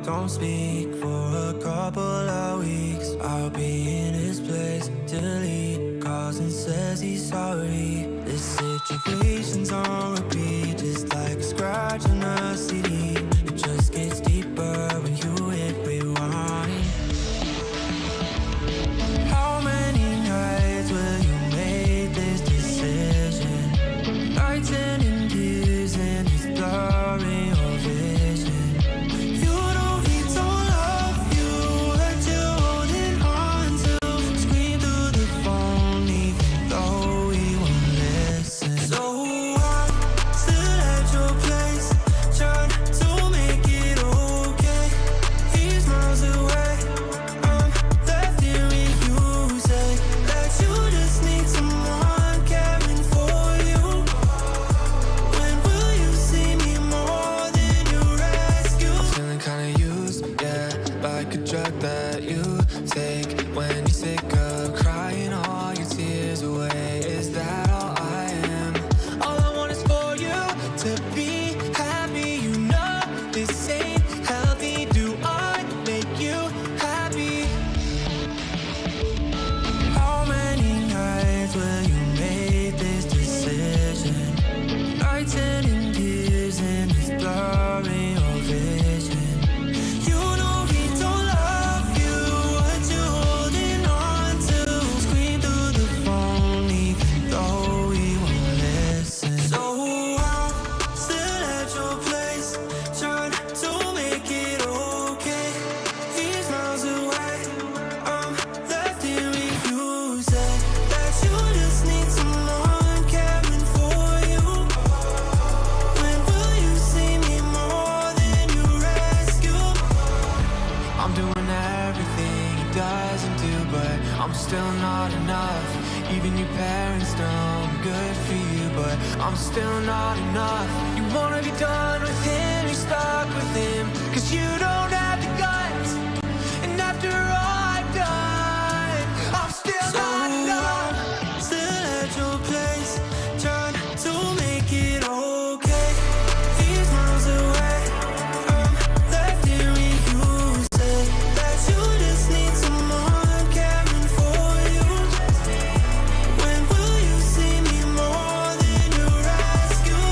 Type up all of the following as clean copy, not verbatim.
Don't speak for a couple of weeks. I'll be in his place till he calls and says he's sorry. This situation's on repeat, just like a scratch on a CD. It just gets deeper when you hit rewind. How many nights will you make this decision? Nights ending tears and it's blurring your vision. You know he don't love you, hurt you holding on to. Scream through the phone even though he won't listen. So I'm still at your place, trying to make it okay. He's miles away, I'm left here with you. Say that you just need someone caring for you. When will you see me more than you rescue? I'm feeling kinda used, yeah, like a drug that you take when you're sick of crying all your tears away. Is that all I am? All I want is for you to be happy. You know this ain't healthy. Do I make you happy? How many nights will you make this decision? Nights ending tears and it's blurring your vision. You know he don't love you, what you holding on to. Scream through the phone even though he won't listen. So I'm still at your place, trying to make it okay. He's miles away, I'm left here with you. Say that you just need someone caring for you. When will you see me more than you rescue? I'm doing everything he doesn't do, but I'm still not enough. Even your parents know I'm good for you, but I'm still not enough. You wanna be done with him, you're stuck with him, 'cause you don't have the guts. And after all I've done, I'm still not enough. Still at your place, trying to make it okay. He's miles away, I'm left here with you. Say that you just need someone caring for you. When will you see me more than you rescue?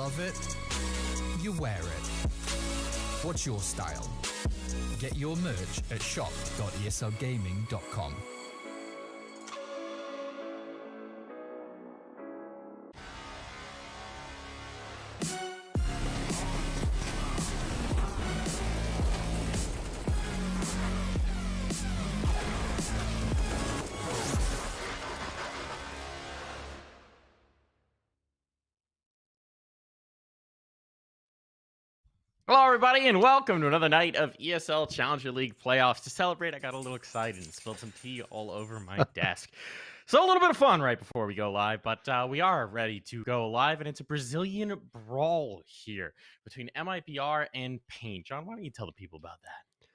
love it, you wear it. What's your style? Get your merch at shop.eslgaming.com. Hello, everybody, and welcome to another night of ESL Challenger League playoffs. To celebrate, I got a little excited and spilled some tea all over my desk. So a little bit of fun right before we go live, but we are ready to go live, and it's a Brazilian brawl here between MIBR and Pain. John, why don't you tell the people about that?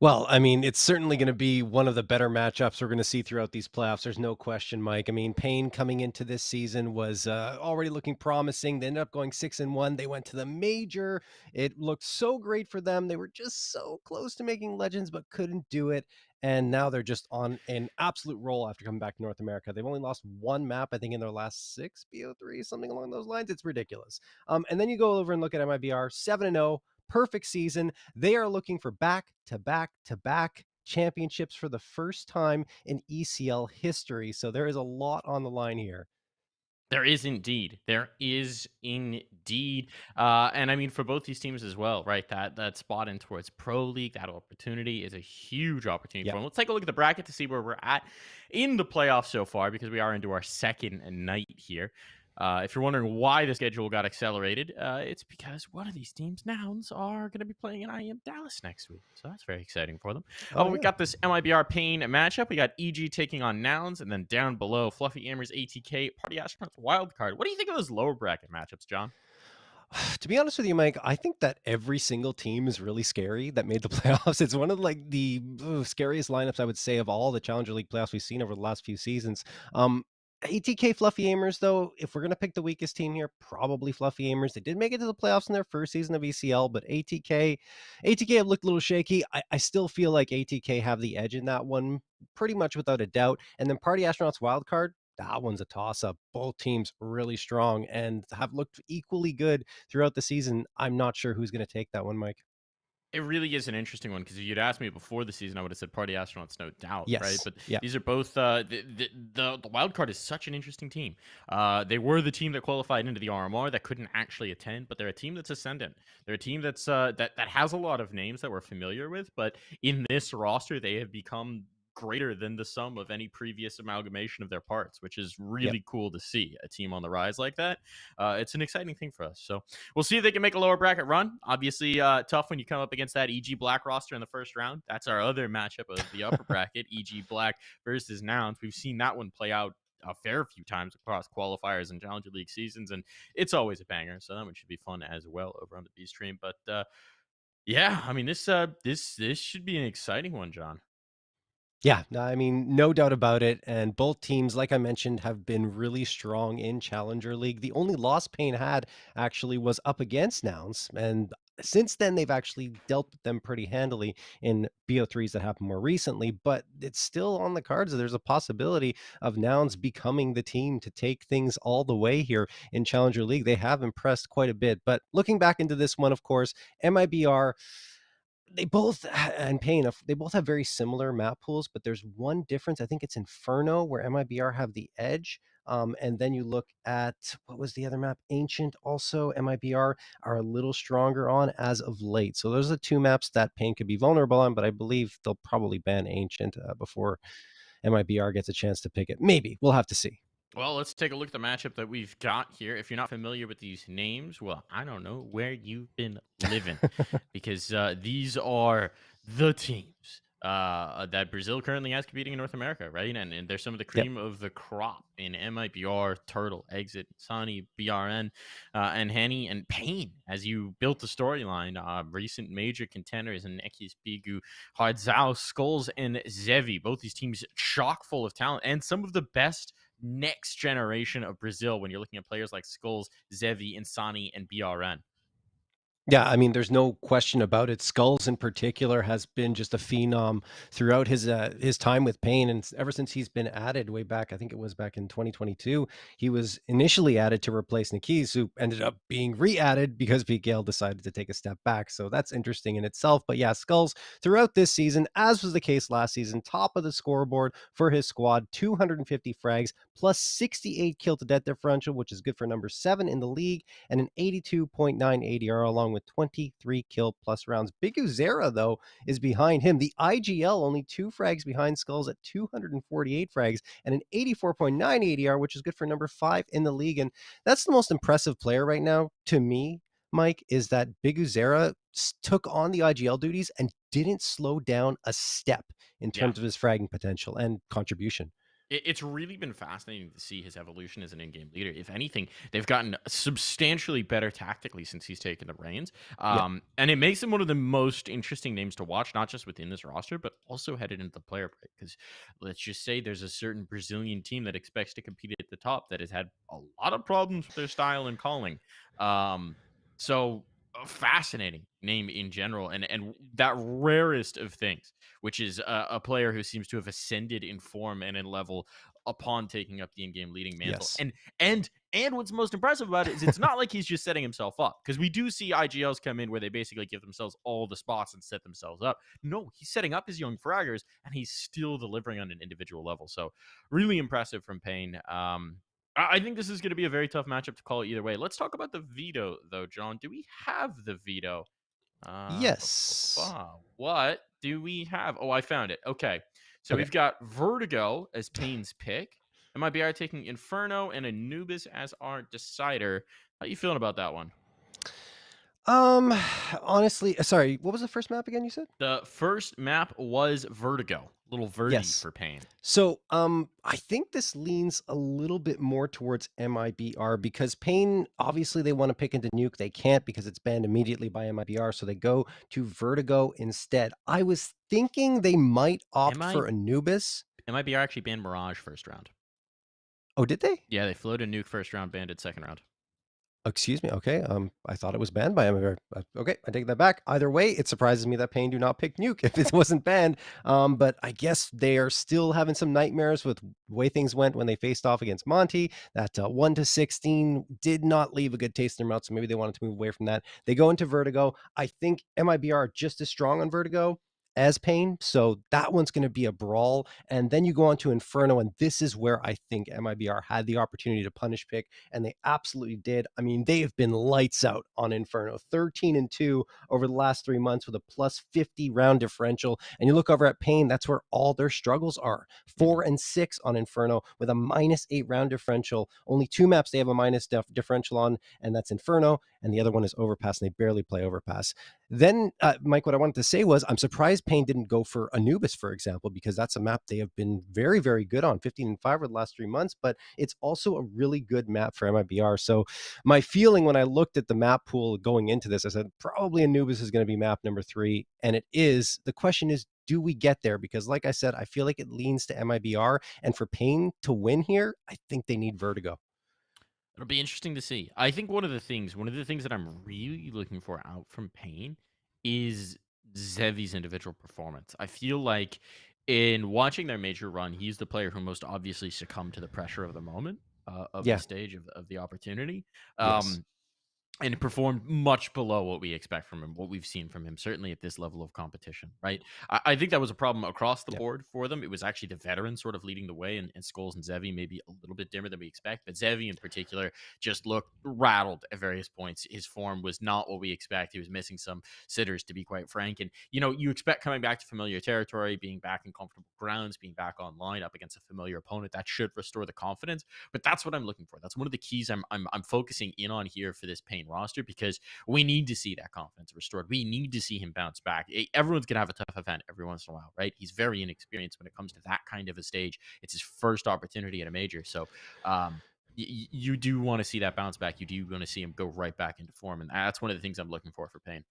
Well, I mean, it's certainly going to be one of the better matchups we're going to see throughout these playoffs. There's no question, Mike. I mean, Payne coming into this season was already looking promising. They ended up going 6-1. They went to the major. It looked so great for them. They were just so close to making Legends, but couldn't do it. And now they're just on an absolute roll after coming back to North America. They've only lost one map, I think, in their last 6 BO3, something along those lines. It's ridiculous. And then you go over and look at MIBR, 7-0, perfect season. They are looking for back-to-back championships for the first time in ECL history. So there is a lot on the line here. There is indeed. There is indeed. And I mean, for both these teams as well, right? That spot in towards Pro League, that opportunity is a huge opportunity for Yep. them. Let's take a look at the bracket to see where we're at in the playoffs so far, because we are into our second night here. If you're wondering why the schedule got accelerated, it's because one of these teams, Nouns, are going to be playing in IEM Dallas next week. So that's very exciting for them. We got this MIBR Pain matchup. We got EG taking on Nouns, and then down below, Fluffy Amers, ATK, Party Astronauts, Wildcard. What do you think of those lower bracket matchups, John? To be honest with you, Mike, I think that every single team is really scary that made the playoffs. It's one of the scariest lineups I would say of all the Challenger League playoffs we've seen over the last few seasons. ATK Fluffy Amers, though, if we're going to pick the weakest team here, probably Fluffy Amers. They did make it to the playoffs in their first season of ECL, but ATK have looked a little shaky. I still feel like ATK have the edge in that one, pretty much without a doubt. And then Party Astronauts Wildcard, that one's a toss-up. Both teams really strong and have looked equally good throughout the season. I'm not sure who's going to take that one, Mike. It really is an interesting one because if you'd asked me before the season, I would have said Party Astronauts, no doubt, right? Yes. But Yeah. these are both the wild card is such an interesting team. They were the team that qualified into the RMR that couldn't actually attend, but they're a team that's ascendant. They're a team that's that has a lot of names that we're familiar with, but in this roster, they have become greater than the sum of any previous amalgamation of their parts, which is really cool to see a team on the rise like that. It's an exciting thing for us. So we'll see if they can make a lower bracket run. Obviously, tough when you come up against that EG Black roster in the first round. That's our other matchup of the upper bracket, EG Black versus Nouns. We've seen that one play out a fair few times across qualifiers and Challenger League seasons, and it's always a banger. So that one should be fun as well over on the B stream. But yeah, I mean this should be an exciting one, John. Yeah, no, I mean, no doubt about it. And both teams, like I mentioned, have been really strong in Challenger League. The only loss Payne had actually was up against Nouns. And since then, they've actually dealt with them pretty handily in BO3s that happened more recently. But it's still on the cards. There's a possibility of Nouns becoming the team to take things all the way here in Challenger League. They have impressed quite a bit. But looking back into this one, of course, MIBR, they both and Pain, they both have very similar map pools, but there's one difference. I think it's Inferno where MIBR have the edge. And then you look at what was the other map? Ancient also MIBR are a little stronger on as of late. So those are the two maps that Pain could be vulnerable on, but I believe they'll probably ban Ancient before MIBR gets a chance to pick it. Maybe. We'll have to see. Well, let's take a look at the matchup that we've got here. If you're not familiar with these names, well, I don't know where you've been living because these are the teams that Brazil currently has competing in North America, right? And they're some of the Yep. cream of the crop in MIBR, Turtle, Exit, Sunny, BRN, and Henny and Payne. As you built the storyline, recent major contenders in Nekis, Bigu, Hardzao, Skulls, and Zevi. Both these teams chock full of talent and some of the best next generation of Brazil when you're looking at players like Skulls, Zevi, Insani, and BRN. Yeah, I mean, there's no question about it. Skulls in particular has been just a phenom throughout his time with Payne, and ever since he's been added way back, I think it was back in 2022, he was initially added to replace Nikis, who ended up being re-added because Miguel decided to take a step back. So that's interesting in itself. But yeah, Skulls throughout this season, as was the case last season, top of the scoreboard for his squad, 250 frags plus 68 kill to death differential, which is good for number 7 in the league, and an 82.9 ADR along with 23 kill plus rounds. Big Uzera, though, is behind him. The IGL only 2 frags behind Skulls at 248 frags and an 84.9 ADR, which is good for number 5 in the league. And that's the most impressive player right now to me Mike, is that Big Uzera took on the IGL duties and didn't slow down a step in Yeah. terms of his fragging potential and contribution. It's really been fascinating to see his evolution as an in-game leader. If anything, they've gotten substantially better tactically since he's taken the reins. Yeah. And it makes him one of the most interesting names to watch, not just within this roster, but also headed into the player break. Because let's just say there's a certain Brazilian team that expects to compete at the top that has had a lot of problems with their style and calling. So a fascinating name in general, and that rarest of things, which is a player who seems to have ascended in form and in level upon taking up the in-game leading mantle. Yes. And what's most impressive about it is it's not like he's just setting himself up, because we do see IGLs come in where they basically give themselves all the spots and set themselves up. No, he's setting up his young fraggers, and he's still delivering on an individual level. So really impressive from Payne. I think this is going to be a very tough matchup to call either way. Let's talk about the veto, though, John. Do we have the veto? Yes. What do we have? Oh, I found it. Okay. So Okay. we've got Vertigo as Payne's pick. MIBR taking Inferno and Anubis as our decider. How you feeling about that one? Um, honestly, sorry, what was the first map again you said? The first map was Vertigo. Little Verdi Yes. for Payne. So, I think this leans a little bit more towards MIBR because Payne, obviously, they want to pick into Nuke. They can't because it's banned immediately by MIBR, so they go to Vertigo instead. I was thinking they might opt for Anubis. MIBR actually banned Mirage first round. Oh, did they? Yeah, they floated Nuke first round, banned it second round. Excuse me. Okay. I thought it was banned by MIBR. Okay, I take that back. Either way, it surprises me that Payne do not pick Nuke if it wasn't banned. But I guess they are still having some nightmares with the way things went when they faced off against Monty. That 1-16 did not leave a good taste in their mouth, so maybe they wanted to move away from that. They go into Vertigo. I think MIBR are just as strong on Vertigo as Payne, so that one's going to be a brawl. And then you go on to Inferno, and this is where I think MIBR had the opportunity to punish pick, and they absolutely did. I mean, they have been lights out on Inferno, 13-2 over the last 3 months with a plus 50 round differential. And you look over at Payne, that's where all their struggles are. 4-6 on Inferno with a -8 round differential. Only 2 maps they have a minus differential on, and that's Inferno, and the other one is Overpass, and they barely play Overpass. Then, Mike, what I wanted to say was I'm surprised Payne didn't go for Anubis, for example, because that's a map they have been very, very good on, 15-5 over the last 3 months, but it's also a really good map for MIBR. So my feeling when I looked at the map pool going into this, I said, probably Anubis is going to be map number 3, and it is. The question is, do we get there? Because like I said, I feel like it leans to MIBR, and for Payne to win here, I think they need Vertigo. It'll be interesting to see. I think one of the things that I'm really looking for out from Payne is Zevi's individual performance. I feel like in watching their major run, he's the player who most obviously succumbed to the pressure of the moment, of Yeah. the stage, of the opportunity. Yes. And performed much below what we expect from him, what we've seen from him, certainly at this level of competition, right? I think that was a problem across the Yeah. board for them. It was actually the veterans sort of leading the way, and Skulls and Zevi maybe a little bit dimmer than we expect, but Zevi in particular just looked rattled at various points. His form was not what we expect. He was missing some sitters, to be quite frank. And, you expect coming back to familiar territory, being back in comfortable grounds, being back online up against a familiar opponent, that should restore the confidence. But that's what I'm looking for. That's one of the keys I'm focusing in on here for this Payne roster, because we need to see that confidence restored. We need to see him bounce back. Everyone's gonna have a tough event every once in a while, right? He's very inexperienced when it comes to that kind of a stage. It's his first opportunity at a major, so you do want to see that bounce back. You do want to see him go right back into form, and that's one of the things I'm looking for Payne.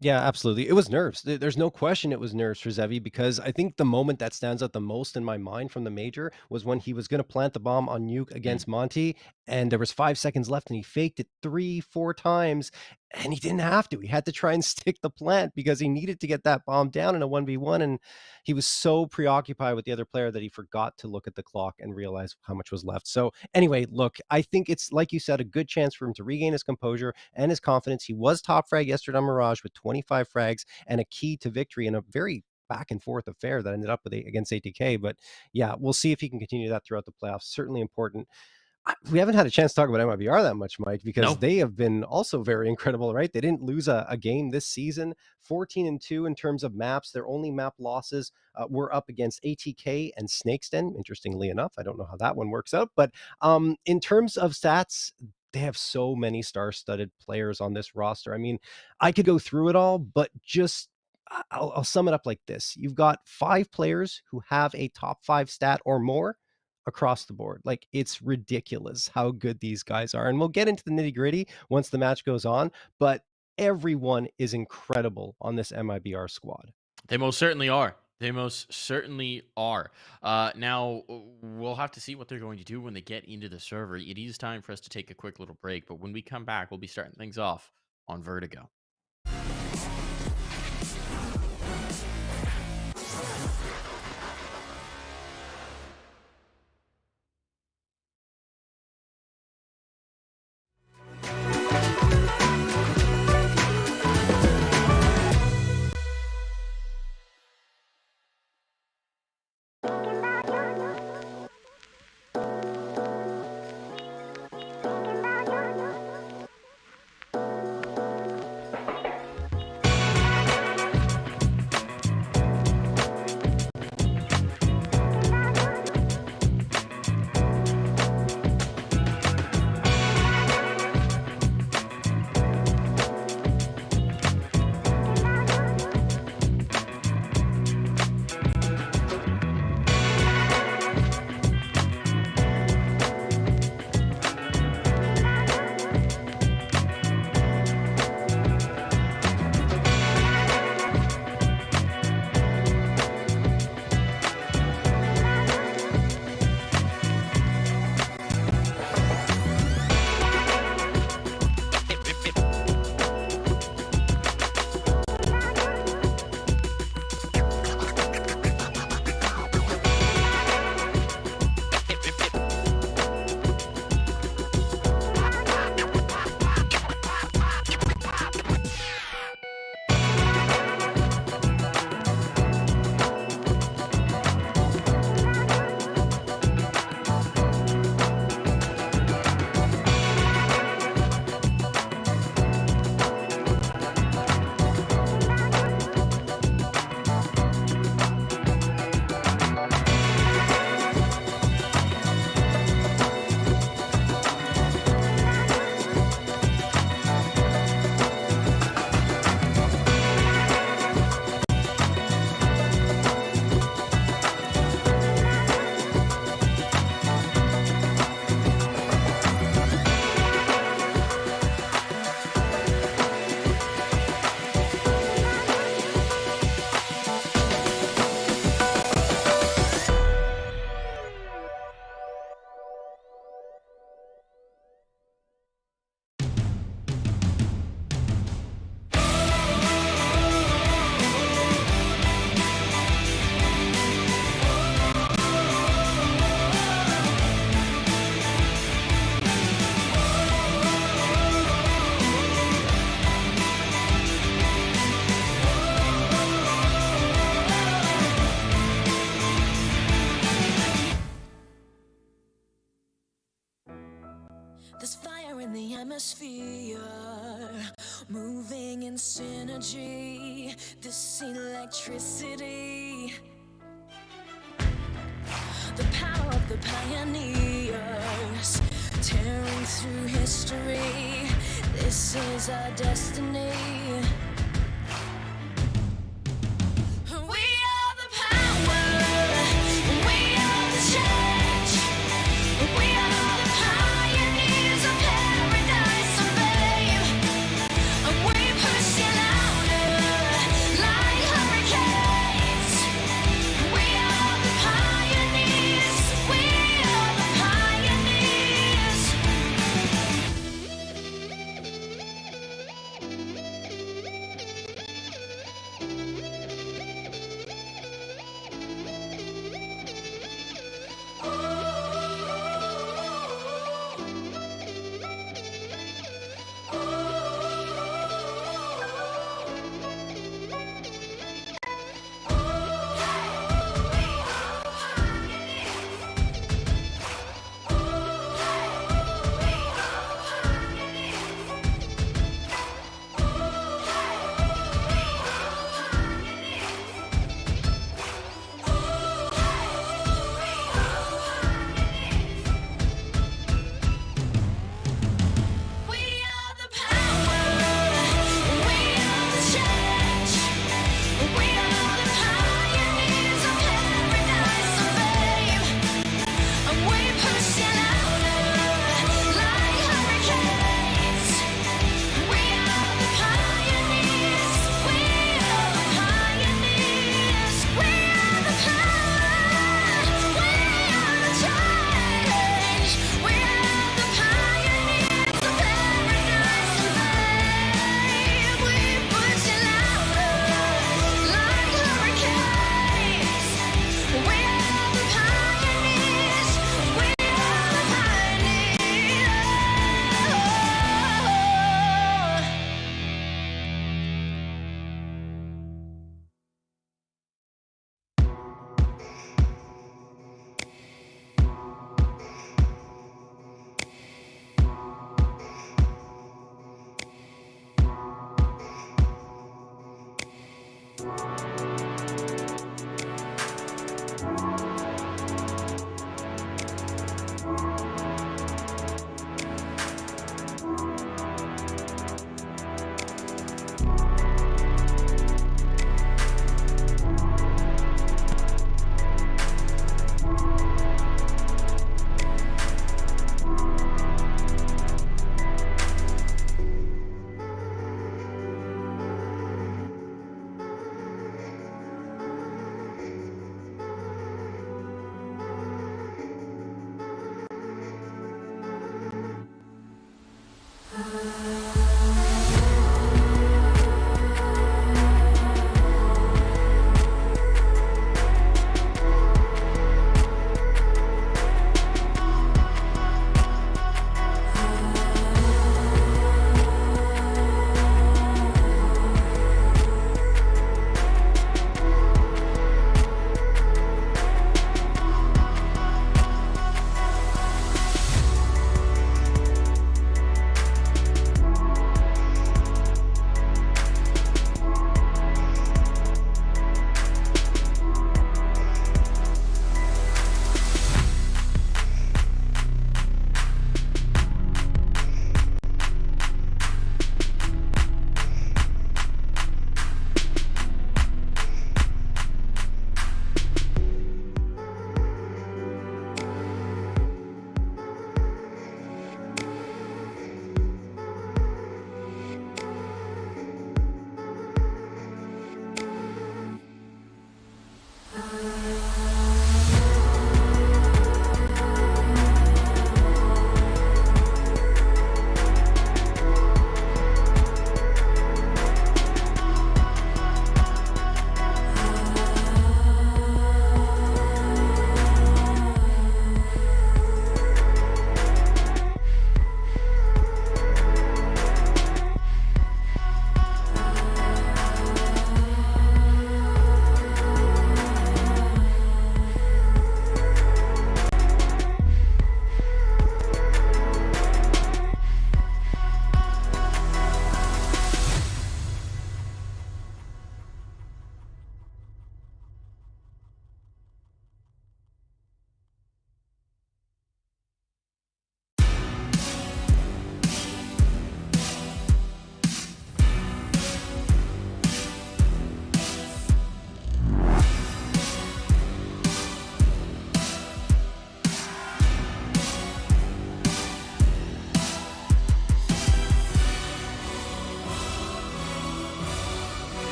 Yeah, absolutely. It was nerves. There's no question it was nerves for Zevi, because I think the moment that stands out the most in my mind from the major was when he was going to plant the bomb on Nuke against Monty, and there was 5 seconds left, and he faked it 3-4 times, and he didn't have to. He had to try and stick the plant because he needed to get that bomb down in a 1v1, and he was so preoccupied with the other player that he forgot to look at the clock and realize how much was left. So anyway, look, I think it's, like you said, a good chance for him to regain his composure and his confidence. He was top frag yesterday on Mirage with 25 frags and a key to victory in a very back and forth affair that ended up with against ATK. But yeah, we'll see if he can continue that throughout the playoffs. Certainly important. We haven't had a chance to talk about MIBR that much, Mike, because they have been also very incredible, right? They didn't lose a game this season, 14-2 in terms of maps. Their only map losses were up against ATK and Snakes Den, interestingly enough. I don't know how that one works out, but in terms of stats, they have so many star-studded players on this roster. I mean, I could go through it all, but just I'll sum it up like this. You've got 5 players who have a top 5 stat or more across the board. Like, it's ridiculous how good these guys are. And we'll get into the nitty-gritty once the match goes on, but everyone is incredible on this MIBR squad. They most certainly are. They most certainly are. Now, we'll have to see what they're going to do when they get into the server. It is time for us to take a quick little break, but when we come back, we'll be starting things off on Vertigo. There's fire in the atmosphere, moving in synergy, this electricity. The power of the pioneers, tearing through history, this is our destiny.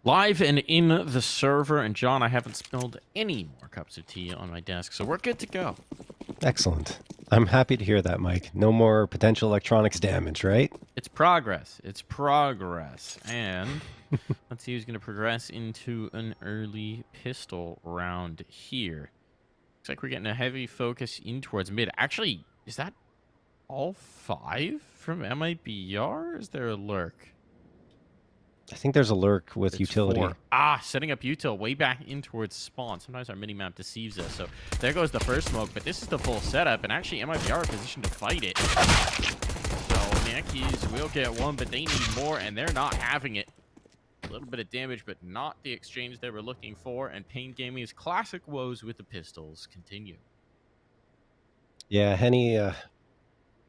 Live and in the server, and John, I haven't spilled any more cups of tea on my desk, so we're good to go. Excellent. I'm happy to hear that, Mike. No more potential electronics damage, right? It's progress. It's progress. And let's see who's going to progress into an early pistol round here. Looks like we're getting a heavy focus in towards mid. Actually, is that all 5 from MIBR? Is there a lurk? I think there's a lurk with It's utility. 4. Setting up util way back in towards spawn. Sometimes our minimap deceives us. So there goes the first smoke, but this is the full setup, and actually MIBR are positioned to fight it. So Yankees will get 1, but they need more, and they're not having it. A little bit of damage, but not the exchange they were looking for, and Pain Gaming's classic woes with the pistols continue. Yeah, Henny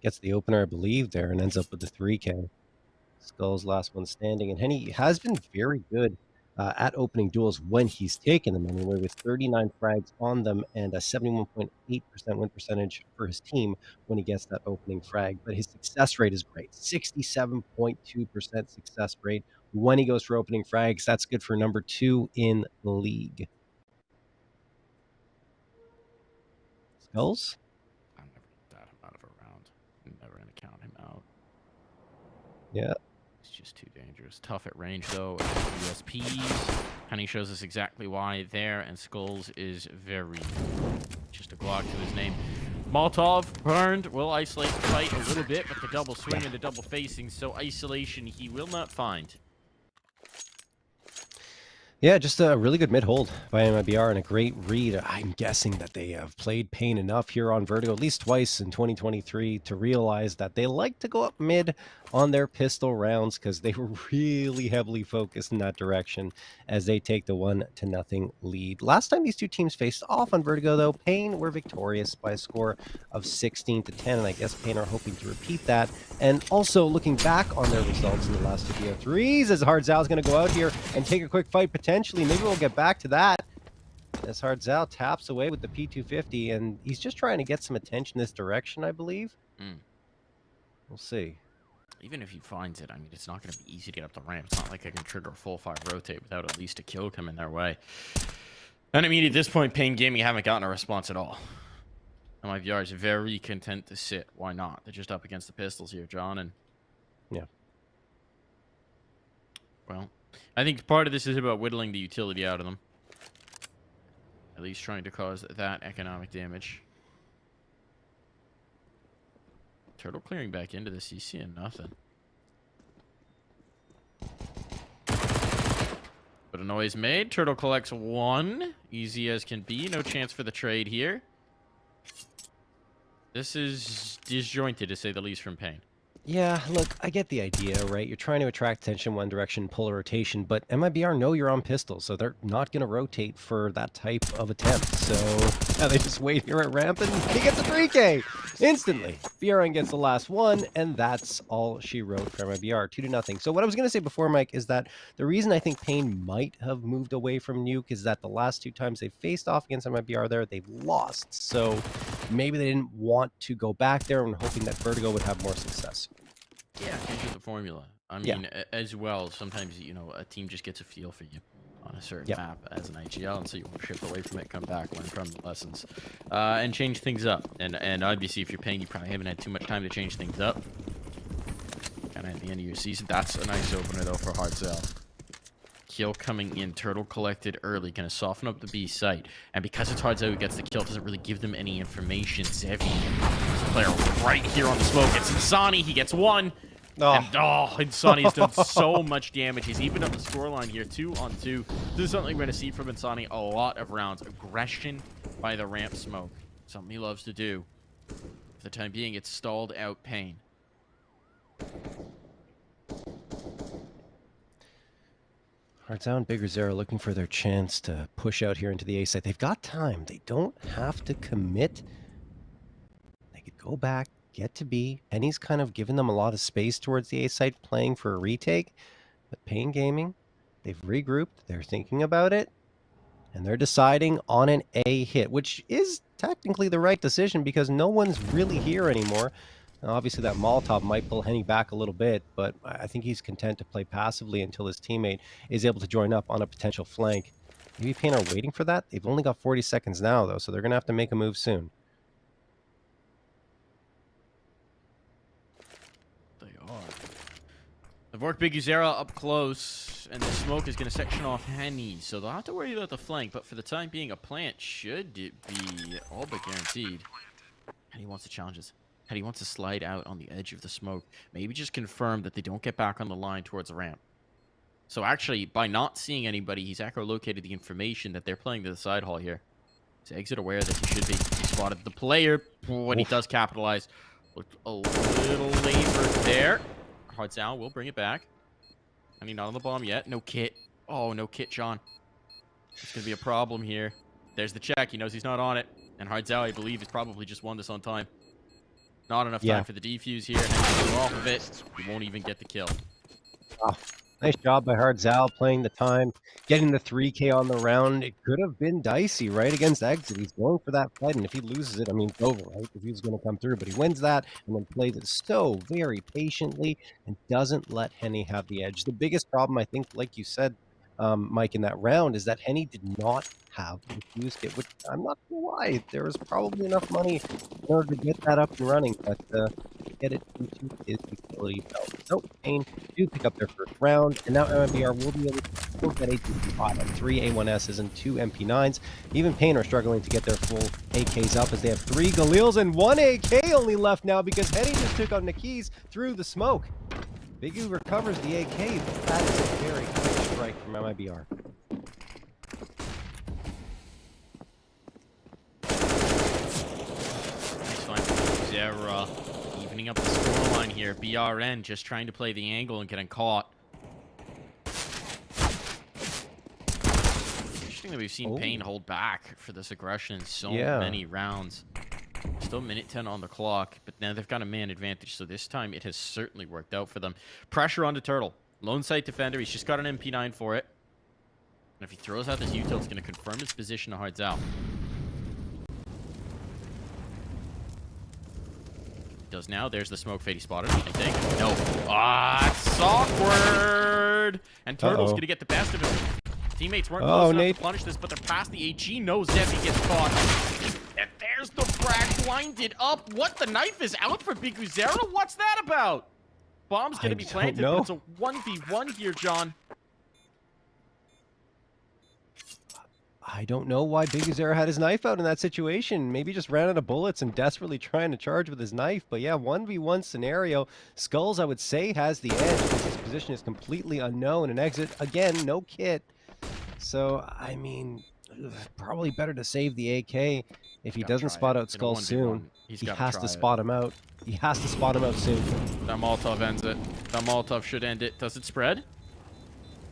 gets the opener, I believe, there, and ends up with the 3K. Skull's last one standing, and Henny has been very good at opening duels when he's taken them anyway, with 39 frags on them and a 71.8% win percentage for his team when he gets that opening frag. But his success rate is great, 67.2% success rate when he goes for opening frags. That's good for number 2 in the league. Skulls? I'm never that him out of a round. I'm never going to count him out. Yeah. It's just too dangerous. Tough at range, though. USPs. Honey shows us exactly why there, and Skulls is very just a Glock to his name. Molotov burned. Will isolate the fight a little bit, but the double swing and the double facing, so isolation he will not find. Yeah, just a really good mid-hold by MIBR and a great read. I'm guessing that they have played Pain enough here on Vertigo at least twice in 2023 to realize that they like to go up mid on their pistol rounds because they were really heavily focused in that direction as they take the 1-0 lead. Last time these two teams faced off on Vertigo, though, Pain were victorious by a score of 16-10, and I guess Pain are hoping to repeat that. And also looking back on their results in the last two BO3s, as Hardzao is going to go out here and take a quick fight potentially. Maybe we'll get back to that as Hardzao taps away with the P250, and he's just trying to get some attention this direction, I believe. We'll see. Even if he finds it, I mean, it's not going to be easy to get up the ramp. It's not like I can trigger a full fire rotate without at least a kill coming their way. And I mean, at this point, Pain Gaming haven't gotten a response at all. MIBR is very content to sit. Why not? They're just up against the pistols here, John. And yeah. Well, I think part of this is about whittling the utility out of them. At least trying to cause that economic damage. Turtle clearing back into this. He's seeing nothing. But a noise made. Turtle collects 1. Easy as can be. No chance for the trade here. This is disjointed, to say the least, from Pain. Yeah, look, I get the idea, right? You're trying to attract attention one direction, pull a rotation, but MIBR know you're on pistols, so they're not going to rotate for that type of attempt. So yeah, they just wait here at ramp, and he gets a 3K instantly. BRN gets the last one, and that's all she wrote for MIBR, 2-0. So what I was going to say before, Mike, is that the reason I think Pain might have moved away from Nuke is that the last 2 times they faced off against MIBR there, they've lost. So maybe they didn't want to go back there and hoping that Vertigo would have more success. Yeah, changes the formula. I mean, as well, sometimes, you know, a team just gets a feel for you on a certain map as an IGL, and so you want to shift away from it, come back, learn from the lessons, and change things up. And obviously, if you're Pain, you probably haven't had too much time to change things up. Kind of at the end of your season. That's a nice opener, though, for Hardzao. Kill coming in. Turtle collected early. Going to soften up the B site. And because it's Hardzao who gets the kill, doesn't really give them any information. Zevi, player right here on the smoke. It's Insani. He gets 1. And Insani's done so much damage. He's evened up the scoreline here, 2-on-2. This is something we're going to see from Insani a lot of rounds. Aggression by the ramp smoke. Something he loves to do. For the time being, it's stalled out Pain. Hardzao and Bigger Zero looking for their chance to push out here into the A site. They've got time. They don't have to commit. They could go back, get to B. Penny's kind of given them a lot of space towards the A site, playing for a retake. But Pain Gaming, they've regrouped. They're thinking about it. And they're deciding on an A hit, which is technically the right decision because no one's really here anymore. Now, obviously, that Molotov might pull Henny back a little bit, but I think he's content to play passively until his teammate is able to join up on a potential flank. Maybe Pain are waiting for that? They've only got 40 seconds now, though, so they're going to have to make a move soon. They are. They've worked Big Uzera up close, and the smoke is going to section off Henny, so they'll have to worry about the flank, but for the time being, a plant should be all but guaranteed. Henny wants to challenge us. Henny wants to slide out on the edge of the smoke. Maybe just confirm that they don't get back on the line towards the ramp. So actually, by not seeing anybody, he's echolocated the information that they're playing to the side hall here. He's exit aware that he should be. He spotted the player when he does capitalize. Looked a little labored there. Hardzao will bring it back. And he's not on the bomb yet. No kit. Oh, no kit, John. It's going to be a problem here. There's the check. He knows he's not on it. And Hardzao, I believe, has probably just won this on time. Not enough time for the defuse here. And he's off of it. He won't even get the kill. Oh, nice job by Hardzao playing the time, getting the 3K on the round. It could have been dicey, right, against Exit. He's going for that fight, and if he loses it, I mean, it's over, right, if he was going to come through. But he wins that and then plays it so very patiently and doesn't let Henny have the edge. The biggest problem, I think, like you said, Mike, in that round, is that Henny did not have the fuse kit, which I'm not sure why. There was probably enough money in order to get that up and running, but get it into his utility belt. So Pain do pick up their first round, and now MIBR will be able to get a 2-5 on 3 A1Ss and 2 MP9s. Even Pain are struggling to get their full AKs up as they have 3 Galils and 1 AK only left now because Henny just took out Nikis through the smoke. Big U recovers the AK, but that is a very quick strike from MIBR. Nice find from Uzera. Evening up the scoreline here. BRN just trying to play the angle and getting caught. Interesting that we've seen Pain hold back for this aggression in so many rounds. Still minute 10 on the clock, but now they've got a man advantage, so this time it has certainly worked out for them. Pressure onto Turtle. Lone sight defender. He's just got an MP9 for it. And if he throws out this util, it's going to confirm his position to Hardzao. Does now. There's the smoke fade he spotted, I think. No. Ah, it's awkward! And Turtle's going to get the best of him. Teammates weren't close enough to punish this, but they're past the AG. No, Zeppy gets caught. And there's the frag blinded up. What? The knife is out for Big Uzera? What's that about? Bomb's going to be planted, but it's a 1v1 here, John. I don't know why Big Uzera had his knife out in that situation. Maybe just ran out of bullets and desperately trying to charge with his knife. But yeah, 1v1 scenario. Skulls, I would say, has the edge because his position is completely unknown. And Exit, again, no kit. So, I mean, probably better to save the AK. If he doesn't spot out Skull soon, he has to spot him out. He has to spot him out soon. That Molotov ends it. That Molotov should end it. Does it spread?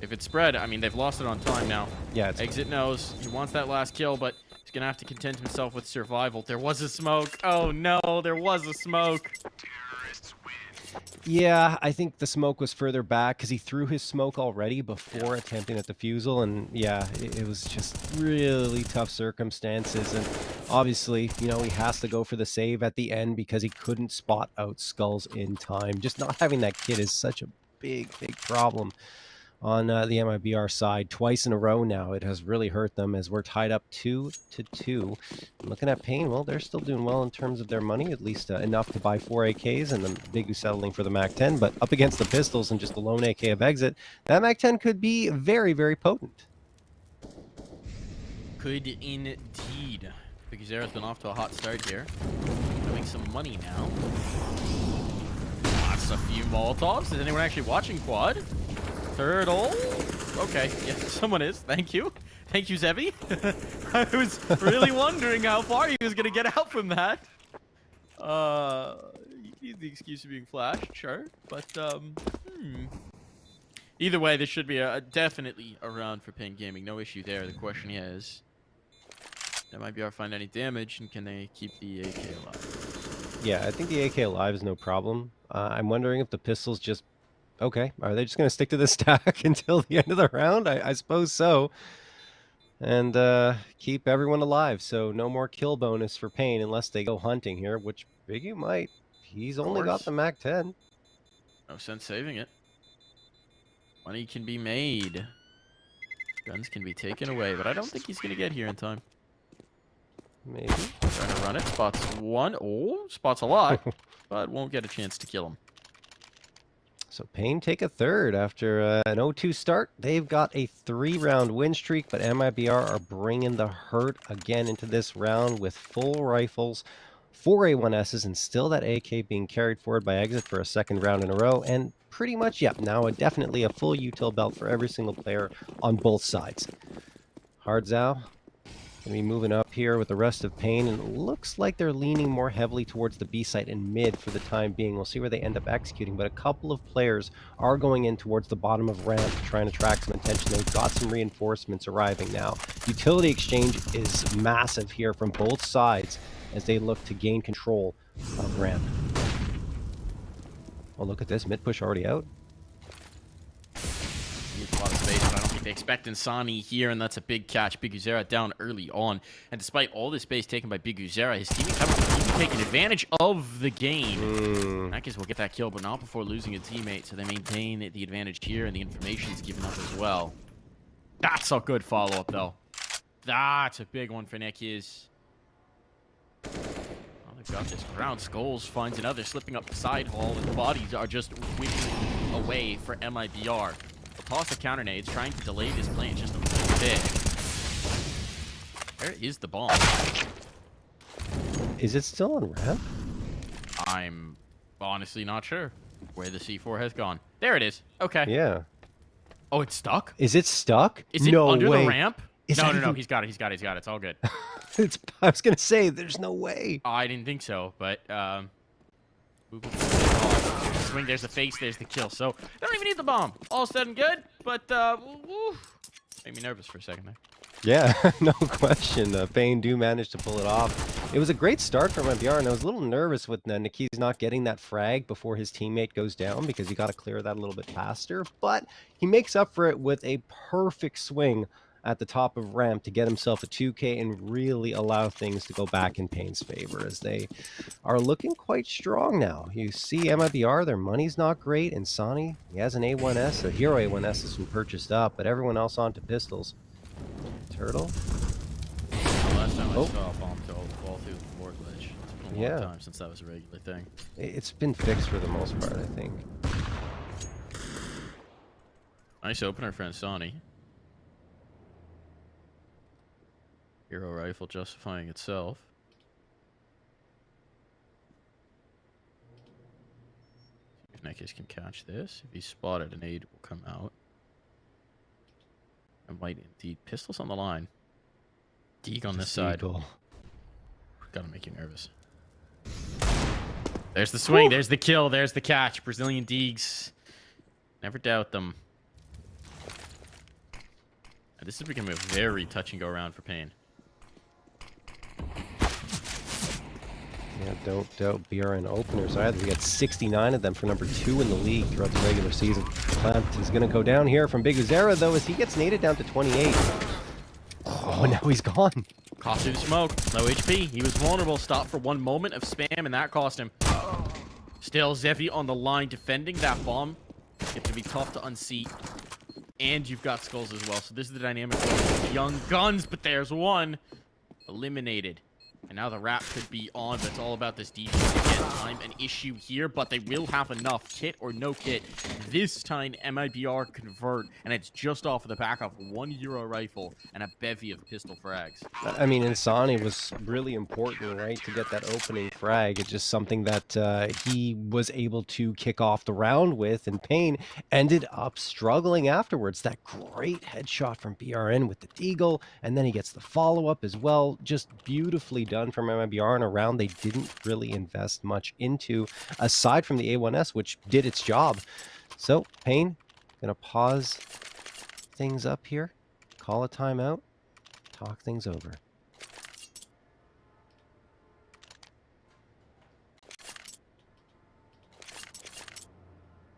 If it's spread, I mean, they've lost it on time now. Yeah, Exit knows he wants that last kill, but he's going to have to content himself with survival. There was a smoke. Oh, no, there was a smoke. Yeah, I think the smoke was further back because he threw his smoke already before attempting a defusal. And yeah, it was just really tough circumstances. And obviously, you know, he has to go for the save at the end because he couldn't spot out Skulls in time. Just not having that kit is such a big problem on the MIBR side. Twice in a row now. It has really hurt them as we're tied up 2-2. Looking at Pain, well, they're still doing well in terms of their money, at least enough to buy 4 AKs, and the Big U settling for the MAC-10. But up against the pistols and just the lone AK of Exit, that MAC-10 could be very, very potent. Could indeed. Big Uzera's been off to a hot start here. Doing some money now. Lots a few Molotovs. Is anyone actually watching Quad? Turtle? Okay, yeah, someone is. Thank you. Thank you, Zevi. I was really wondering how far he was going to get out from that. He's the excuse of being flashed, sure. But, Either way, this should be definitely a round for Pain Gaming. No issue there. The question is, might be able to find any damage, and can they keep the AK alive? Yeah, I think the AK alive is no problem. I'm wondering if the pistols just... Okay, are they just going to stick to the stack until the end of the round? I suppose so. And keep everyone alive, so no more kill bonus for Pain unless they go hunting here, which Big U might. He's only got the Mac 10. No sense saving it. Money can be made. Guns can be taken away, but I don't think he's going to get here in time. Maybe. Trying to run it. Spots one. Oh, spots a lot, but won't get a chance to kill him. So Pain take a third after an 0-2 start. They've got a 3-round win streak, but MIBR are bringing the hurt again into this round with full rifles, 4 A1Ss, and still that AK being carried forward by Exit for a second round in a row. And pretty much, yeah, now definitely a full util belt for every single player on both sides. Hardzao going to be moving up here with the rest of Pain, and it looks like they're leaning more heavily towards the B site and mid for the time being. We'll see where they end up executing, but a couple of players are going in towards the bottom of ramp to try and attract some attention. They've got some reinforcements arriving now. Utility exchange is massive here from both sides as they look to gain control of ramp. Oh, look at this. Mid push already out. Needs a lot of space, but I don't think they expect Insani here, and that's a big catch. Big Uzera down early on, and despite all the space taken by Big Uzera, his team is taking advantage of the game. I guess we'll get that kill, but not before losing a teammate, so they maintain the advantage here, and the information's given up as well. That's a good follow-up, though. That's a big one for Nekiz. Oh, they've got this ground. Skulls finds another, slipping up the side hall, and the bodies are just whipping away for MIBR. They'll toss the counter nades, trying to delay this plane just a little bit. Where is the bomb? Is it still on ramp? I'm honestly not sure where the C4 has gone. There it is. Okay. Yeah. Oh, it's stuck? Is it stuck? Is it no under way. the ramp? Is No, that no, no. even- He's got it. He's got it. He's got it. It's all good. I was going to say, there's no way. I didn't think so, but swing, there's the face, there's the kill. So they don't even need the bomb. All said and good, but made me nervous for a second there. Yeah, no question. Pain do manage to pull it off. It was a great start from MIBR, and I was a little nervous with Nikiz not getting that frag before his teammate goes down because he got to clear that a little bit faster. But he makes up for it with a perfect swing at the top of ramp to get himself a 2K and really allow things to go back in Pain's favor as they are looking quite strong now. You see MIBR, their money's not great, and Sani, he has an A1S, a hero A1S has been purchased up, but everyone else onto pistols. Turtle. Last time I saw a bomb fall through the board ledge. It's been a long time since that was a regular thing. It's been fixed for the most part, I think. Nice opener for Insani. Hero rifle justifying itself. If Nekiz can catch this, if he's spotted, an aid will come out. I might indeed. Pistols on the line. Deeg on this side. Gotta make you nervous. There's the swing, there's the kill, there's the catch. Brazilian Deegs. Never doubt them. And this is becoming a very touch and go round for Pain. Yeah, don't doubt BRN openers either. We got 69 of them for number 2 in the league throughout the regular season. Plant is going to go down here from Big Uzera, though, as he gets naded down to 28. Oh, now he's gone. Cost him smoke. Low HP. He was vulnerable. Stopped for one moment of spam, and that cost him. Still, Zevi on the line defending that bomb. It's going to be tough to unseat. And you've got skulls as well. So this is the dynamic of young guns, but there's one. Eliminated. And now the wrap could be on, but it's all about this defense. Again, time an issue here, but they will have enough. Kit or no kit. This time, MIBR convert, and it's just off of the back of 1 Euro rifle and a bevy of pistol frags. I mean, Insani was really important, right, to get that opening frag. It's just something that he was able to kick off the round with, and Pain ended up struggling afterwards. That great headshot from BRN with the Deagle, and then he gets the follow-up as well. Just beautifully done from MIBR in a round they didn't really invest much into, aside from the A1S, which did its job. So, Pain, gonna pause things up here, call a timeout, talk things over.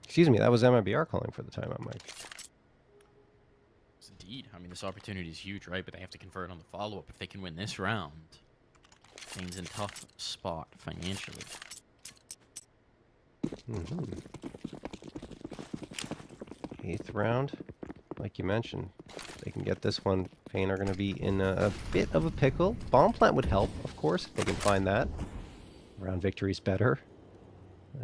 Excuse me, that was MIBR calling for the timeout, Mike. Indeed. I mean, this opportunity is huge, right? But they have to convert on the follow-up if they can win this round. Pain's in tough spot financially. Mhm. 8th round, like you mentioned. If they can get this one, Pain are going to be in a bit of a pickle. Bomb plant would help, of course, if they can find that. Round victory's better.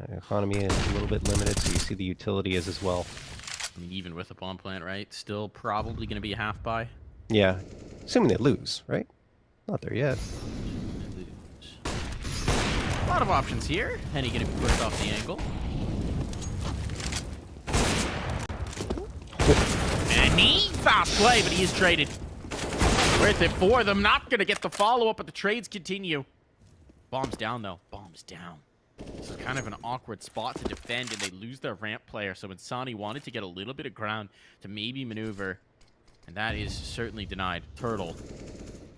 Economy is a little bit limited, so you see the utility is as well. I mean, even with a bomb plant, right? Still probably going to be a half buy. Yeah, assuming they lose, right? Not there yet. A lot of options here. Henny going to be pushed off the angle. And he fast play, but he is traded. Worth it for them. Not going to get the follow-up, but the trades continue. Bomb's down, though. Bomb's down. This is kind of an awkward spot to defend, and they lose their ramp player. So Insani wanted to get a little bit of ground to maybe maneuver, and that is certainly denied. Turtle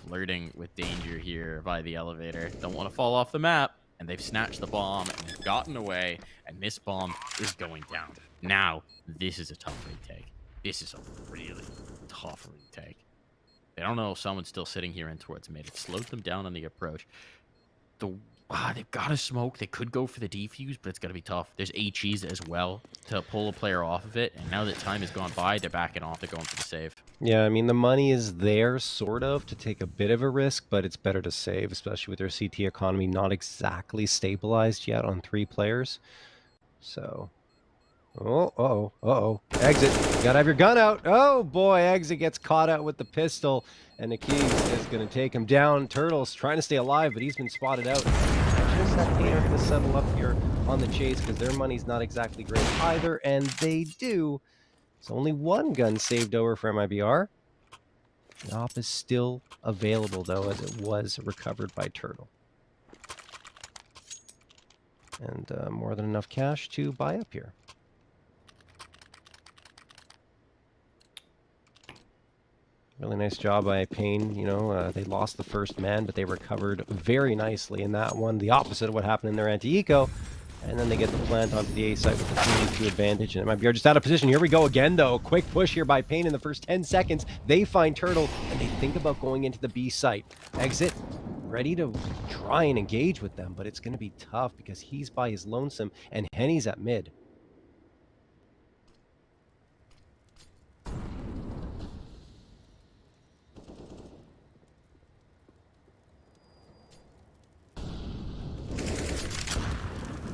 flirting with danger here by the elevator. Don't want to fall off the map, and they've snatched the bomb and they've gotten away, and this bomb is going down. Now, this is a tough retake. This is a really tough retake. They don't know if someone's still sitting here in towards mid. It slowed them down on the approach. They've got to smoke. They could go for the defuse, but it's going to be tough. There's HEs as well to pull a player off of it. And now that time has gone by, they're backing off. They're going for the save. Yeah, I mean, the money is there, sort of, to take a bit of a risk, but it's better to save, especially with their CT economy not exactly stabilized yet on 3 players. So, Exit. You gotta have your gun out. Oh, boy, Exit gets caught out with the pistol, and the Keys is going to take him down. Turtle's trying to stay alive, but he's been spotted out. Just that Pain are going to settle up here on the chase because their money's not exactly great either, and they do. It's only 1 gun saved over for MIBR. The op is still available, though, as it was recovered by Turtle. And more than enough cash to buy up here. Really nice job by Pain. You know, they lost the first man, but they recovered very nicely in that one. The opposite of what happened in their anti-eco. And then they get the plant onto the A site with the 3v2 advantage. And MIBR just out of position. Here we go again, though. Quick push here by Pain in the first 10 seconds. They find Turtle, and they think about going into the B site. Exit, ready to try and engage with them, but it's going to be tough because he's by his lonesome, and Henny's at mid.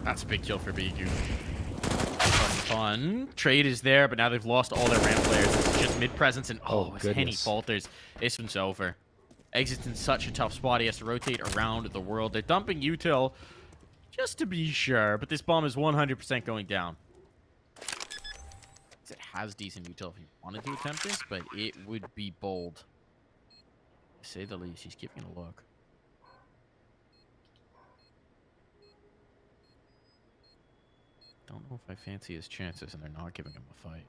That's a big kill for Bigu. Fun. Trade is there, but now they've lost all their ramp players. It's just mid presence, and as Henny falters, this one's over. Exit's in such a tough spot. He has to rotate around the world. They're dumping util just to be sure, but this bomb is 100% going down. It has decent util if he wanted to attempt this, but it would be bold, to say the least. He's giving it a look. Don't know if I fancy his chances, and they're not giving him a fight.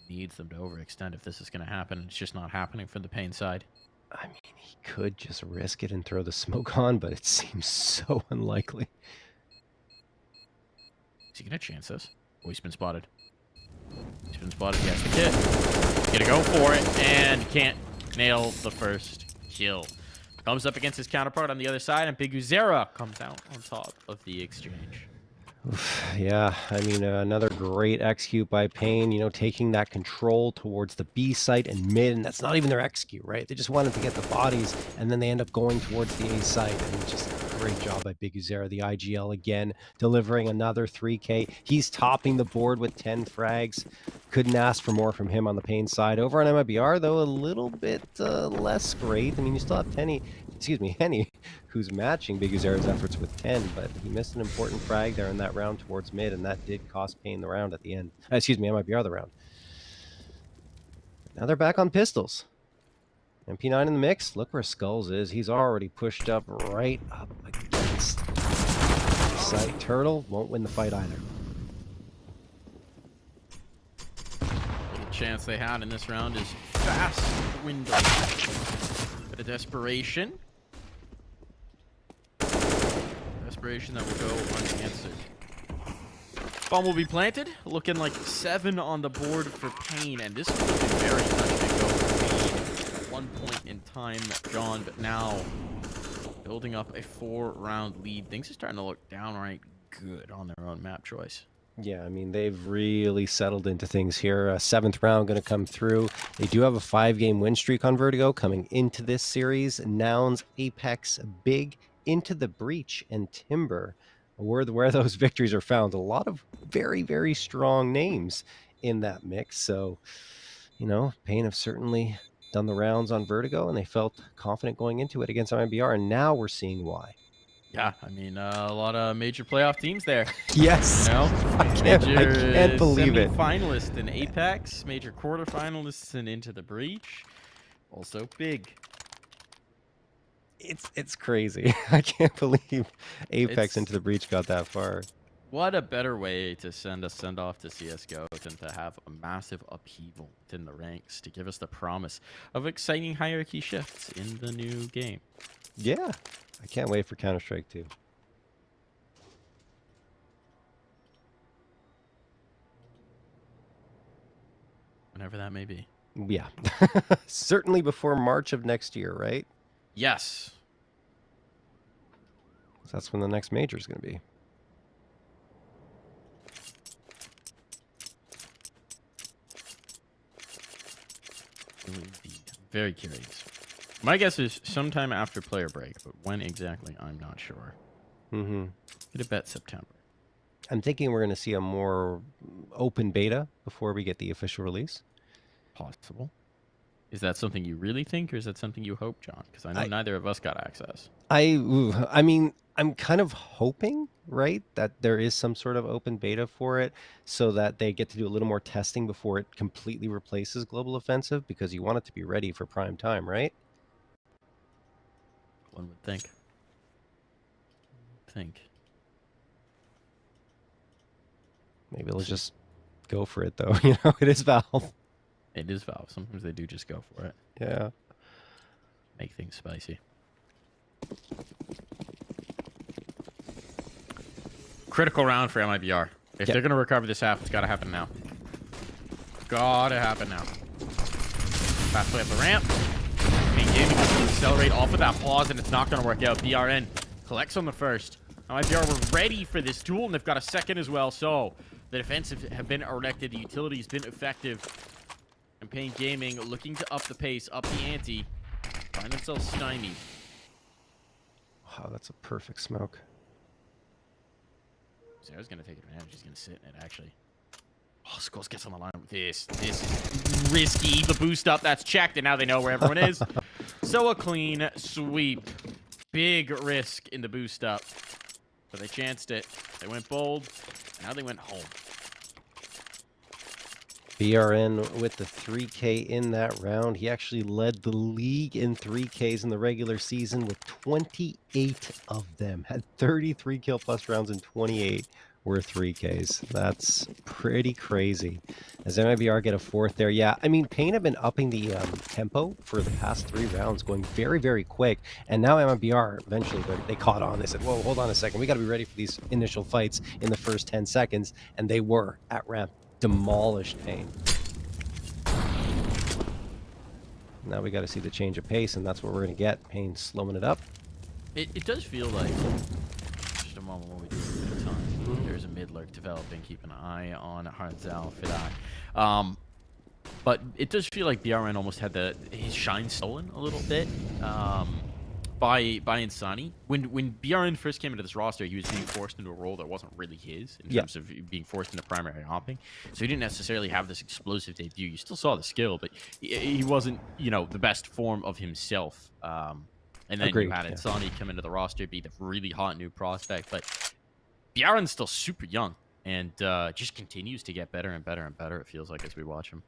He needs them to overextend if this is going to happen. It's just not happening from the Pain side. I mean, he could just risk it and throw the smoke on, but it seems so unlikely. Is he going to chance this? Oh, he's been spotted. He's been spotted. He has the kit. Gonna go for it, and can't nail the first kill. Comes up against his counterpart on the other side, and Big Uzera comes out on top of the exchange. Oof, yeah, I mean, another great execute by Pain, you know, taking that control towards the B site and mid, and that's not even their execute, right? They just wanted to get the bodies, and then they end up going towards the A site, and just a great job by Big Uzera, the IGL again, delivering another 3K. He's topping the board with 10 frags. Couldn't ask for more from him on the Pain side. Over on MIBR, though, a little bit less great. I mean, you still have Henny, who's matching Big Uzera's efforts with 10, but he missed an important frag there in that round towards mid, and that did cost Pain the round at the end. MIBR the round. Now they're back on pistols. MP9 in the mix. Look where Skulls is. He's already pushed up right up against site. Turtle won't win the fight either. Little chance they had in this round is fast window. Bit of desperation. Desperation that will go unanswered. Bomb will be planted. Looking like 7 on the board for Pain, and this would have been very touch to go for Pain. At one point in time, John, but now building up a 4-round lead. Things are starting to look downright good on their own map choice. Yeah, I mean, they've really settled into things here. 7th round going to come through. They do have a 5-game win streak on Vertigo coming into this series. Nouns, Apex, Big, Into the Breach, and Timber where those victories are found. A lot of very, very strong names in that mix. So, you know, Pain have certainly done the rounds on Vertigo, and they felt confident going into it against MIBR, and now we're seeing why. Yeah, I mean, a lot of major playoff teams there. Yes. You know, I can't believe it. Semi-finalist in Apex, major quarterfinalists and Into the Breach. Also big. It's crazy. I can't believe Apex Into the Breach got that far. What a better way to send a send-off to CSGO than to have a massive upheaval in the ranks to give us the promise of exciting hierarchy shifts in the new game. Yeah. I can't wait for Counter-Strike 2. Whenever that may be. Yeah. Certainly before March of next year, right? Yes. That's when the next major is going to be. Very curious. My guess is sometime after player break, but when exactly, I'm not sure. Mm-hmm. Get a bet September. I'm thinking we're going to see a more open beta before we get the official release. Possible. Is that something you really think, or is that something you hope, John? Because I know neither of us got access. I mean, I'm kind of hoping, right, that there is some sort of open beta for it so that they get to do a little more testing before it completely replaces Global Offensive, because you want it to be ready for prime time, right? One would think. Maybe let's just go for it, though. You know, it is Valve. It is Valve. Sometimes they do just go for it. Yeah. Make things spicy. Critical round for MIBR. If they're going to recover this half, it's got to happen now. Gotta happen now. Fast way up the ramp. Main gaming wants to accelerate off of that pause, and it's not going to work out. BRN collects on the first. MIBR were ready for this duel, and they've got a second as well. So the defensive have been erected. The utility's been effective. And Pain Gaming looking to up the pace, up the ante. Find themselves stymied. Wow, that's a perfect smoke. Sarah's going to take advantage. He's going to sit in it, actually. Oh, Skulls gets on the line with this. This is risky. The boost up, that's checked, and now they know where everyone is. So a clean sweep. Big risk in the boost up. But they chanced it. They went bold, and now they went home. BRN with the 3K in that round. He actually led the league in 3Ks in the regular season with 28 of them. Had 33 kill plus rounds and 28 were 3Ks. That's pretty crazy. As MIBR get a 4th there. Yeah, I mean, Pain have been upping the tempo for the past 3 rounds, going very, very quick. And now MIBR, eventually, they caught on. They said, whoa, hold on a second. We got to be ready for these initial fights in the first 10 seconds. And they were at ramp. Demolished Pain. Now we got to see the change of pace, and that's what we're going to get. Pain slowing it up. It does feel like, just a moment while we do a bit of time, there's a mid-lurk developing. Keep an eye on Hardzal for that. But it does feel like BRN almost had his shine stolen a little bit by Insani. When BRN first came into this roster, he was being forced into a role that wasn't really his in terms of being forced into primary hopping. So he didn't necessarily have this explosive debut. You still saw the skill, but he wasn't, you know, the best form of himself. And then you had Insani come into the roster, be the really hot new prospect. But BRN's still super young and just continues to get better and better and better, it feels like, as we watch him.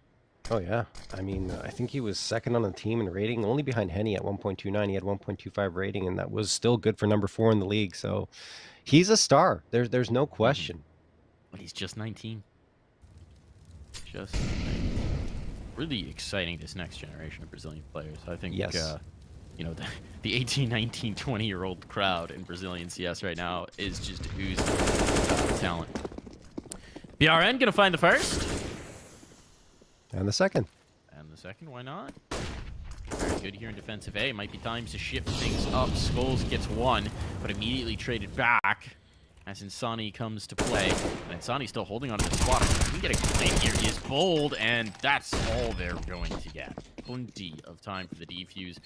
Oh, yeah. I mean, I think he was second on the team in rating, only behind Henny at 1.29. He had 1.25 rating, and that was still good for number 4 in the league. So he's a star. There's no question. But he's just 19. Just 19. Really exciting, this next generation of Brazilian players. I think, you know, the 18, 19, 20-year-old crowd in Brazilian CS right now is just oozing talent. BRN going to find the first. And the second. And the second, why not? Very good here in defensive A. Might be time to shift things up. Skulls gets one, but immediately traded back. as Insani comes to play. And Insani's still holding onto the spot. We get a claim here. He is bold, and that's all they're going to get. Plenty of time for the defuse.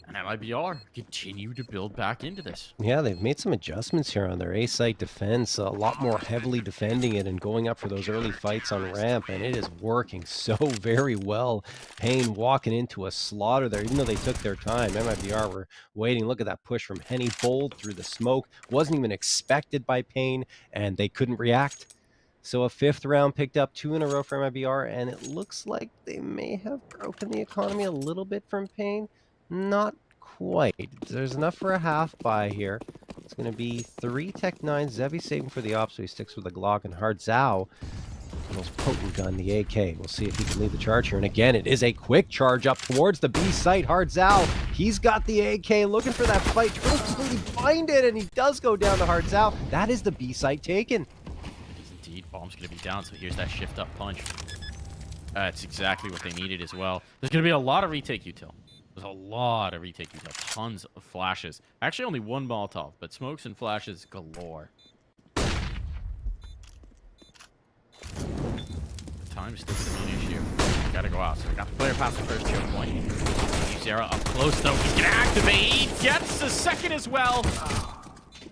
And MIBR continue to build back into this. Yeah, they've made some adjustments here on their A-site defense, a lot more heavily defending it and going up for those early fights on ramp, and it is working so very well. Pain walking into a slaughter there, even though they took their time. MIBR were waiting. Look at that push from Henny, bold through the smoke. Wasn't even expected by Pain, and they couldn't react. So a 5th round picked up 2 in a row for MIBR, and it looks like they may have broken the economy a little bit from Pain. Not quite. There's enough for a half buy here. It's going to be 3 Tech 9. Zevi saving for the op, so he sticks with the Glock, and Hardzao, the most potent gun, the AK. We'll see if he can lead the charge here. And again, it is a quick charge up towards the B site. Hardzao, he's got the AK, looking for that fight. Trying to completely find it, and he does go down to Hardzao. That is the B site taken. It is indeed. Bomb's going to be down, so here's that shift up punch. That's exactly what they needed as well. There's going to be a lot of retake util. There's a lot of retake util. Tons of flashes. Actually, only 1 Molotov, but smokes and flashes galore. The time still the main issue. Gotta go out. So we got the player past the first choke point. Zera up close, though. He's gonna activate. He gets a second as well.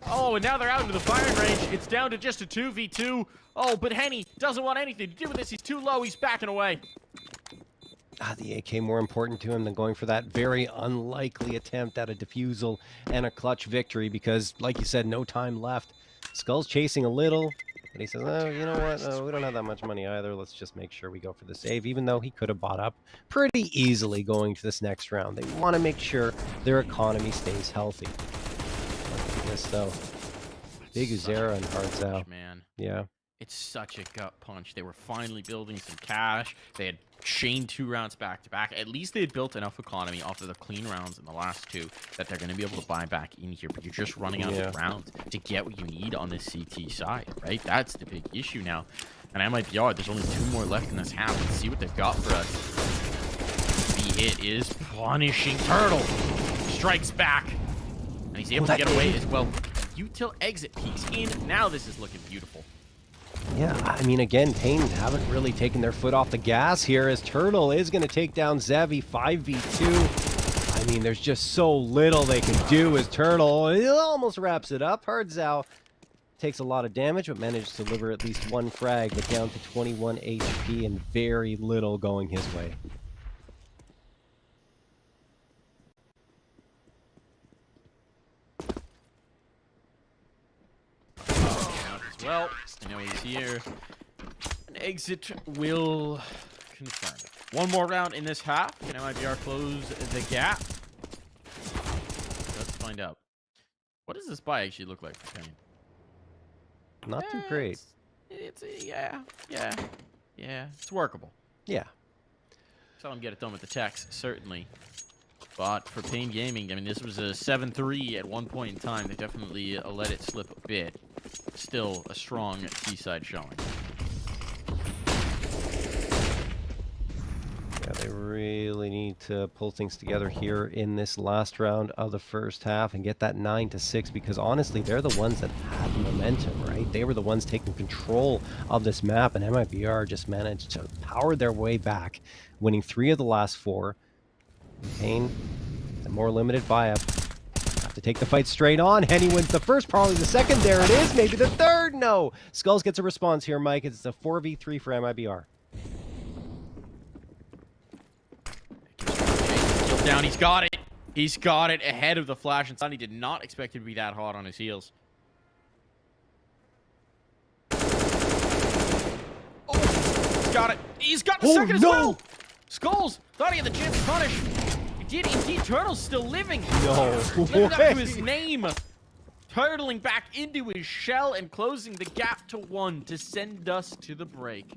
Oh, and now they're out into the firing range. It's down to just a 2v2. Oh, but Henny doesn't want anything to do with this. He's too low. He's backing away. The AK more important to him than going for that very unlikely attempt at a defusal and a clutch victory because, like you said, no time left. Skull's chasing a little, but he says, oh, you know what? We don't have that much money either. Let's just make sure we go for the save, even though he could have bought up pretty easily going to this next round. They want to make sure their economy stays healthy. Look at this, though. Big Uzera and Hardzao. Man. Yeah. It's such a gut punch. They were finally building some cash. They had chained 2 rounds back to back. At least they had built enough economy off of the clean rounds in the last 2 that they're going to be able to buy back in here. But you're just running out of rounds to get what you need on this CT side, right? That's the big issue now. And MIBR, there's only 2 more left in this half. Let's see what they've got for us. The hit is punishing Turtle. Strikes back. And he's able to get away as well. Util exit peeks in. Now this is looking beautiful. Yeah, I mean, again, Pain haven't really taken their foot off the gas here as Turtle is going to take down Zevi 5v2. I mean, there's just so little they can do as Turtle. It almost wraps it up. Hardzao takes a lot of damage, but manages to deliver at least 1 frag, but down to 21 HP and very little going his way. Well, I know he's here. An exit will confirm. 1 more round in this half. Can MIBR close the gap? Let's find out. What does this buy actually look like for Pain? Not too great. Yeah. It's workable. Yeah. Saw him get it done with the text, certainly. But for Pain Gaming, I mean, this was a 7-3 at one point in time. They definitely let it slip a bit. Still a strong T-side showing. Yeah, they really need to pull things together here in this last round of the first half and get that 9-6 because honestly, they're the ones that had the momentum, right? They were the ones taking control of this map, and MIBR just managed to power their way back, winning 3 of the last 4. Pain, the more limited buy-up. Have to take the fight straight on. Henny wins the first, probably the second. There it is, maybe the third. No. Skulls gets a response here, Mike. It's a 4v3 for MIBR. Kill down. He's got it. He's got it ahead of the flash, and Sunny did not expect it to be that hot on his heels. Oh, he's got it. He's got the second as well. Skulls thought he had the chance to punish. He did indeed. Turtle's still living. No. Living up to his name. Turtling back into his shell and closing the gap to 1 to send us to the break.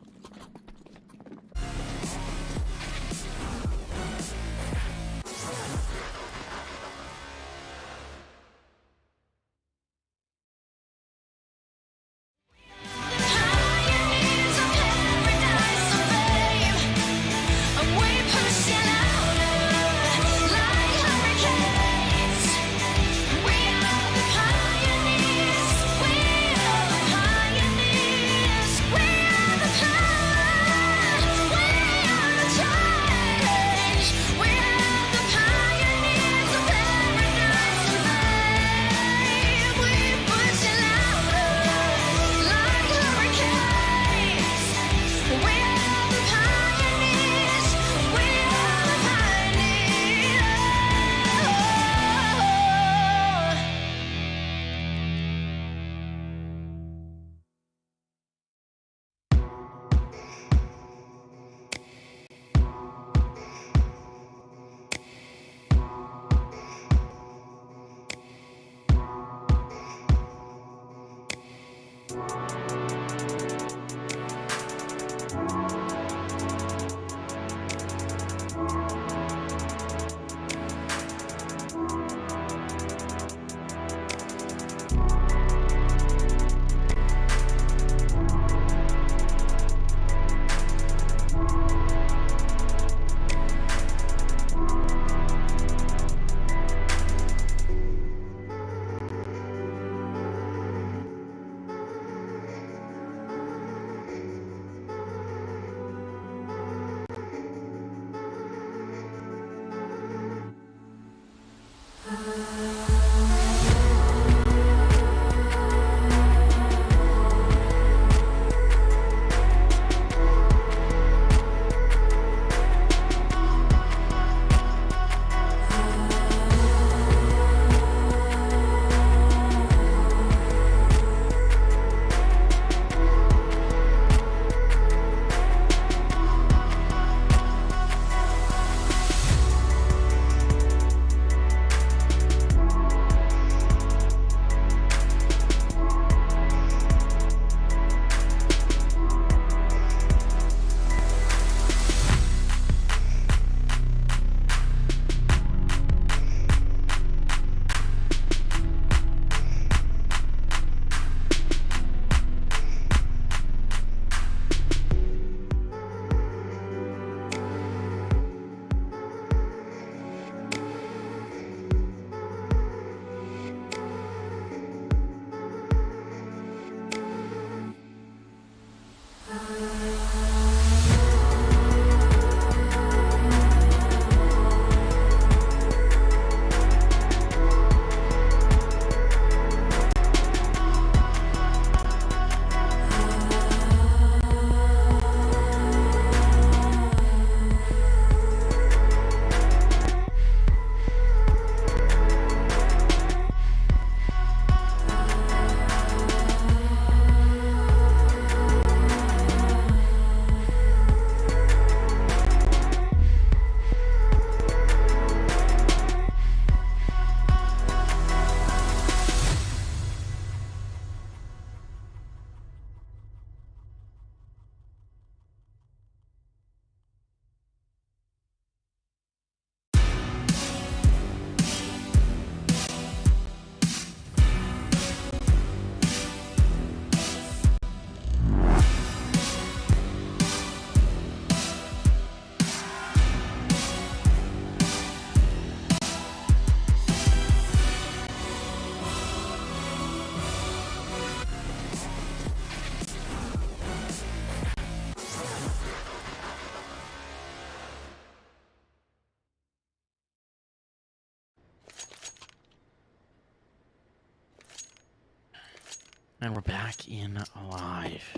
And we're back in live.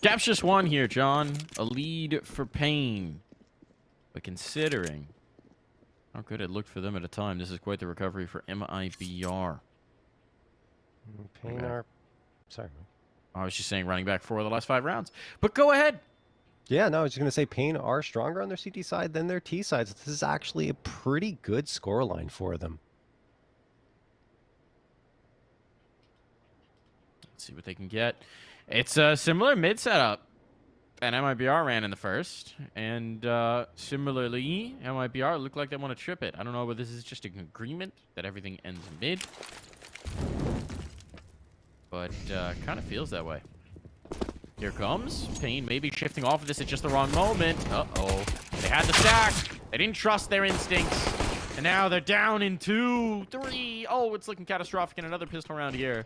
Gap's just one here, John. A lead for Pain. But considering how good it looked for them at a time, this is quite the recovery for MIBR. Pain are... Sorry, man. I was just saying running back 4 of the last 5 rounds. But go ahead. Yeah, no, I was just going to say Pain are stronger on their CT side than their T side. So this is actually a pretty good scoreline for them. Let's see what they can get. It's a similar mid setup. And MIBR ran in the first. And similarly, MIBR looked like they want to trip it. I don't know whether this is just an agreement that everything ends mid. But kind of feels that way. Here comes Pain, maybe shifting off of this at just the wrong moment. Uh-oh. They had the stack. They didn't trust their instincts. And now they're down in 2, 3. Oh, it's looking catastrophic in another pistol round here.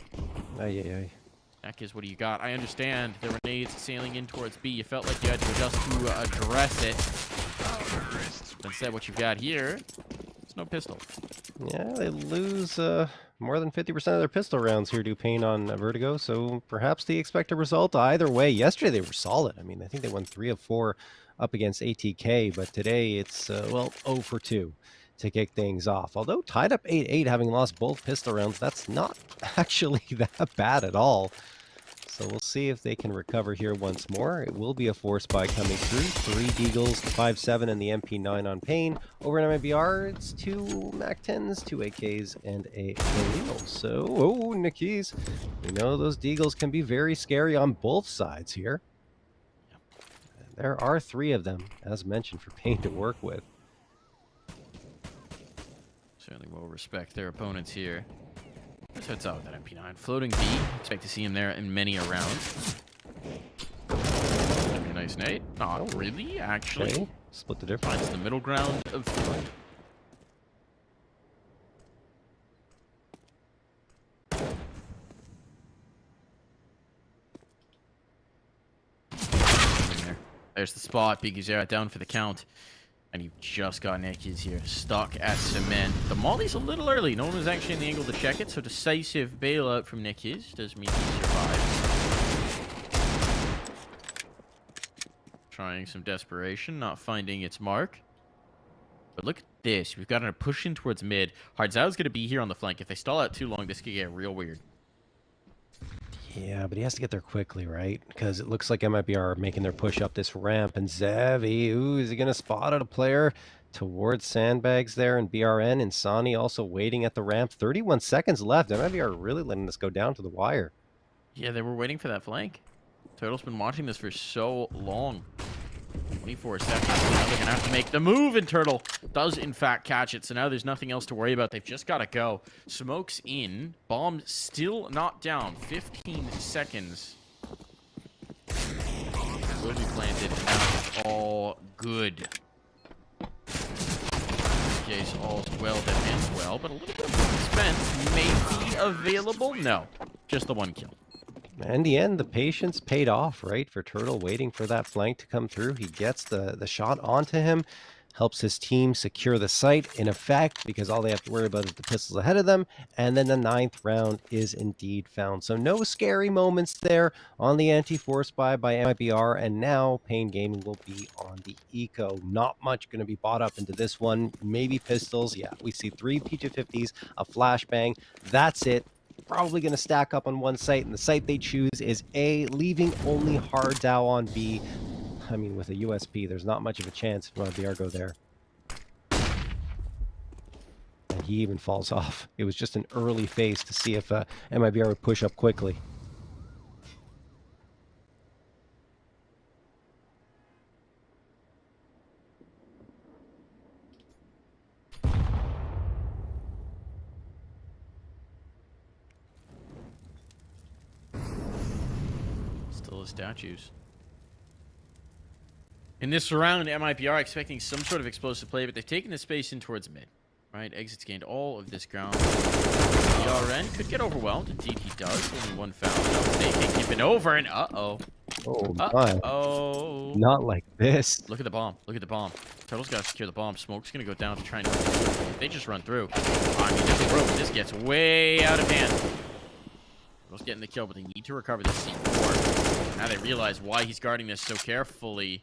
Ay. Is what do you got? I understand the grenades sailing in towards B. You felt like you had to adjust to address it. Instead, what you've got here is no pistol. Yeah, they lose more than 50% of their pistol rounds here, do Pain on Vertigo. So perhaps the expected result either way. Yesterday they were solid. I mean, I think they won 3 of 4 up against ATK, but today it's, well, 0 for 2 to kick things off. Although tied up 8-8, having lost both pistol rounds, that's not actually that bad at all. So we'll see if they can recover here once more. It will be a force buy coming through. 3 Deagles, 5.7, and the MP9 on Pain. Over in MIBR, it's 2 MAC-10s, 2 AKs, and a Lethal. So, oh, Nickies. We know those Deagles can be very scary on both sides here. There are 3 of them, as mentioned, for Pain to work with. Certainly will respect their opponents here. Let's heads out with that MP9. Floating B. Expect to see him there in many a round. That'd be a nice nade. Not really, actually. Okay. Split the difference. Finds the middle ground of field. There's the spot. Big Uzera down for the count. And you've just got Nickies here, stuck at cement. The molly's a little early. No one was actually in the angle to check it, so decisive bailout from Nickies does mean he survives. Trying some desperation, not finding its mark. But look at this. We've got a push in towards mid. Hardzao's going to be here on the flank. If they stall out too long, this could get real weird. Yeah, but he has to get there quickly, right? Because it looks like MIBR are making their push up this ramp. And Zevi, ooh, is he going to spot out a player towards sandbags there? And BRN and Sani also waiting at the ramp. 31 seconds left. MIBR are really letting this go down to the wire. Yeah, they were waiting for that flank. Turtle's been watching this for so long. 24 seconds. Now they're going to have to make the move, and Turtle does, in fact, catch it. So now there's nothing else to worry about. They've just got to go. Smoke's in. Bomb still not down. 15 seconds. Will be planted, and now it's all good. Case all's well that ends well, but a little bit of expense may be available. No, just the 1 kill. In the end, the patience paid off, right? For Turtle waiting for that flank to come through. He gets the shot onto him, helps his team secure the site in effect, because all they have to worry about is the pistols ahead of them. And then the 9th round is indeed found. So no scary moments there on the anti-force buy MIBR. And now Pain Gaming will be on the Eco. Not much going to be bought up into this one. Maybe pistols. Yeah, we see 3 P250s, a flashbang. That's it. Probably going to stack up on one site, and the site they choose is A, leaving only Hardao on B. I mean, with a USP, there's not much of a chance if MIBR go there. And he even falls off. It was just an early phase to see if MIBR would push up quickly. Statues. In this round, MIBR expecting some sort of explosive play, but they've taken the space in towards mid. Right, exits gained all of this ground. BRN could get overwhelmed. Indeed, he does. Only 1 foul. They can keep it over, and uh-oh. Oh, my. Uh-oh. Not like this. Look at the bomb. Look at the bomb. Turtle's got to secure the bomb. Smoke's going to go down to try and... They just run through. I mean, this gets way out of hand. Turtle's getting the kill, but they need to recover this C4. Now they realize why he's guarding this so carefully.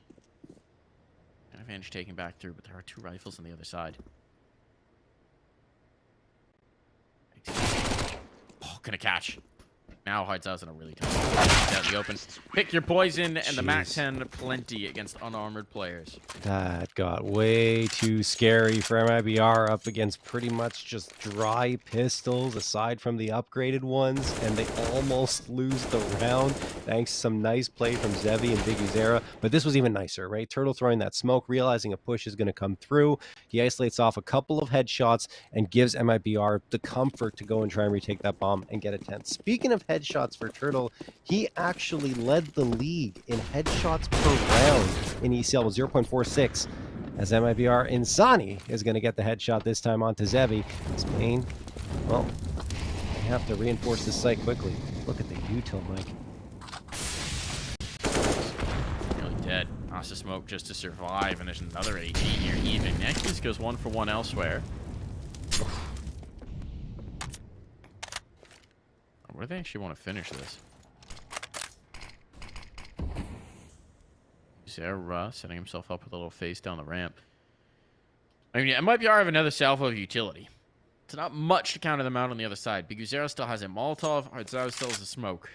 Advantage taken back through, but there are 2 rifles on the other side. Oh, gonna catch. Now Hardzau's in a really tough spot. Out in the open. Pick your poison, and the MAC-10 plenty against unarmored players. That got way too scary for MIBR up against pretty much just dry pistols aside from the upgraded ones, and they almost lose the round thanks to some nice play from Zevi and Biguzera. But this was even nicer, right? Turtle throwing that smoke, realizing a push is going to come through. He isolates off a couple of headshots and gives MIBR the comfort to go and try and retake that bomb and get a 10. Speaking of headshots for Turtle, he actually led the league in headshots per round in ECL with 0.46, as MIBR Insani is going to get the headshot this time onto Zevi. Spain, well, they have to reinforce this site quickly. Look at the util, Mike. Nearly dead. Asa smoke just to survive, and there's another AG here even. Nexus goes 1 for 1 elsewhere. Where do they actually want to finish this? Zera setting himself up with a little face down the ramp. I mean, MIBR have another salvo of utility. It's not much to counter them out on the other side. Biguzera still has a Molotov. Hardzau still has a smoke.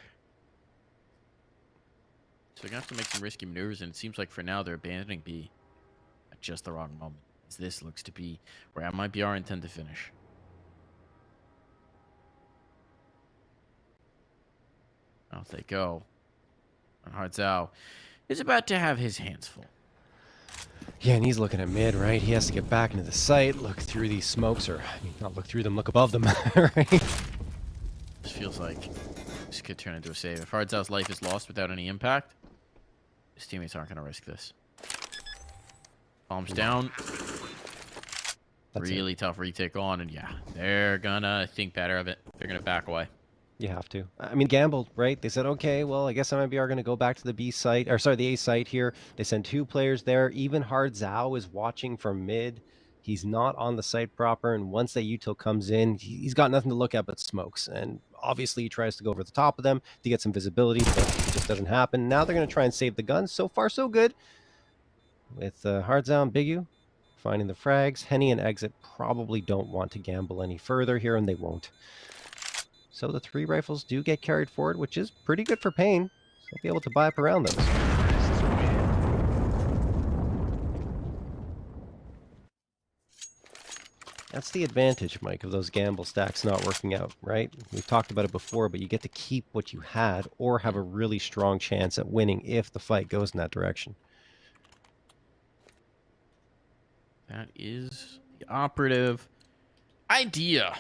So they're going to have to make some risky maneuvers, and it seems like for now they're abandoning B at just the wrong moment, as this looks to be where MIBR intend to finish. Out they go. And Hardzau is about to have his hands full. Yeah, and he's looking at mid, right? He has to get back into the site, look through these smokes, or I mean, not look through them, look above them, right? This feels like this could turn into a save. If Hardzau's life is lost without any impact, his teammates aren't going to risk this. Bombs down. Really tough retake on, and yeah, they're gonna think better of it. They're gonna back away. You have to. I mean, gambled, right? They said, okay, well, I guess MIBR are going to go back to the B site, or sorry, the A site here. They send 2 players there. Even Hardzau is watching from mid. He's not on the site proper, and once that util comes in, he's got nothing to look at but smokes. And obviously, he tries to go over the top of them to get some visibility, but it just doesn't happen. Now they're going to try and save the guns. So far, so good. With Hardzau and Bigu finding the frags. Henny and Exit probably don't want to gamble any further here, and they won't. So the 3 rifles do get carried forward, which is pretty good for Pain. So they'll be able to buy up around those. That's the advantage, Mike, of those gamble stacks not working out, right? We've talked about it before, but you get to keep what you had or have a really strong chance at winning if the fight goes in that direction. That is the operative idea.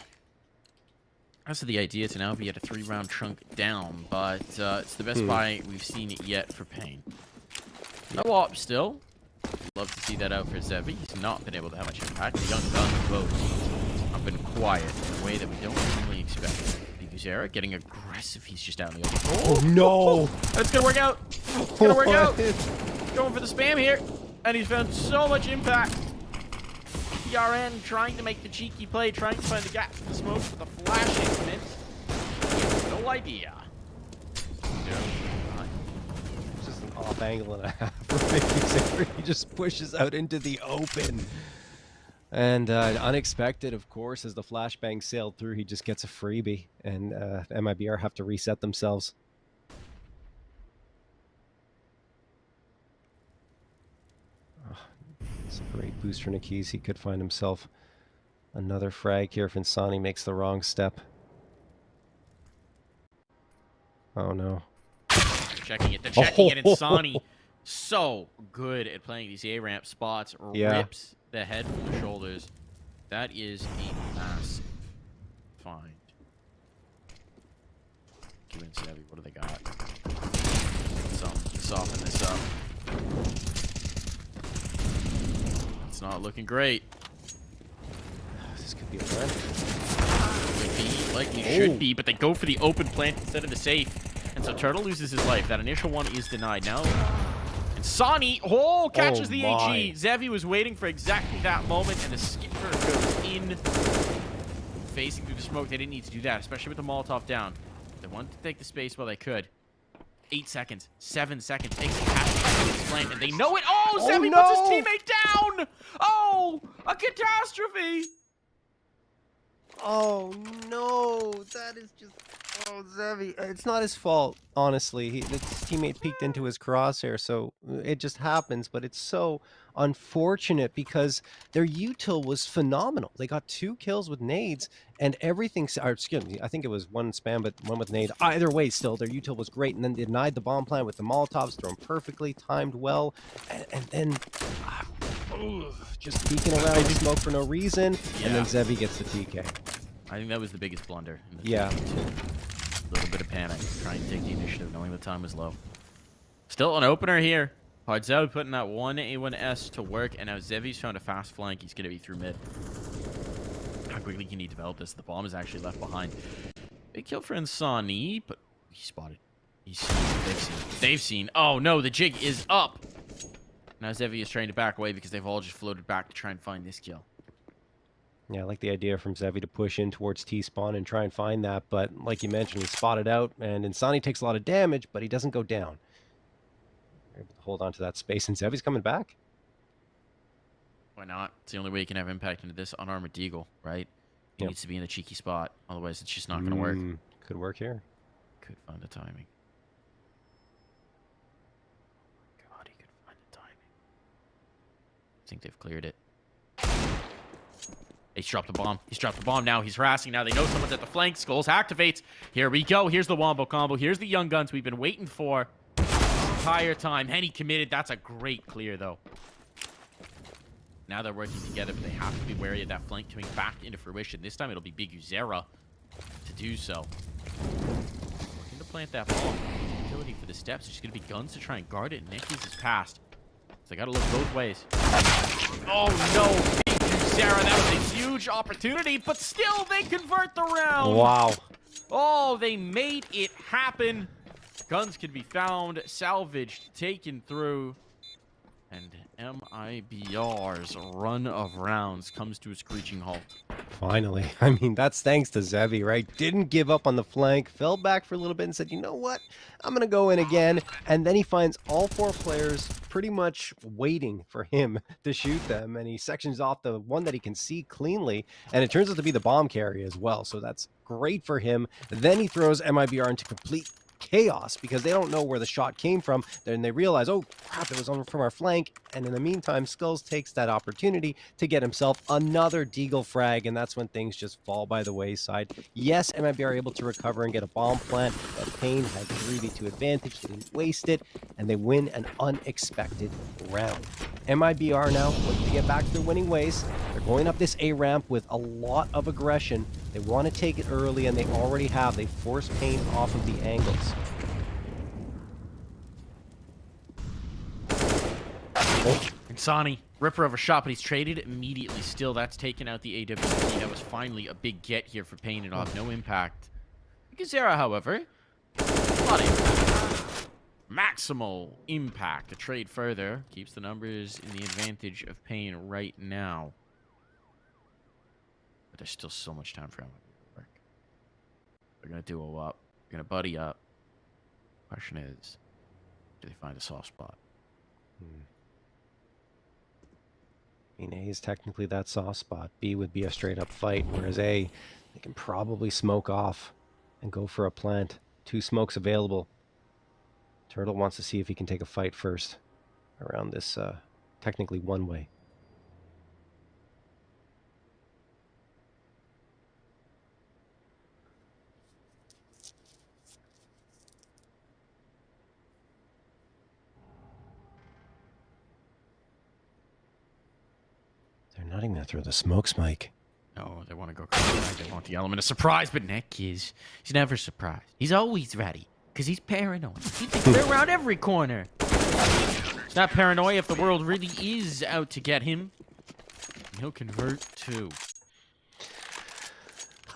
That's the idea to now be at a 3-round chunk down, but it's the best buy we've seen it yet for Pain. No op still. Love to see that out for Zevi. He's not been able to have much impact. The young guns both have been quiet in a way that we don't really expect. Biguzera getting aggressive. He's just out in the open. Oh, no! That's gonna work out. It's gonna work out. Going for the spam here, and he's found so much impact. PRN trying to make the cheeky play, trying to find the gap in the smoke with the flashing miss. He has no idea. It's just an off angle and a half for Biguzera. He just pushes out into the open. And unexpected, of course, as the flashbang sailed through, he just gets a freebie. And MIBR have to reset themselves. It's a great boost for Nikis. He could find himself another frag here if Insani makes the wrong step. Oh no. They're checking it. They're checking it. Insani so good at playing these A-ramp spots. Rips the head from the shoulders. That is a massive find. Heavy. What do they got? Soften this up. It's not looking great. This could be a plant. Could be, likely should be, but they go for the open plant instead of the safe. And so Turtle loses his life. That initial one is denied. Now, Insani, catches the AG. Zevi was waiting for exactly that moment, and the skipper goes in. Facing through the smoke. They didn't need to do that, especially with the Molotov down. They wanted to take the space while they could. 8 seconds, 7 seconds. Takes a catch, and they know it. Oh, Zevi puts his teammate down. Oh, a catastrophe. Oh no, that is just, oh, Zevi, it's not his fault, honestly. His teammate peeked into his crosshair, so it just happens, but it's so unfortunate because their util was phenomenal. They got 2 kills with nades and everything, or excuse me, I think it was 1 spam, but 1 with nade. Either way, still, their util was great, and then they denied the bomb plant with the Molotovs, thrown perfectly, timed well, and then just peeking around the smoke for no reason, and then Zevi gets the TK. I think that was the biggest blunder. Yeah. A little bit of panic, trying to take the initiative, knowing the time was low. Still an opener here. Hardzel putting that 1A1S to work, and now Zevi's found a fast flank. He's going to be through mid. How quickly can he develop this? The bomb is actually left behind. Big kill for Insani, but he's spotted. They've seen. Oh no, the jig is up. Now Zevi is trying to back away because they've all just floated back to try and find this kill. Yeah, I like the idea from Zevi to push in towards T-spawn and try and find that, but like you mentioned, he's spotted out, and Insani takes a lot of damage, but he doesn't go down. They're able to hold on to that space, and Zevi's coming back. Why not? It's the only way you can have impact into this unarmored Deagle, right? He needs to be in a cheeky spot, otherwise it's just not going to work. Could work here. Could find the timing. God, he could find the timing. I think they've cleared it. He's dropped the bomb. He's dropped the bomb now. He's harassing now. They know someone's at the flank. Skulls activates. Here we go. Here's the wombo combo. Here's the young guns we've been waiting for this entire time. Henny committed. That's a great clear, though. Now they're working together, but they have to be wary of that flank coming back into fruition. This time it'll be Big Uzera to do so. Looking to plant that bomb. Utility for the steps. There's going to be guns to try and guard it. Neckies is passed. So they got to look both ways. Oh, no. Sarah, that was a huge opportunity, but still they convert the round. Wow. Oh, they made it happen. Guns can be found, salvaged, taken through. And MIBR's run of rounds comes to a screeching halt. Finally. I mean, that's thanks to Zevi, right? Didn't give up on the flank, fell back for a little bit and said, you know what? I'm going to go in again. And then he finds all 4 players pretty much waiting for him to shoot them. And he sections off the one that he can see cleanly. And it turns out to be the bomb carrier as well. So that's great for him. Then he throws MIBR into complete chaos because they don't know where the shot came from. Then they realize, oh crap, it was on from our flank. And in the meantime, Skulls takes that opportunity to get himself another Deagle frag, and that's when things just fall by the wayside. Yes, MIB are able to recover and get a bomb plant, but Payne has 3v2 advantage. They didn't waste it, and they win an unexpected round. MIBR now looking to get back to their winning ways. They're going up this A ramp with a lot of aggression. They want to take it early, and they already have. They force Payne off of the angles. Insani, ripper of a shot, but he's traded immediately. Still, that's taken out the AWP. That was finally a big get here for Payne. It'll have no impact. Gazera, however, a lot of impact. Maximal impact. A trade further keeps the numbers in the advantage of Payne right now. But there's still so much time for him to work. They're going to duo up. They're going to buddy up. Question is, do they find a soft spot? I mean, A is technically that soft spot. B would be a straight-up fight, whereas A, they can probably smoke off and go for a plant. 2 smokes available. Turtle wants to see if he can take a fight first around this technically one-way. They're not even going to throw the smokes, Mike. No, they want to go crazy. They want the element of surprise, but Nick he's never surprised. He's always ready, because he's paranoid. He thinks they're around every corner. He's not paranoid if the world really is out to get him. He'll convert too.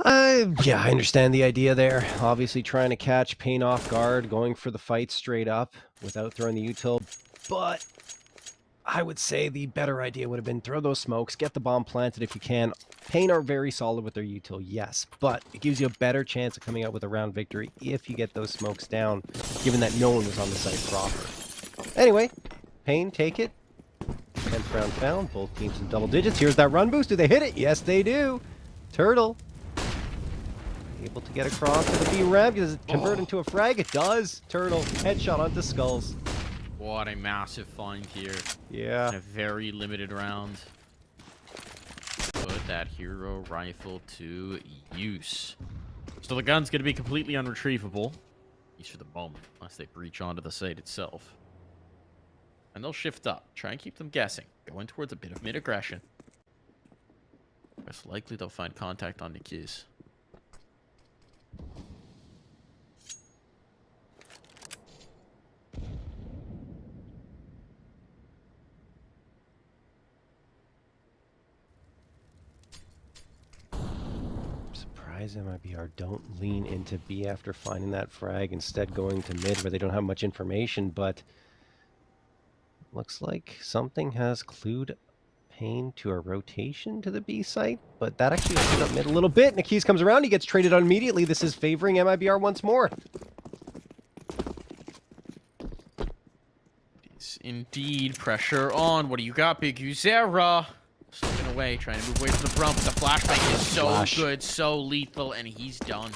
Yeah, I understand the idea there. Obviously trying to catch Payne off guard, going for the fight straight up without throwing the util. But I would say the better idea would have been throw those smokes, get the bomb planted if you can. Pain are very solid with their util, yes, but it gives you a better chance of coming out with a round victory if you get those smokes down, given that no one was on the site proper. Anyway, Pain, take it. 10th round found, both teams in double digits. Here's that run boost. Do they hit it? Yes, they do. Turtle able to get across to the B ramp. Does it convert into a frag? It does. Turtle, headshot onto Skulls. What a massive find here. Yeah. In a very limited round. Put that hero rifle to use. So the gun's going to be completely unretrievable. At least for the moment, unless they breach onto the site itself. And they'll shift up. Try and keep them guessing. Going towards a bit of mid-aggression. Most likely they'll find contact on the keys. Surprised MIBR don't lean into B after finding that frag, instead going to mid where they don't have much information, but looks like something has clued Pain to a rotation to the B site, but that actually opens up mid a little bit. Nikis comes around, he gets traded on immediately. This is favoring MIBR once more. Is indeed pressure on. What do you got, Big Uzera? Slipping away, trying to move away from the front, but the flashbang is so good, so lethal, and he's done.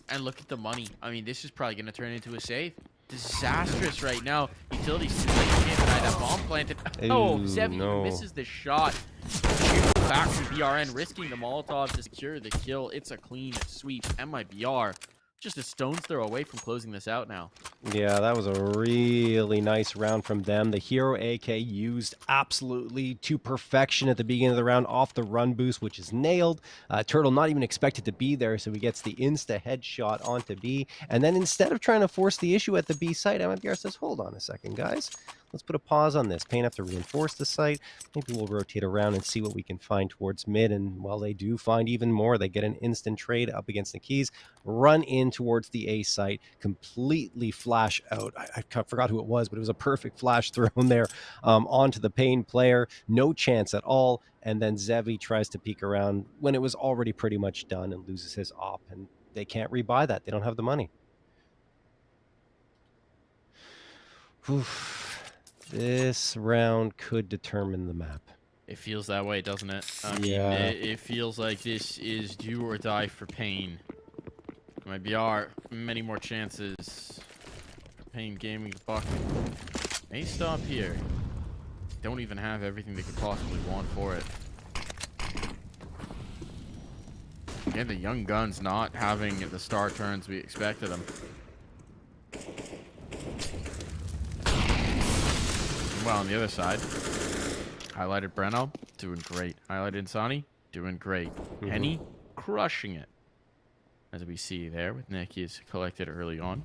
And look at the money. I mean, this is probably going to turn into a save. Disastrous right now. Utilities too late. You can't deny that bomb planted. Oh, Zev even misses the shot. Shooting back from BRN, risking the Molotov to secure the kill. It's a clean sweep. MIBR just a stone's throw away from closing this out now. Yeah, that was a really nice round from them. The hero AK used absolutely to perfection at the beginning of the round off the run boost, which is nailed. Turtle not even expected to be there, so he gets the insta headshot onto B. And then instead of trying to force the issue at the B site, MIBR says, hold on a second, guys. Let's put a pause on this. Pain have to reinforce the site. Maybe we'll rotate around and see what we can find towards mid. And while they do find even more, they get an instant trade up against the keys, run in towards the A site, completely flash out. I forgot who it was, but it was a perfect flash thrown there onto the Pain player. No chance at all. And then Zevi tries to peek around when it was already pretty much done and loses his op. And they can't rebuy that. They don't have the money. Oof. This round could determine the map. It feels that way, doesn't it? I mean, it feels like this is do or die for Pain. MIBR, many more chances. Pain gaming the buck. May stop here. Don't even have everything they could possibly want for it. Again, the young guns not having the star turns we expected them. Well, on the other side, highlighted Breno, doing great. Highlighted Insani, doing great. Henny, crushing it. As we see there with Nicky is collected early on.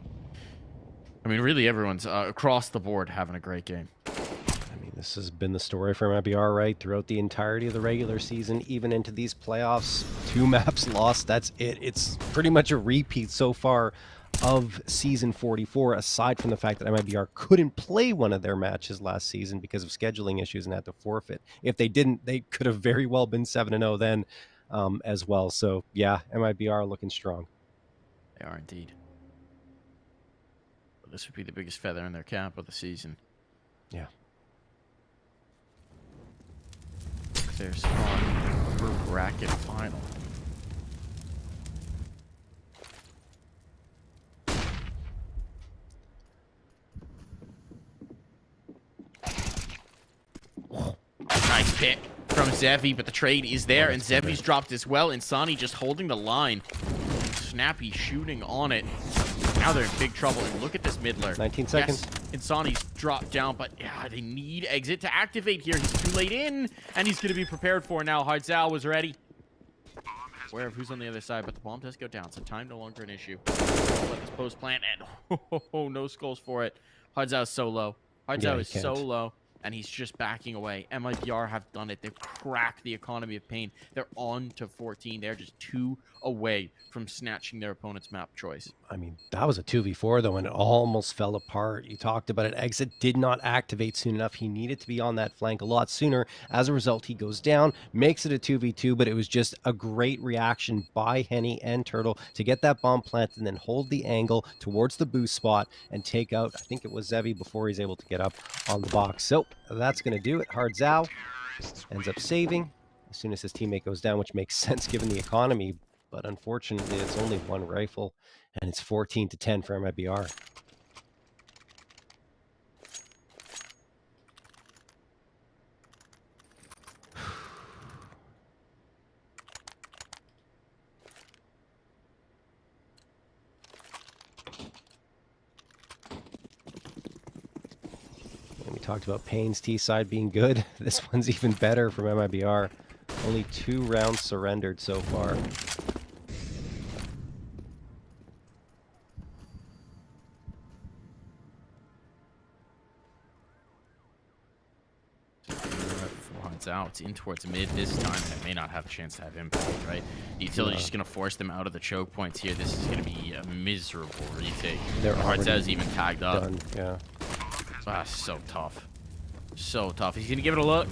I mean, really everyone's across the board having a great game. I mean, this has been the story for MIBR, right? Throughout the entirety of the regular season, even into these playoffs, 2 maps lost, that's it. It's pretty much a repeat so far of season 44, aside from the fact that MIBR couldn't play one of their matches last season because of scheduling issues and had to forfeit. If they didn't, they could have very well been 7-0 then as well. So yeah, MIBR looking strong. They are indeed. But this would be the biggest feather in their cap of the season. Yeah. Their spot for bracket final. Nice pick from Zevi, but the trade is there, and Zevi's dropped as well. Insani just holding the line. Snappy shooting on it. Now they're in big trouble, and look at this midler. 19 seconds. Yes, Insani's dropped down, but yeah, they need exit to activate here. He's too late in, and he's going to be prepared for now. Hardzal was ready. Aware of who's on the other side, but the bomb does go down, so time no longer an issue. Let this post plant, and no skulls for it. Hardzal is so low. Hardzal is so low. and he's just backing away. MIBR have done it. They've cracked the economy of Pain. They're on to 14. They're just 2 away from snatching their opponent's map choice. I mean, that was a 2v4 though, and it almost fell apart. You talked about it. Exit did not activate soon enough. He needed to be on that flank a lot sooner. As a result, he goes down, makes it a 2v2, but it was just a great reaction by Henny and Turtle to get that bomb planted and then hold the angle towards the boost spot and take out, I think it was Zevi, before he's able to get up on the box. So that's going to do it. Hard Zhao ends up saving as soon as his teammate goes down, which makes sense given the economy. But unfortunately, it's only one rifle, and it's 14-10 for MIBR. And we talked about Payne's T side being good. This one's even better from MIBR. Only 2 rounds surrendered so far. Out in towards mid this time, and it may not have a chance to have impact, right? The utility's just going to force them out of the choke points here. This is going to be a miserable retake. Hardza's even tagged up. Done. Yeah. So tough. So tough. He's going to give it a look.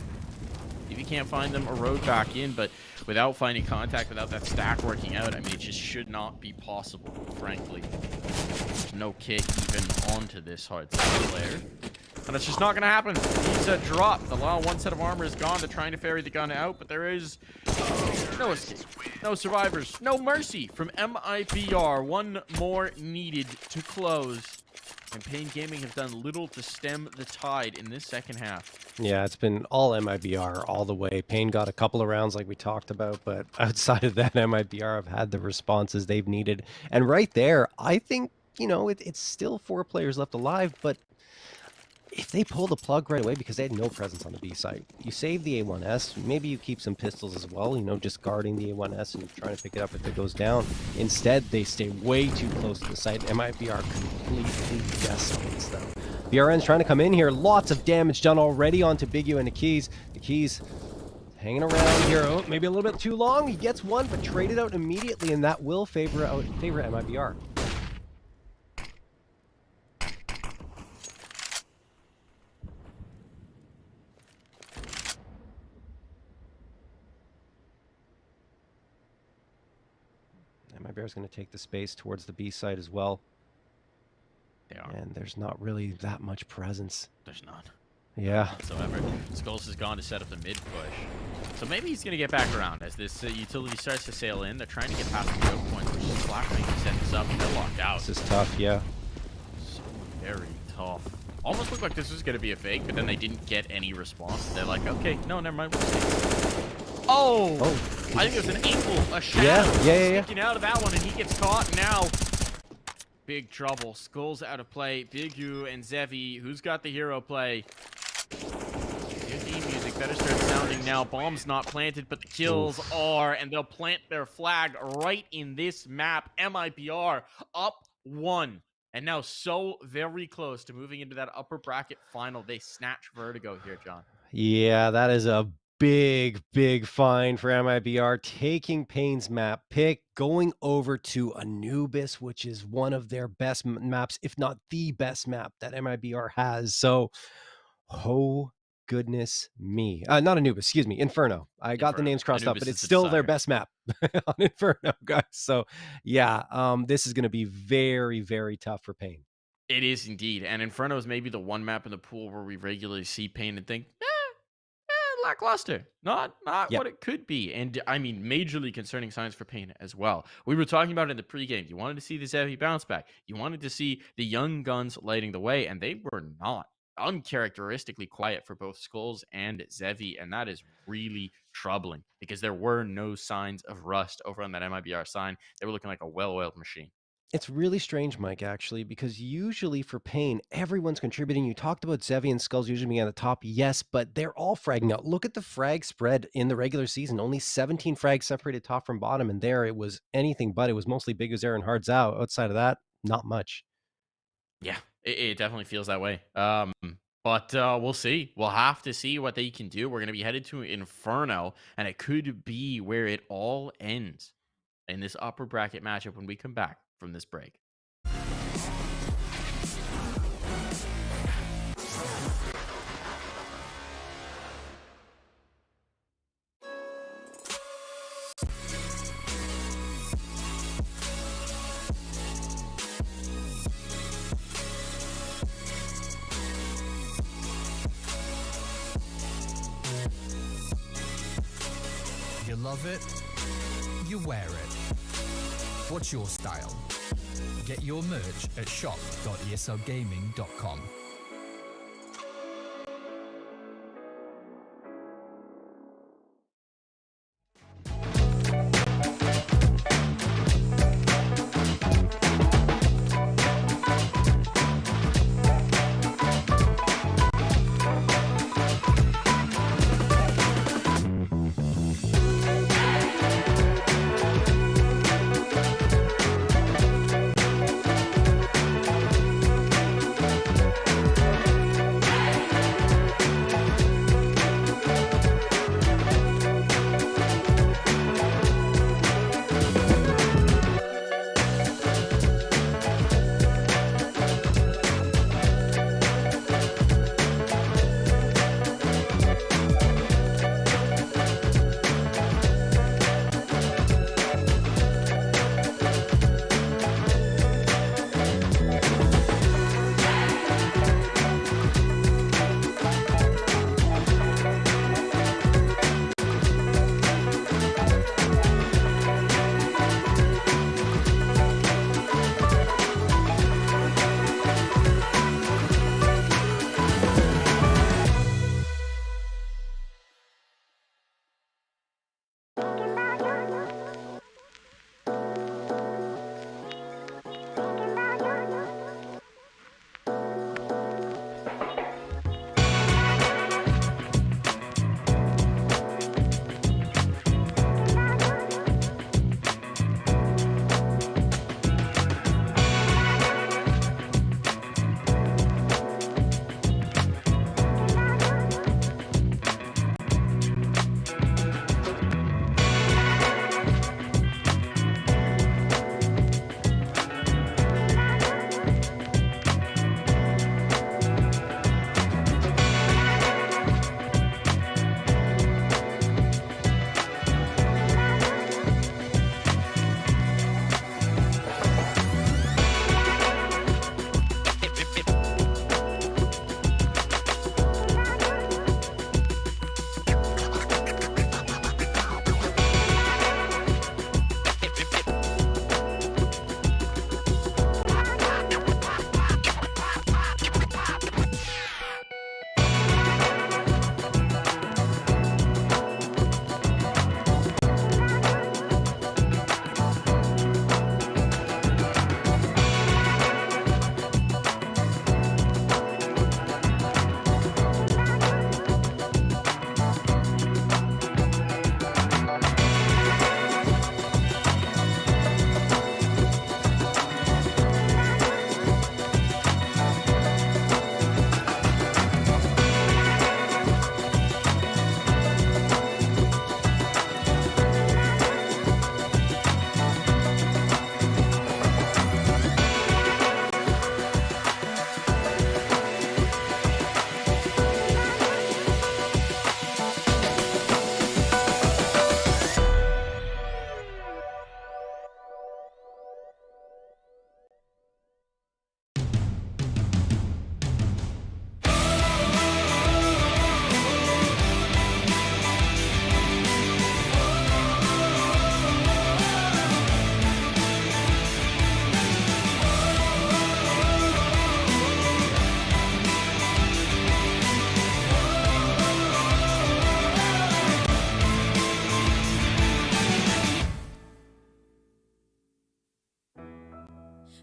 If he can't find them, a road back in, but without finding contact, without that stack working out, I mean, it just should not be possible, frankly. There's no kick even onto this Hardza player. And it's just not going to happen. He's dropped. The one set of armor is gone. They're trying to ferry the gun out, but there is no escape, no survivors, no mercy from MIBR. One more needed to close. And Pain Gaming have done little to stem the tide in this second half. Yeah, it's been all MIBR all the way. Pain got a couple of rounds like we talked about, but outside of that, MIBR have had the responses they've needed. And right there, I think, you know, it's still 4 players left alive, but if they pull the plug right away, because they had no presence on the B side, you save the A1S, maybe you keep some pistols as well, you know, just guarding the A1S and trying to pick it up if it goes down. Instead, they stay way too close to the site. MIBR completely decimates them. BRN's trying to come in here. Lots of damage done already onto Big U and the Keys. The Keys hanging around here. Oh, maybe a little bit too long. He gets one, but traded out immediately, and that will favor MIBR. MIBR is going to take the space towards the B side as well. They are. And there's not really that much presence. There's none. Yeah. Whatsoever. Skulls has gone to set up the mid push. So maybe he's going to get back around as this utility starts to sail in. They're trying to get past the choke points, which is flashing to set this up, and they're locked out. This is tough, yeah. So very tough. Almost looked like this was going to be a fake, but then they didn't get any response. They're like, okay, no, never mind. Oh! I think it was an ankle, a shadow. Sticking out of that one, and he gets caught now. Big trouble. Skulls out of play. Big U and Zevi. Who's got the hero play? Good theme music. Better start sounding now. Bomb's not planted, but the kills are, and they'll plant their flag right in this map. MIBR up 1. And now so very close to moving into that upper bracket final. They snatch Vertigo here, John. Yeah, that is a big find for MIBR, taking Pain's map pick, going over to Anubis, which is one of their best maps, if not the best map that MIBR has. So, oh goodness me. Not Anubis, excuse me, Inferno. I got the names crossed up, but it's still their best map on Inferno, guys. So, yeah, this is going to be very tough for Pain. It is indeed. And Inferno is maybe the one map in the pool where we regularly see Pain and think, lackluster, not what it could be. And I mean, majorly concerning signs for Pain as well. We were talking about it in the pregame. You wanted to see the Zevi bounce back. You wanted to see the young guns lighting the way, and they were not. Uncharacteristically quiet for both Skulls and Zevi, and that is really troubling because there were no signs of rust over on that MIBR sign. They were looking like a well-oiled machine. It's really strange, Mike, actually, because usually for Pain, everyone's contributing. You talked about Zevi and Skulls usually being at the top. Yes, but they're all fragging out. Look at the frag spread in the regular season. Only 17 frags separated top from bottom, and there it was anything but. It was mostly Big Uzer and Hard Zhao. Outside of that, not much. Yeah, it definitely feels that way. But we'll see. We'll have to see what they can do. We're going to be headed to Inferno, and it could be where it all ends in this upper bracket matchup when we come back from this break. You love it, you wear it. What's your style? Get your merch at shop.eslgaming.com.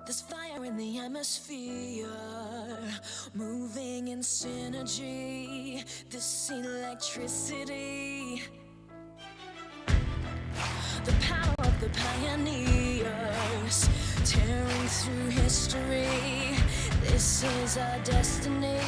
There's fire in the atmosphere, moving in synergy. This electricity, the power of the pioneers, tearing through history. This is our destiny.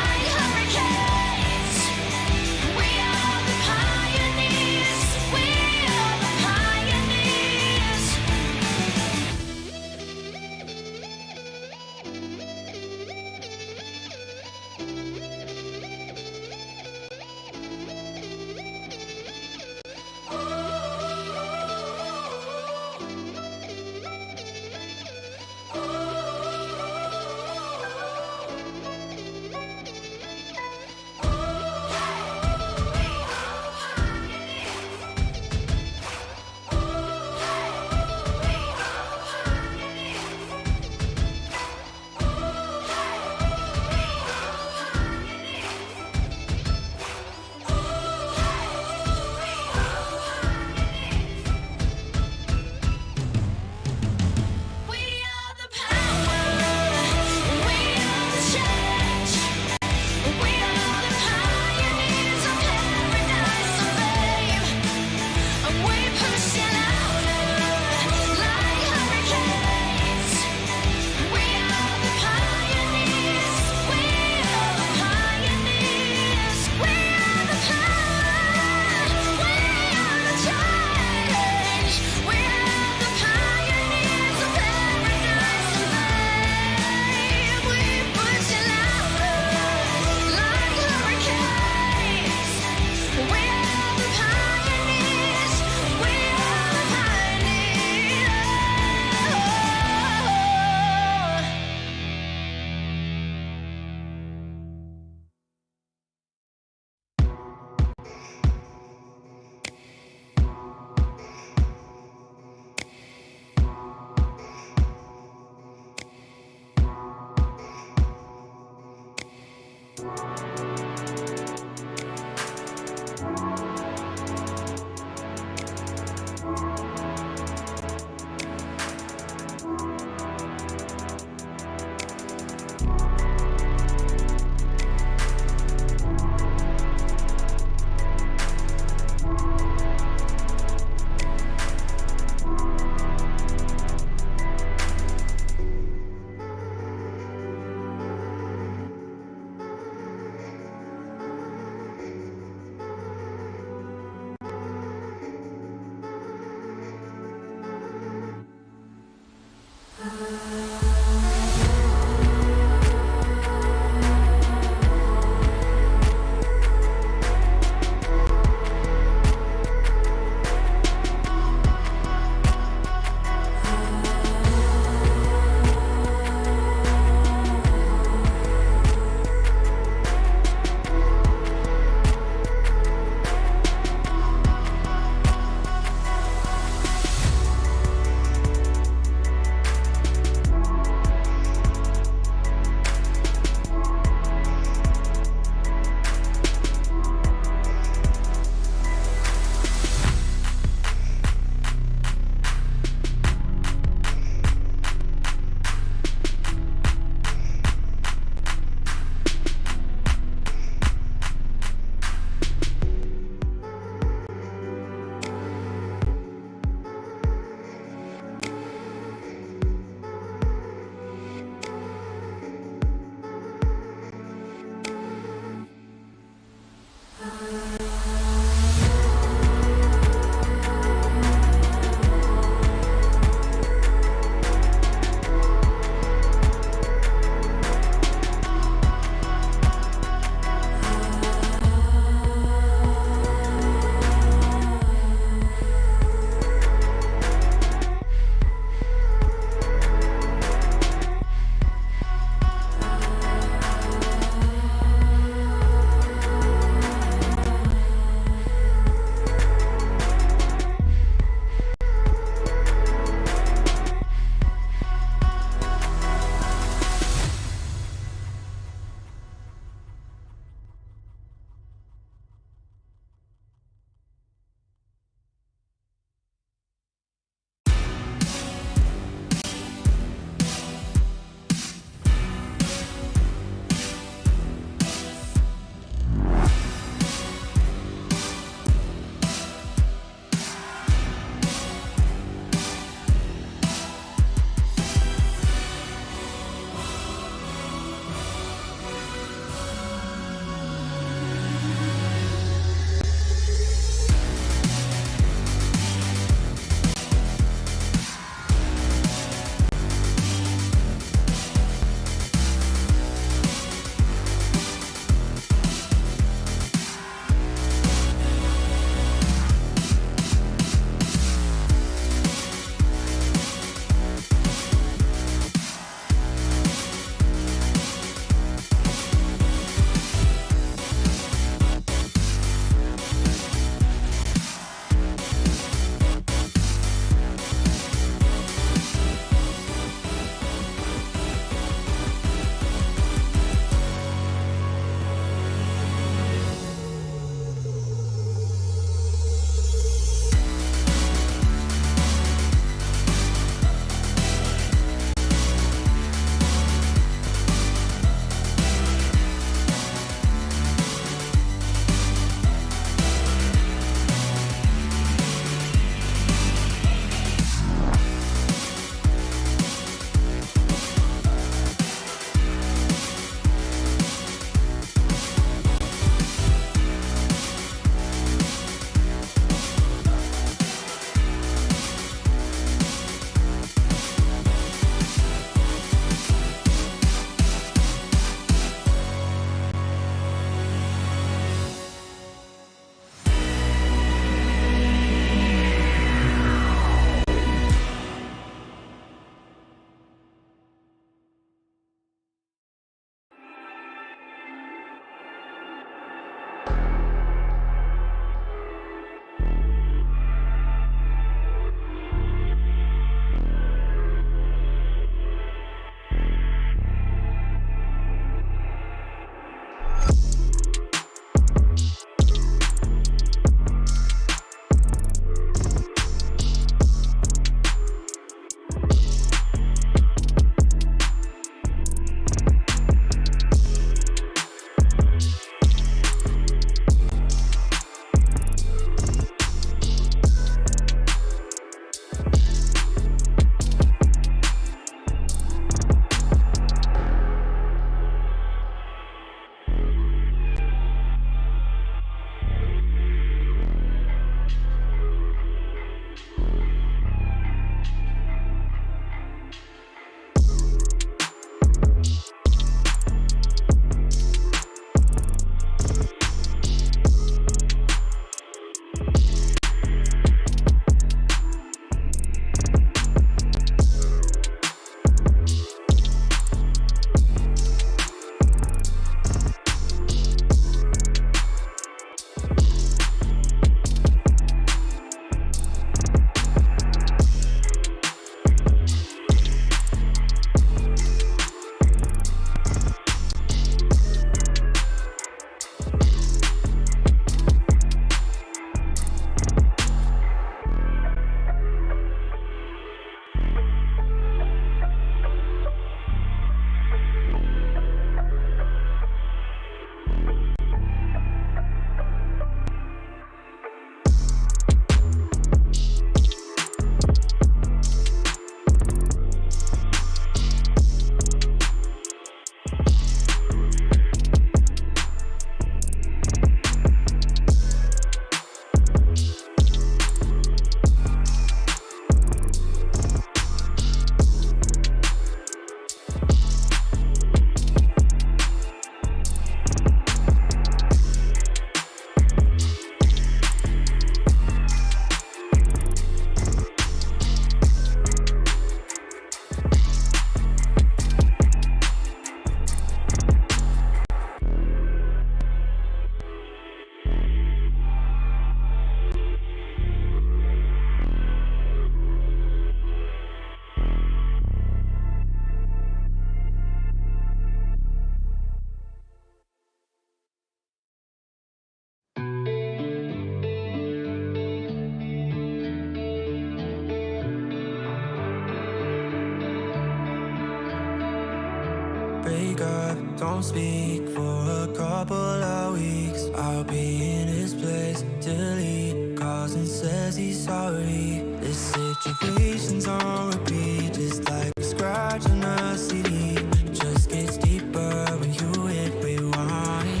break up, don't speak for a couple of weeks. I'll be in his place till he calls and says he's sorry. This situation's on repeat, just like a scratch on a CD. It just gets deeper when you hit rewind.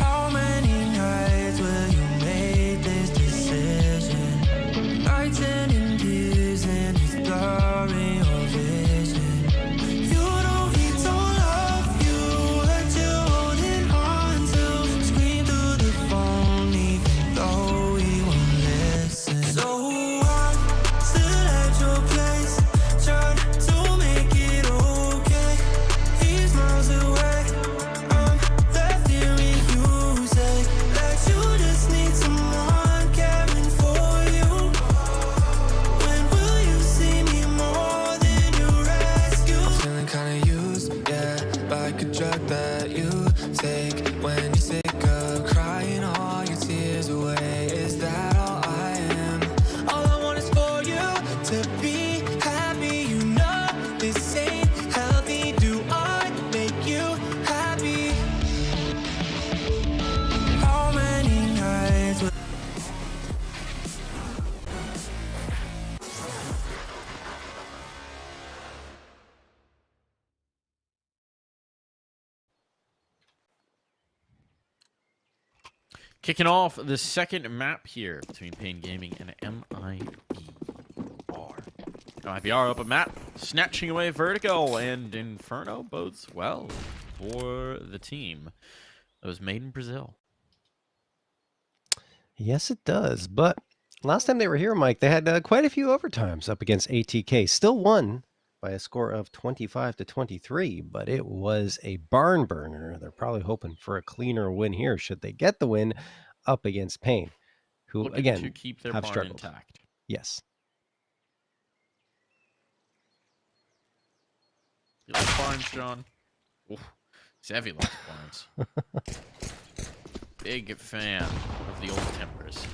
How many nights will you make this decision? Nights ending tears and it's blurring your vision. You know he don't love you, hurt you holding on to. Scream through the phone even though he won't listen. So I'm still at your place, trying to make it okay. He's miles away, I'm left hearing you say that you just need someone caring for you. When will you see me more than you rescue? I'm feeling kinda used, yeah, like a drug that you take when you're sick of crying all your tears away. Is that all I am? All I want is for you to be happy. You know this ain't healthy. Do I make you happy? How many nights will Kicking off the second map here between Pain Gaming and MIBR. MIBR up a map, snatching away Vertigo, and Inferno bodes well for the team that was made in Brazil. Yes, it does. But last time they were here, Mike, they had quite a few overtimes up against ATK. Still won by a score of 25-23, but it was a barn burner. They're probably hoping for a cleaner win here should they get the win up against Pain, who, Looking again, to keep their have barn struggled. intact. Yes. You like barns, John? Oof. Savvy likes barns. Big fan of the old timbers.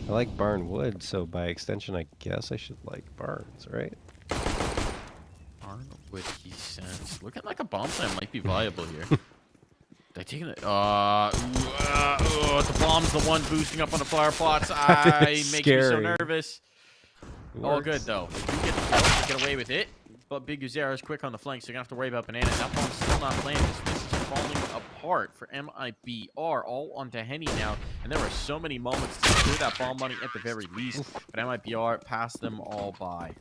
I like barn wood, so by extension, I guess I should like barns, right? Barn wood, he says. Looking like a bomb plan might be viable here. They're taking it. The bomb's the one boosting up on the flower plots. Makes me so Scary. nervous. All Works. good though. If you get the kill, you get away with it. But Big Uzera is quick on the flank, so you're gonna have to worry about Banana. That bomb's still not playing. This is falling apart for MIBR. All onto Henny now, and there were so many moments to secure that bomb money at the very least. But MIBR passed them all by.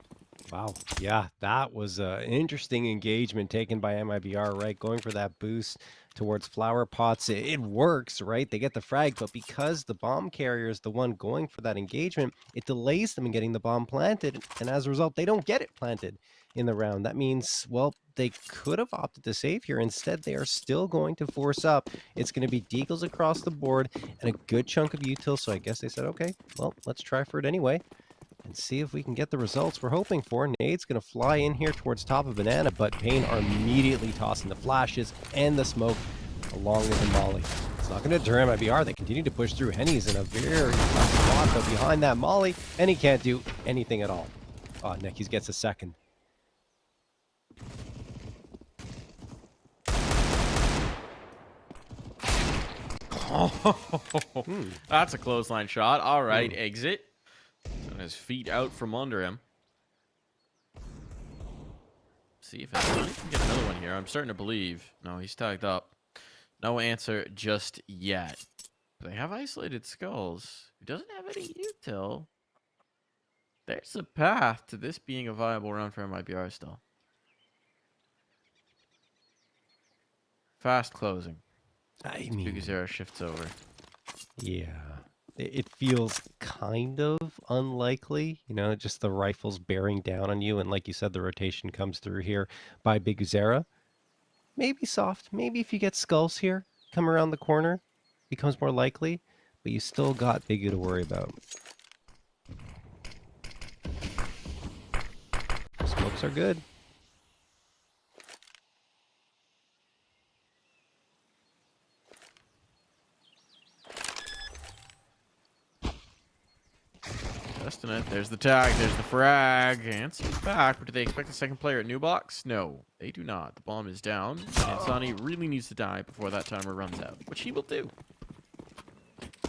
Wow. Yeah, that was an interesting engagement taken by MIBR, right? Going for that boost towards flower pots. It works, right? They get the frag, but because the bomb carrier is the one going for that engagement, it delays them in getting the bomb planted. And as a result, they don't get it planted in the round. That means, well, they could have opted to save here. Instead, they are still going to force up. It's going to be deagles across the board and a good chunk of util. So I guess they said, okay, well, let's try for it anyway and see if we can get the results we're hoping for. Nade's going to fly in here towards top of Banana, but Pain are immediately tossing the flashes and the smoke along with the molly. It's not going to deter MIBR. They continue to push through. Henny's in a very tough spot, but behind that molly, and he can't do anything at all. Oh, Nekis gets a second. That's a clothesline shot. All right, exit. And his feet out from under him. See if he can get another one here. I'm starting to believe. No, he's tagged up. No answer just yet. They have isolated skulls. He doesn't have any util. There's a path to this being a viable run for MIBR still. Fast closing. I mean, Bugazera shifts over. yeah. It feels kind of unlikely, you know, just the rifles bearing down on you. And like you said, the rotation comes through here by Big Uzera. Maybe soft. Maybe if you get skulls here, come around the corner, becomes more likely. But you still got Bigu to worry about. Smokes are good. Testing it. There's the tag. There's the frag. Answer's back. But do they expect a second player at new box? No, they do not. The bomb is down. And Sonny really needs to die before that timer runs out, which he will do.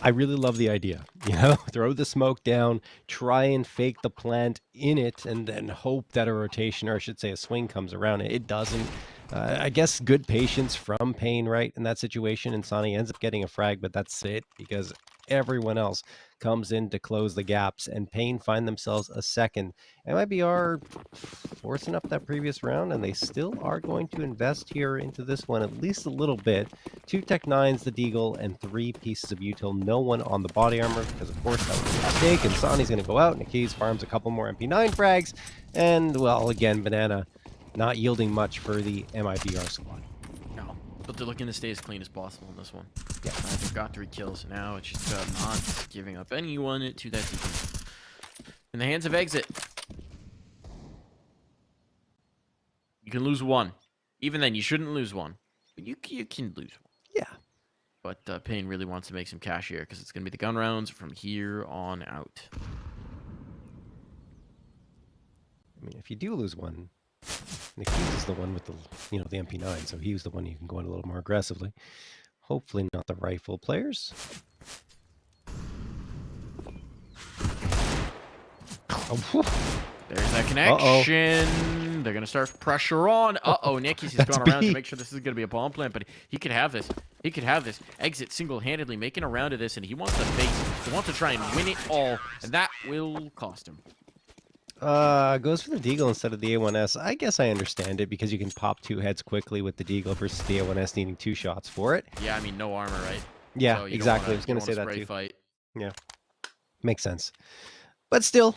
I really love the idea. You know, throw the smoke down, try and fake the plant in it, and then hope that a rotation, or I should say a swing, comes around it. It doesn't. I guess good patience from Payne, right, in that situation, and Sonny ends up getting a frag, but that's it, because everyone else comes in to close the gaps, and Payne find themselves a second. MIBR forcing up that previous round, and they still are going to invest here into this one at least a little bit. 2 Tech 9s, the Deagle, and 3 pieces of util. No one on the body armor, because of course that was a mistake, and Sonny's going to go out. Nikki's farms a couple more MP9 frags, and, well, again, Banana not yielding much for the MIBR squad. No, but they're looking to stay as clean as possible in this one. Yeah. They've got 3 kills now. It's just about not giving up anyone to that defense. In the hands of Exit. You can lose 1. Even then, you shouldn't lose 1. But you can lose 1. Yeah. But Payne really wants to make some cash here because it's going to be the gun rounds from here on out. I mean, if you do lose 1, Nikki's is the one with the, the MP9, so he was the one you can go in a little more aggressively. Hopefully not the rifle players. Oh, there's that connection. Uh-oh. They're going to start pressure on. Uh-oh, Nikki's has gone around to make sure this is going to be a bomb plant, but he could have this. He could have this. Exit single-handedly making a round of this, and he wants to face. He wants to try and win it all, and that will cost him. Goes for the Deagle instead of the A1S. I guess I understand it because you can pop 2 heads quickly with the Deagle versus the A1S needing 2 shots for it. Yeah, I mean, no armor, right? Yeah, so exactly. I was going to say that too. Fight. Yeah. Makes sense. But still,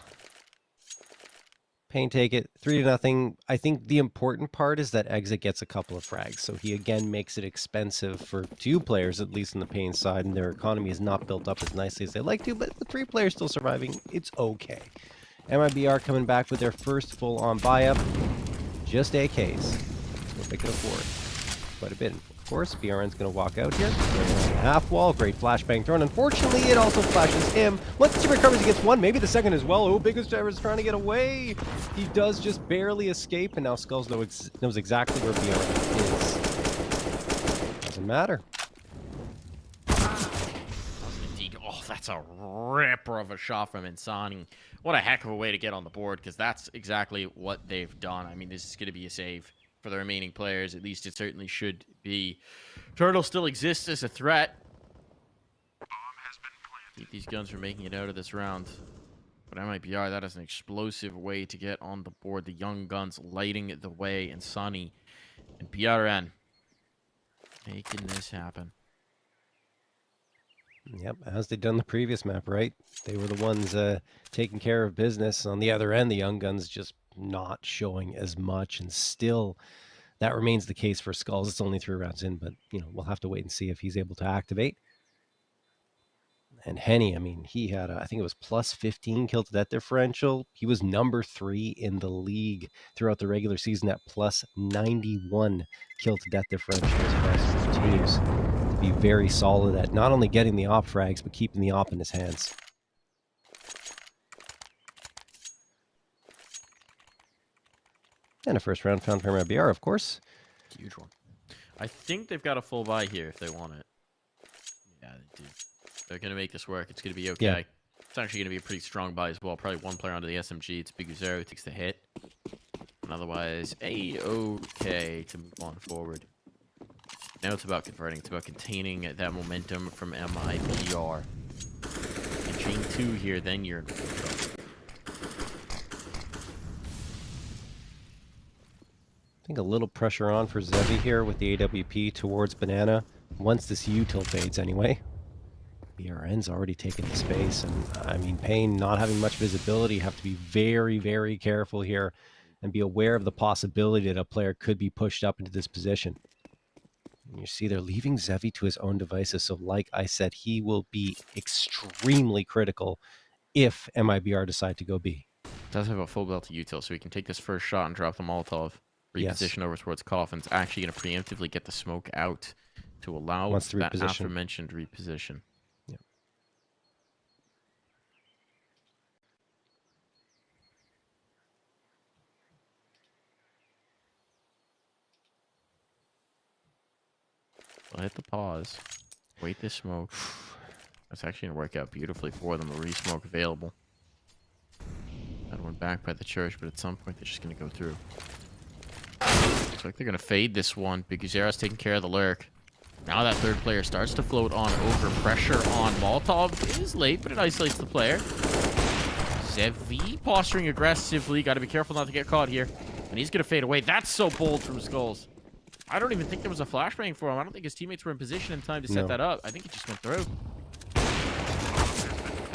Payne take it 3-0. I think the important part is that Exit gets a couple of frags. So he again makes it expensive for 2 players, at least on the Payne side, and their economy is not built up as nicely as they like to, but with 3 players still surviving, it's okay. MIBR coming back with their first full-on buy-up. Just AKs. That's what they can afford. Quite a bit. Of course, BRN's going to walk out here. Half wall. Great flashbang thrown. Unfortunately, it also flashes him. Once he recovers, he gets 1. Maybe the second as well. Oh, Biggest Driver is trying to get away. He does just barely escape, and now Skulls knows exactly where BRN is. Doesn't matter. Oh, that's a ripper of a shot from Insani. What a heck of a way to get on the board, because that's exactly what they've done. I mean, this is going to be a save for the remaining players. At least it certainly should be. Turtle still exists as a threat. Keep these guns from making it out of this round. But MIBR, that is an explosive way to get on the board. The young guns lighting the way, and Sonny and BRN making this happen. Yep, as they'd done the previous map, right? They were the ones taking care of business. On the other end, the young guns just not showing as much, and still that remains the case for Skulls. It's only 3 rounds in, but we'll have to wait and see if he's able to activate. And Henny, I mean, he had I think it was plus 15 kill to death differential. He was number 3 in the league throughout the regular season at plus 91 kill to death differentials across 5 teams. Be very solid at not only getting the op frags, but keeping the op in his hands. And a first round found for MIBR, of course. Huge one. I think they've got a full buy here if they want it. Yeah, they do. They're going to make this work. It's going to be okay. Yeah. It's actually going to be a pretty strong buy as well. Probably 1 player onto the SMG. It's Big Zero who takes the hit. And otherwise, A-okay to move on forward. Now it's about converting. It's about containing that momentum from MIBR. And chain 2 here, then you're in trouble. I think a little pressure on for Zevi here with the AWP towards Banana. Once this util fades anyway. BRN's already taken the space. And I mean, Payne not having much visibility. You have to be very, very careful here. And be aware of the possibility that a player could be pushed up into this position. And you see they're leaving Zevi to his own devices. So like I said, he will be extremely critical if MIBR decide to go B. Does have a full belt to util, so he can take this first shot and drop the Molotov. Reposition over towards Coffin's. Actually going to preemptively get the smoke out to allow that aforementioned reposition. Yep. I'll hit the pause. Wait this smoke. That's actually going to work out beautifully for them. A re-smoke available. That one back by the church, but at some point they're just going to go through. Looks like they're going to fade this one. Big Uzera's taking care of the lurk. Now that third player starts to float on over. Pressure on Molotov is late, but it isolates the player. Zevi posturing aggressively. Got to be careful not to get caught here. And he's going to fade away. That's so bold from Skulls. I don't even think there was a flashbang for him. I don't think his teammates were in position in time to set that up. I think he just went through.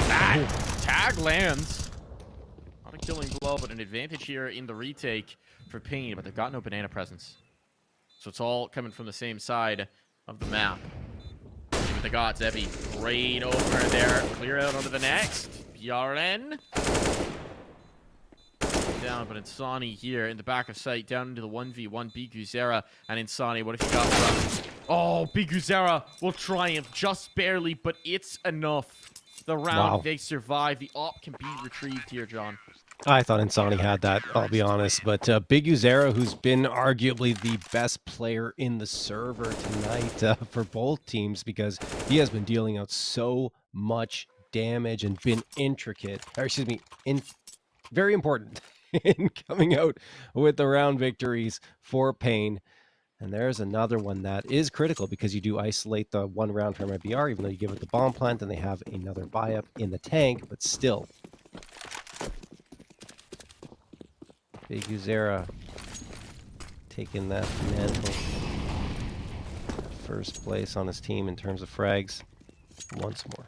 That tag lands. Not a killing blow, but an advantage here in the retake for Pain. But they've got no banana presence. So it's all coming from the same side of the map. See what they got. Zevi right over there. Clear out onto the next. PRN. Down, but Insani here in the back of sight, down into the 1v1. Big Uzera and Insani. What have you got for us? Oh, Big Uzera will triumph just barely, but it's enough. The round, they survive. The op can be retrieved here, John. I thought Insani had that, I'll be honest. But Big Uzera, who's been arguably the best player in the server tonight for both teams, because he has been dealing out so much damage and been very important in coming out with the round victories for Pain. And there's another one that is critical because you do isolate the one round from MIBR, even though you give it the bomb plant and they have another buy up in the tank, but still. Big Uzera taking that mantle. First place on his team in terms of frags once more.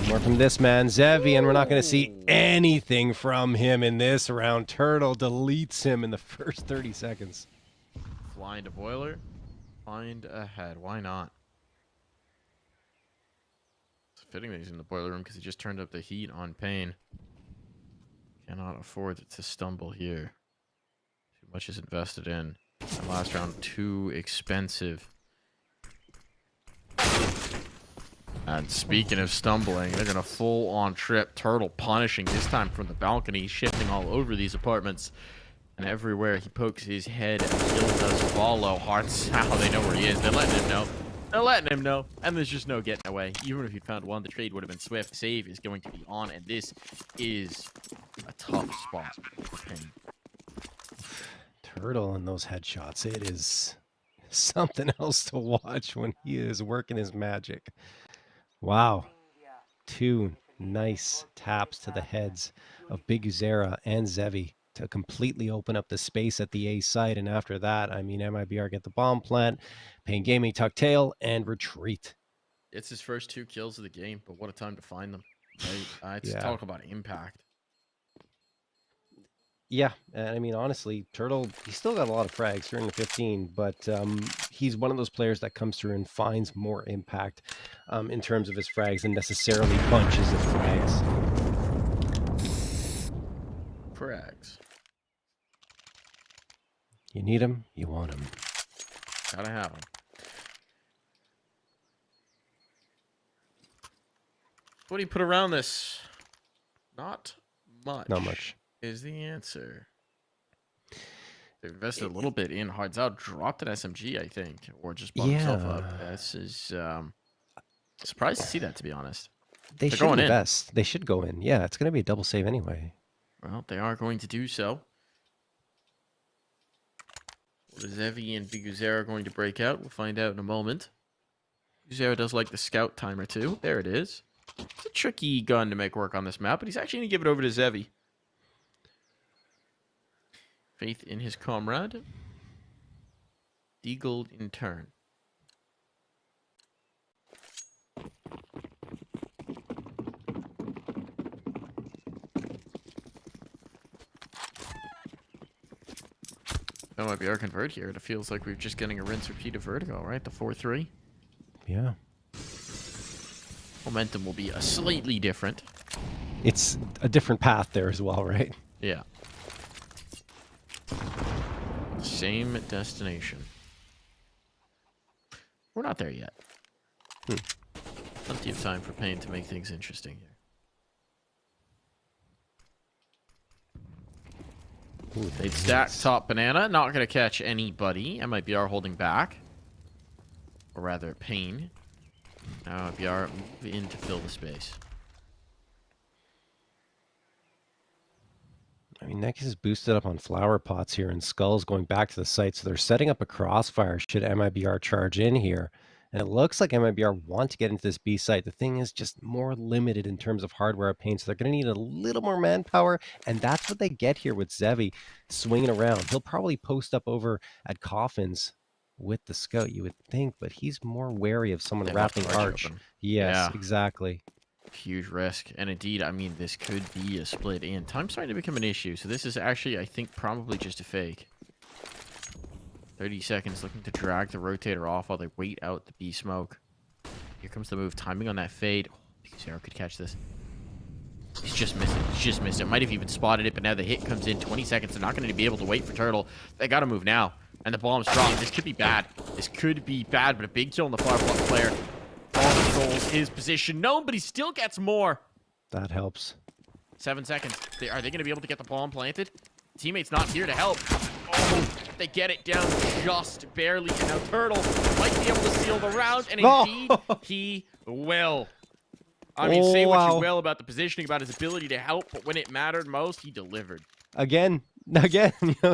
More from this man, Zevi, and we're not going to see anything from him in this round. Turtle deletes him in the first 30 seconds. Flying to boiler. Find ahead. Why not? It's fitting that he's in the boiler room because he just turned up the heat on Pain. Cannot afford to stumble here. Too much is invested in. And last round, too expensive. And speaking of stumbling, they're going to full-on trip. Turtle punishing, this time from the balcony, shifting all over these apartments. And everywhere he pokes his head, Kill does follow. Hearts, how they know where he is. They're letting him know. They're letting him know. And there's just no getting away. Even if he found one, the trade would have been swift. Save is going to be on, and this is a tough spot for Pain. Turtle and those headshots, it is something else to watch when he is working his magic. Wow. Two nice taps to the heads of Big Uzera and Zevi to completely open up the space at the A site. And after that, I mean, MIBR get the bomb plant, Pain Gaming tuck tail, and retreat. It's his first 2 kills of the game, but what a time to find them. Right? It's talk about impact. Yeah, and I mean, honestly, Turtle, he's still got a lot of frags here in the 15, but he's one of those players that comes through and finds more impact in terms of his frags than necessarily bunches of frags. Frags. You need him, you want him. Gotta have him. What do you put around this? Not much. Not much. Is the answer. They invested a little bit in Hards Out, dropped an SMG, I think, or just bought himself up. This is surprised to see that, to be honest. They're should invest. They should go in. Yeah, it's going to be a double save anyway. Well, they are going to do so. What is Zevi and Big Uzera going to break out? We'll find out in a moment. Uzera does like the scout timer too. There it is. It's a tricky gun to make work on this map, but he's actually going to give it over to Zevi. Faith in his comrade. Deagled in turn. That might be our convert here. It feels like we're just getting a rinse repeat of Vertigo, right? The 4-3. Yeah. Momentum will be a slightly different. It's a different path there as well, right? Yeah. Same destination. We're not there yet. Plenty of time for Pain to make things interesting here. Ooh, They'd stack top banana. Not going to catch anybody. MIBR holding back. Or rather, Pain. Now MIBR move in to fill the space. I mean, Nex is boosted up on flower pots here, and Skull's going back to the site, so they're setting up a crossfire should MIBR charge in here. And it looks like MIBR want to get into this B site. The thing is just more limited in terms of hardware at Pain, so they're going to need a little more manpower, and that's what they get here with Zevi swinging around. He'll probably post up over at Coffins with the scout, you would think, but he's more wary of someone wrapping Arch. Yes, yeah. Exactly. Huge risk. And indeed, I mean, this could be a split in. Time's starting to become an issue, so this is actually, I think, probably just a fake. 30 seconds looking to drag the rotator off while they wait out the B smoke. Here comes the move. Timing on that fade. Oh, Zero could catch this. He's just missed it. He's just missed it. Might have even spotted it, but now the hit comes in. 20 seconds. They're not going to be able to wait for Turtle. They got to move now. And the bomb's dropped. This could be bad. This could be bad, but a big kill on the Firefly player. Bomb controls his position. No, but he still gets more. That helps. 7 seconds. Are they going to be able to get the bomb planted? Teammate's not here to help. Oh, they get it down just barely. And now Turtle might be able to seal the round. And indeed, he will. I mean, say what you will about the positioning, about his ability to help, but when it mattered most, he delivered. Again,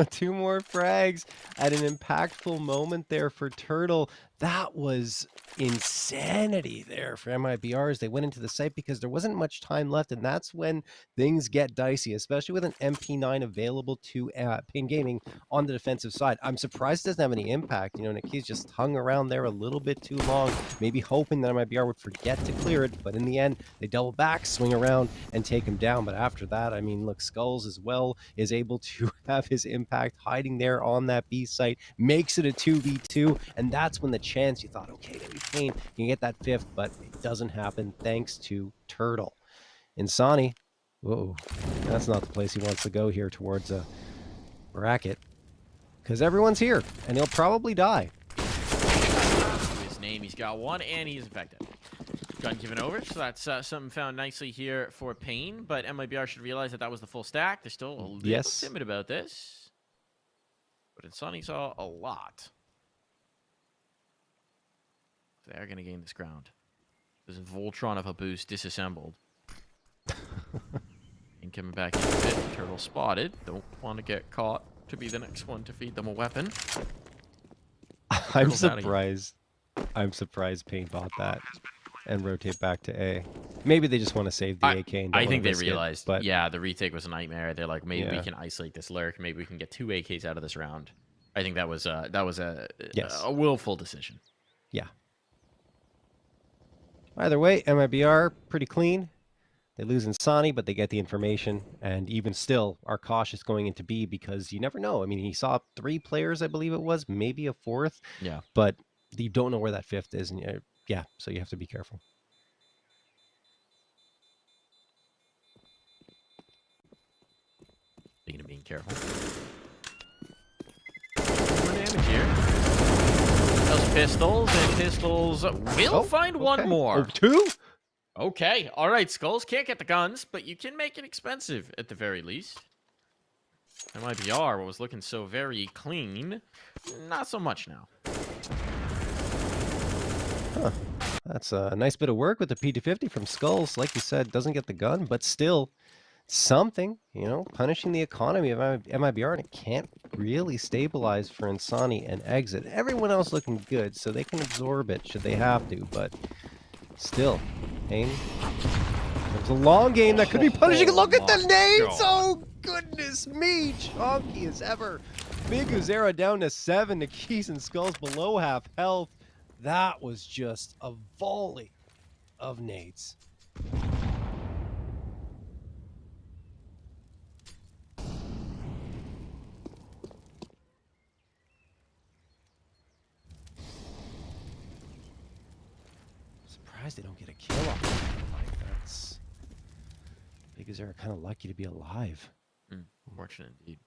two more frags at an impactful moment there for Turtle. That was insanity there for MIBR as they went into the site because there wasn't much time left, and that's when things get dicey, especially with an MP9 available to Pain Gaming on the defensive side. I'm surprised it doesn't have any impact. You know, Niki's just hung around there a little bit too long, maybe hoping that MIBR would forget to clear it, but in the end, they double back, swing around, and take him down. But after that, I mean, look, Skulls as well is able to have his impact hiding there on that B site, makes it a 2v2, and that's when the chance you thought, okay, maybe Pain can get that fifth, but it doesn't happen thanks to Turtle. Insani, whoa, that's not the place he wants to go here towards a bracket, because everyone's here, and he'll probably die. His name, he's got one, and he's infected. Gun given over, so that's something found nicely here for Pain, but MIBR should realize that that was the full stack. They're still a little timid about this, but Insani saw a lot. They're going to gain this ground. There's a Voltron of a boost disassembled. And coming back into it, Turtle spotted. Don't want to get caught to be the next one to feed them a weapon. I'm surprised Pain bought that and rotate back to A. Maybe they just want to save the AK. And I think they realized, but yeah, the retake was a nightmare. They're like, maybe we can isolate this lurk. Maybe we can get 2 AKs out of this round. I think that was a willful decision. Yeah. Either way, MIBR pretty clean. They lose Insani, but they get the information, and even still are cautious going into B because you never know. I mean, he saw 3 players, I believe it was, maybe a 4th. Yeah. But you don't know where that 5th is, and yeah, so you have to be careful. Speaking of being careful. More damage here. Those pistols, and pistols will find one more. Oh, 2? Okay, all right. Skulls can't get the guns, but you can make it expensive at the very least. MIBR, what was looking so very clean, not so much now. Huh. That's a nice bit of work with the P250 from Skulls. Like you said, doesn't get the gun, but still something, you know, punishing the economy of MIBR, and it can't really stabilize for Insani and Exit. Everyone else looking good, so they can absorb it should they have to, but still, Pain. There's a long game that could be punishing. Look at the nades! Oh, goodness me! Chonky as ever. Big Uzera down to 7. Nikis and Skulls below half health. That was just a volley of nades. Surprised they don't get a kill off that. Like, that's Big Uzera kind of lucky to be alive. Unfortunate indeed.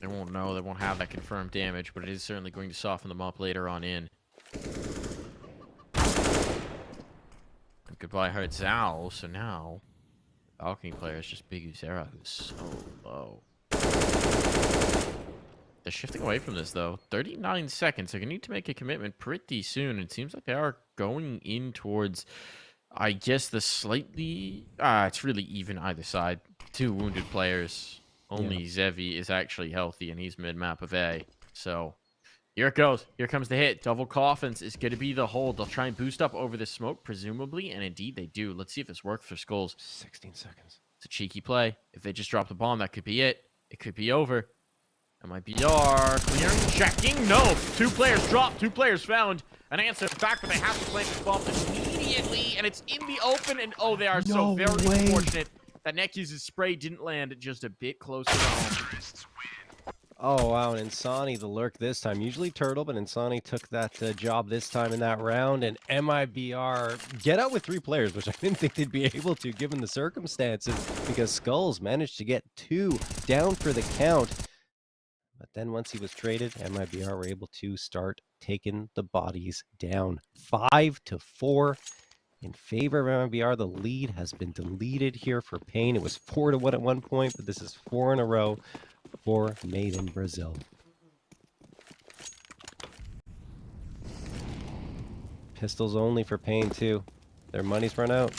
They won't know. They won't have that confirmed damage, but it is certainly going to soften them up later on in. And goodbye, Hurt Zao. So now, Balcony player is just Big Uzera, who's so low. They're shifting away from this, though. 39 seconds. They're going to need to make a commitment pretty soon. It seems like they are going in towards, I guess, the slightly... it's really even either side. 2 wounded players. Only Zevi is actually healthy, and he's mid-map of A. So, here it goes. Here comes the hit. Double Coffins is going to be the hold. They'll try and boost up over the smoke, presumably, and indeed they do. Let's see if this works for Skulls. 16 seconds. It's a cheeky play. If they just drop the bomb, that could be it. It could be over. MIBR clearing, checking. No, 2 players dropped, 2 players found. An answer back, but they have to plant this bomb immediately, and it's in the open. And oh, they are so very fortunate that Neki's spray didn't land just a bit closer to home. Oh, wow, and Insani the lurk this time. Usually Turtle, but Insani took that job this time in that round. And MIBR get out with 3 players, which I didn't think they'd be able to given the circumstances, because Skulls managed to get 2 down for the count. But then once he was traded, MIBR were able to start taking the bodies down. 5-4 in favor of MIBR. The lead has been deleted here for Pain. It was 4-1 at one point, but this is 4 in a row for Made in Brazil. Pistols only for Pain too. Their money's run out.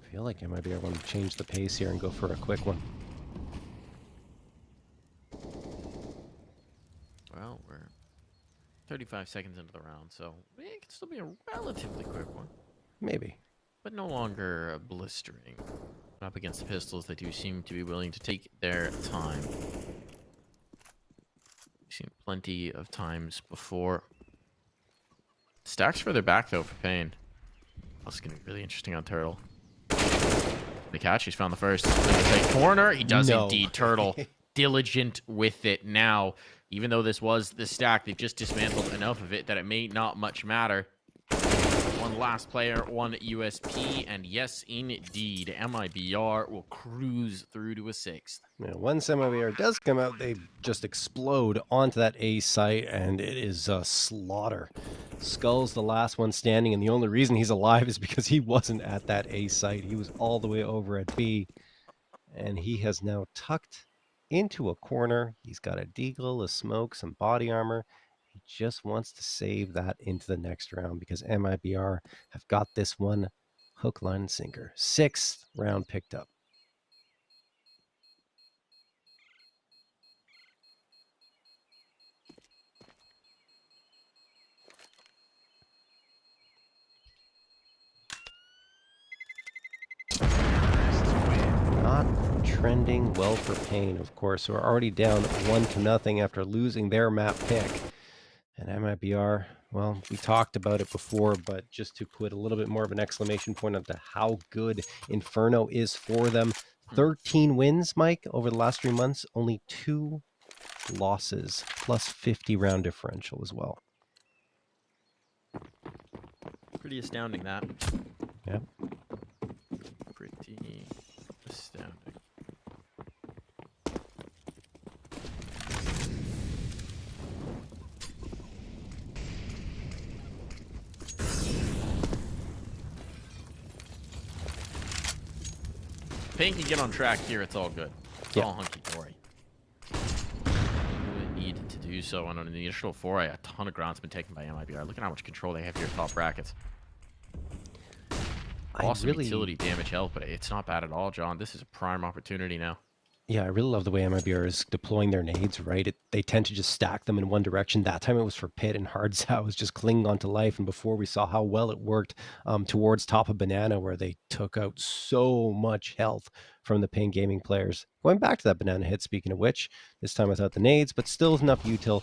I feel like MIBR want to change the pace here and go for a quick one. Well, we're 35 seconds into the round, so it can still be a relatively quick one. Maybe. But no longer blistering. Up against the Pistols, they do seem to be willing to take their time. We've seen plenty of times before. Stacks further back, though, for Pain. This is going to be really interesting on Turtle. The catch, he's found the first. Corner, he does indeed. Turtle, diligent with it now. Even though this was the stack, they've just dismantled enough of it that it may not much matter. One last player, 1 USP, and yes, indeed, MIBR will cruise through to a 6th. Yeah, once MIBR does come out, they just explode onto that A site, and it is a slaughter. Skull's the last one standing, and the only reason he's alive is because he wasn't at that A site. He was all the way over at B, and he has now tucked into a corner. He's got a deagle, a smoke, some body armor. He just wants to save that into the next round because MIBR have got this one hook, line, and sinker. 6th round picked up. Not trending well for Pain, of course. We're already down 1-0 after losing their map pick. And MIBR, well, we talked about it before, but just to put a little bit more of an exclamation point onto how good Inferno is for them. 13 wins, Mike, over the last 3 months. Only 2 losses, plus 50 round differential as well. Pretty astounding, that. Yeah. Pretty astounding. Pain can get on track here, it's all good. It's all hunky-dory. Really need to do so on an initial foray. A ton of ground's been taken by MIBR. Look at how much control they have here top brackets. Awesome utility damage help, but it's not bad at all, John. This is a prime opportunity now. Yeah, I really love the way MIBR is deploying their nades, right? They tend to just stack them in one direction. That time it was for Pit, and Hardzao was just clinging onto life. And before we saw how well it worked towards top of Banana, where they took out so much health from the Pain Gaming players. Going back to that Banana hit, speaking of which, this time without the nades, but still enough util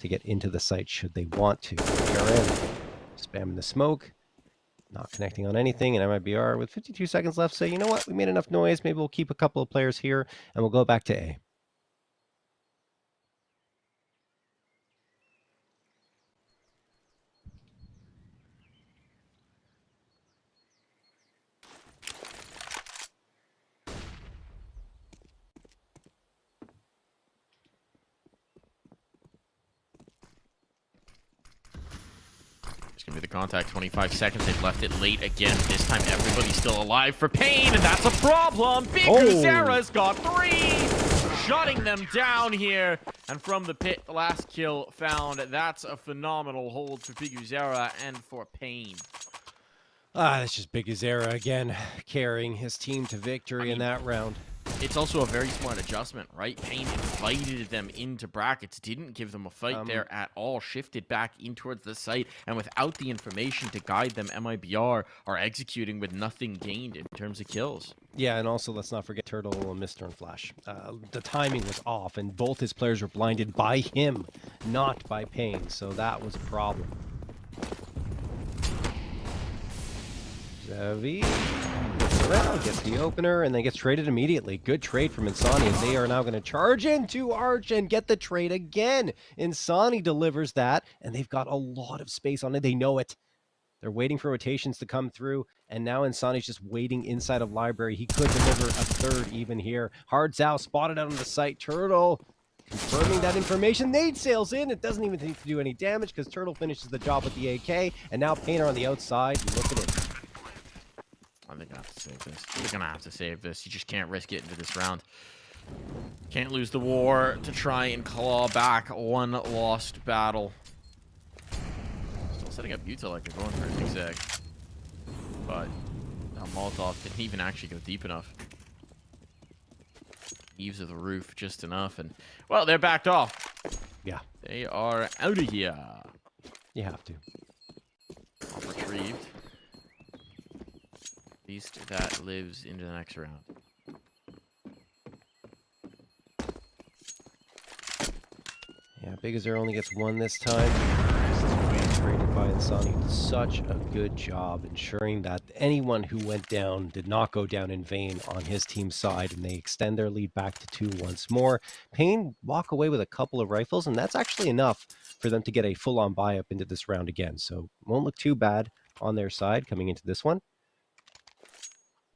to get into the site should they want to. They are in. Spamming the smoke. Not connecting on anything, and MIBR with 52 seconds left say, you know what, we made enough noise, maybe we'll keep a couple of players here, and we'll go back to A. Gonna be the contact. 25 seconds. They've left it late again. This time everybody's still alive for Pain, and that's a problem. Big Guzera's got 3, shutting them down here. And from the pit, the last kill found. That's a phenomenal hold for Big Guzera and for Pain. That's just Big Guzera again, carrying his team to victory in that round. It's also a very smart adjustment, right? Pain invited them into brackets, didn't give them a fight there at all, shifted back in towards the site, and without the information to guide them, MIBR are executing with nothing gained in terms of kills. Yeah, and also let's not forget Turtle and Mr. and Flash. The timing was off, and both his players were blinded by him, not by Pain, so that was a problem. Zevi looks around, gets the opener, and then gets traded immediately. Good trade from Insani, as they are now going to charge into Arch and get the trade again. Insani delivers that, and they've got a lot of space on it. They know it. They're waiting for rotations to come through, and now Insani's just waiting inside of Library. He could deliver a third even here. Hardzao spotted out on the site. Turtle confirming that information. Nade sails in. It doesn't even need to do any damage because Turtle finishes the job with the AK, and now Painter on the outside. Look at it. They're gonna have to save this. They're gonna have to save this. You just can't risk it into this round. Can't lose the war to try and claw back one lost battle. Still setting up Utah like they're going for a zigzag. But Molotov didn't even actually go deep enough. Eaves of the roof just enough, and well, they're backed off. Yeah. They are out of here. You have to. Retrieved. At least that lives into the next round. Yeah, Big Azure only gets one this time. Traded by Insani did such a good job ensuring that anyone who went down did not go down in vain on his team's side, and they extend their lead back to 2 once more. Pain walk away with a couple of rifles, and that's actually enough for them to get a full-on buy-up into this round again. So won't look too bad on their side coming into this one.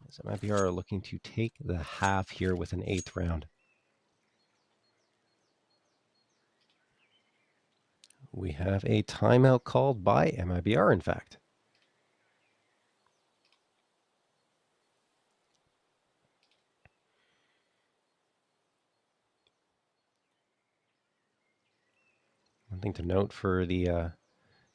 As MIBR are looking to take the half here with an 8th round. We have a timeout called by MIBR, in fact. One thing to note for the